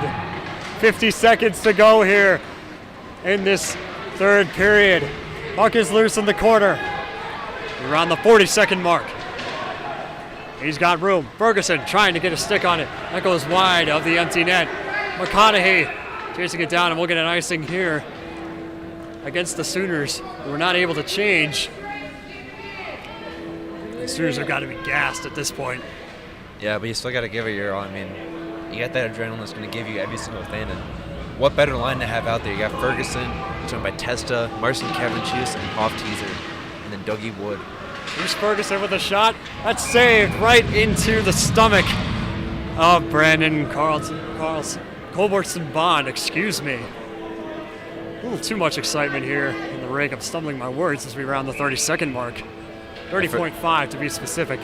50 seconds to go here in this third period. Puck is loose in the corner. Around the 40-second mark. He's got room. Ferguson trying to get a stick on it. That goes wide of the empty net. McConaughey chasing it down, and we'll get an icing here against the Sooners, who were not able to change. The Sooners have got to be gassed at this point. Yeah, but you still got to give it your all. I mean, you got that adrenaline that's going to give you every single thing. And what better line to have out there? You got Ferguson, joined by Testa, Marcin Kevicius, and Off Teaser, and then Dougie Wood. Here's Ferguson with a shot. That's saved right into the stomach of Brandon Culbertson Bond, excuse me. A little too much excitement here in the rink. I'm stumbling my words as we round the 30-second mark. 30.5 to be specific.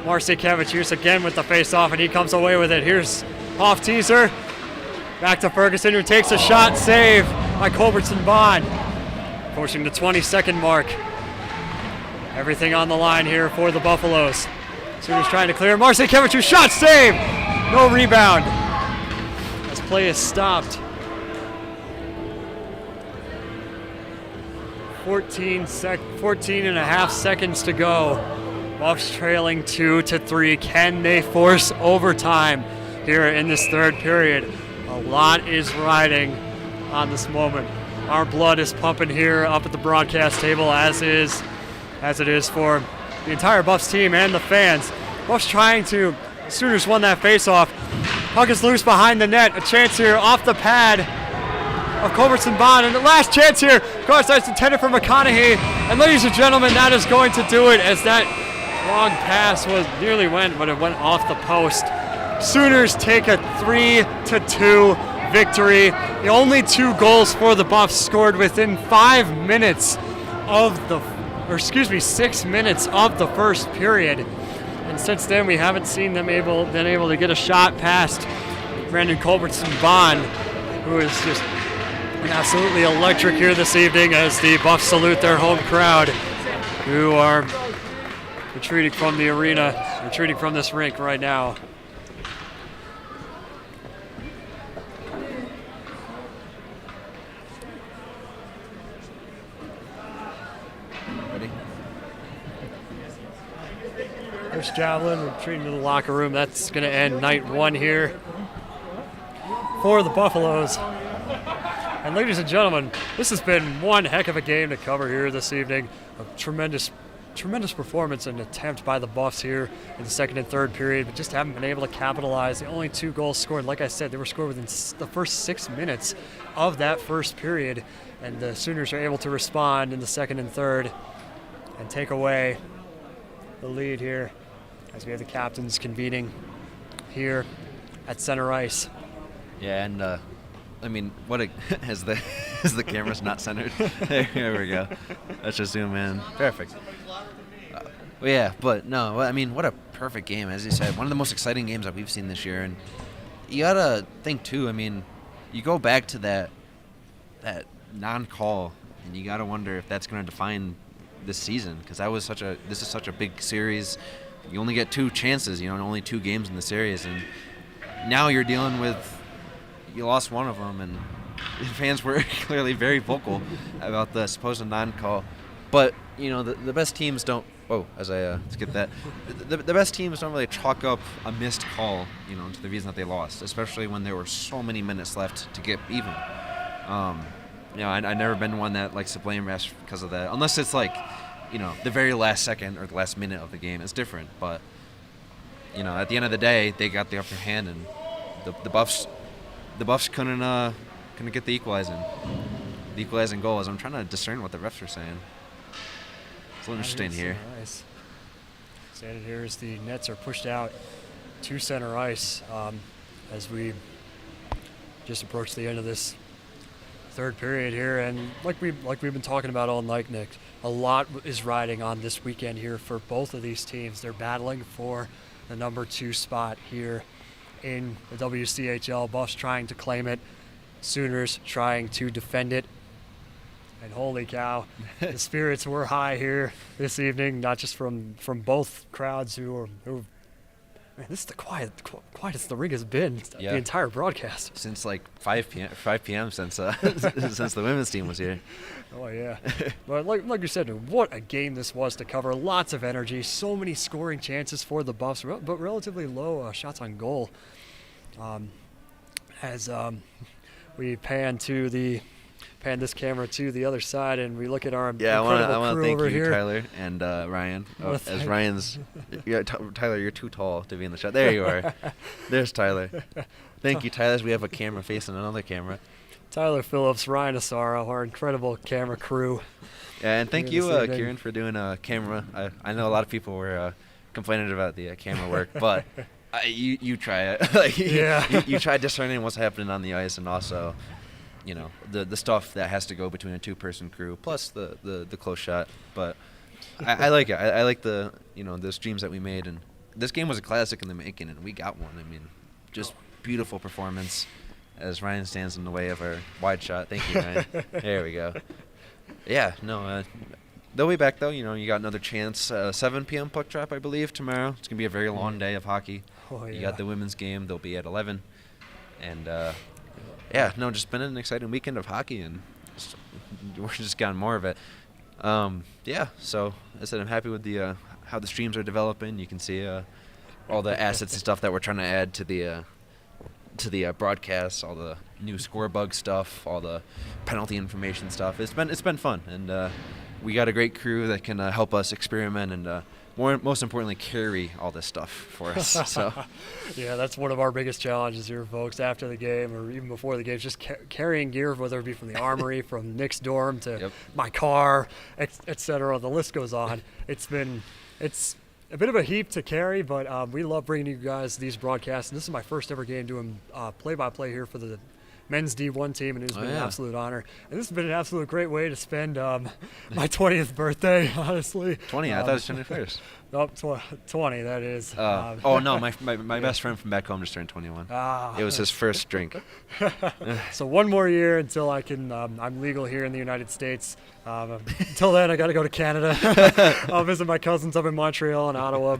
Marcin Kevicius again with the face-off, and he comes away with it. Here's Off Teaser. Back to Ferguson, who takes a shot. Save by Culbertson Bond. Pushing the 20-second mark. Everything on the line here for the Buffaloes. Sooners trying to clear. Marcin Kevicius, shot save! No rebound. As play is stopped. 14 and a half seconds to go. Buffs trailing 2-3. Can they force overtime here in this third period? A lot is riding on this moment. Our blood is pumping here up at the broadcast table, as it is for the entire Buffs team and the fans. Buffs trying to. Sooners won that face-off. Puck is loose behind the net. A chance here off the pad of Culbertson Bond, and the last chance here. Cross ice intended for McConaughey, and ladies and gentlemen, that is going to do it, as that long pass nearly went, but it went off the post. Sooners take a 3-2 victory. The only 2 goals for the Buffs scored within 6 minutes of the first period, and since then we haven't seen them been able to get a shot past Brandon Culbertson Bond, who is just absolutely electric here this evening as the Buffs salute their home crowd, who are retreating from the arena, retreating from this rink right now. Ready? There's Javelin retreating to the locker room. That's going to end night 1 here for the Buffaloes. And ladies and gentlemen, this has been one heck of a game to cover here this evening. A tremendous performance and attempt by the Buffs here in the second and third period, but just haven't been able to capitalize. The only 2 goals scored, like I said, they were scored within the first 6 minutes of that first period, and the Sooners are able to respond in the second and third and take away the lead here as we have the captains convening here at center ice. Yeah, and I mean, what a is the camera's not centered? There we go. Let's just zoom in. Perfect. Well, yeah, but no, I mean, what a perfect game, as you said. One of the most exciting games that we've seen this year, and you gotta think too. I mean, you go back to that non-call, and you gotta wonder if that's going to define this season, because this is such a big series. You only get 2 chances, and only 2 games in the series, and now you're dealing with you lost one of them, and fans were clearly very vocal about the supposed non-call. But the best teams don't. Oh, as I skip that, the best teams don't really chalk up a missed call, to the reason that they lost, especially when there were so many minutes left to get even. I've never been one that likes to blame refs because of that, unless it's like, the very last second or the last minute of the game. It's different, but at the end of the day, they got the upper hand, and the Buffs couldn't get the equalizing goal. As I'm trying to discern what the refs are saying. It's a little interesting here. Nice. Standing here as the nets are pushed out to center ice as we just approach the end of this third period here, and like we've been talking about all night, Nick, a lot is riding on this weekend here for both of these teams. They're battling for the number 2 spot here in the WCHL. Buffs trying to claim it, Sooners trying to defend it. And holy cow, the spirits were high here this evening, not just from both crowds who man, this is the quietest the ring has been the entire broadcast. Since like 5 p.m. since since the women's team was here. Oh, yeah. But like you said, what a game this was to cover. Lots of energy, so many scoring chances for the Buffs, but relatively low shots on goal. As we pan this camera to the other side, and we look at our incredible crew over here. I want to thank you, Tyler and Ryan. As Ryan's, Tyler, you're too tall to be in the shot. There you are. There's Tyler. Thank you, Tyler. We have a camera facing another camera. Tyler Phillips, Ryan Asaro, our incredible camera crew. Yeah, and thank you, Kieran, for doing a camera. I know a lot of people were complaining about the camera work, but you try it. You try discerning what's happening on the ice, and also the stuff that has to go between a 2-person crew plus the close shot. But I like it. I like the streams that we made, and this game was a classic in the making, and we got one. I mean, just beautiful performance as Ryan stands in the way of our wide shot. Thank you, Ryan. There we go. Yeah, no, they'll be back though. You got another chance. 7 p.m. puck drop, I believe, tomorrow. It's gonna be a very long day of hockey. Oh, yeah. You got the women's game. They'll be at 11, and just been an exciting weekend of hockey, and we're just getting more of it. So as I said, I'm happy with the how the streams are developing. You can see all the assets and stuff that we're trying to add to the broadcasts, all the new score bug stuff, all the penalty information stuff. It's been fun, and we got a great crew that can help us experiment and most importantly, carry all this stuff for us. So, yeah, that's one of our biggest challenges here, folks. After the game or even before the game, just carrying gear, whether it be from the armory, from Nick's dorm to my car, etc. The list goes on. It's a bit of a heap to carry, but we love bringing you guys these broadcasts. And this is my first ever game doing play-by-play here for the men's D1 team, and it's been an absolute honor. And this has been an absolute great way to spend my 20th birthday, honestly. 20? I thought it was 21st. Nope, 20, that is. No, my best friend from back home just turned 21. It was his first drink. So one more year until I can, I'm legal here in the United States. Until then, I got to go to Canada. I'll visit my cousins up in Montreal and Ottawa,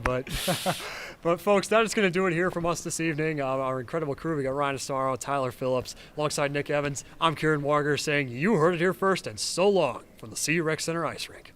But folks, that is going to do it here from us this evening. Our incredible crew, we got Ryan Asaro, Tyler Phillips, alongside Nick Evans. I'm Kieran Warger saying you heard it here first, and so long from the CU Rec Center Ice Rink.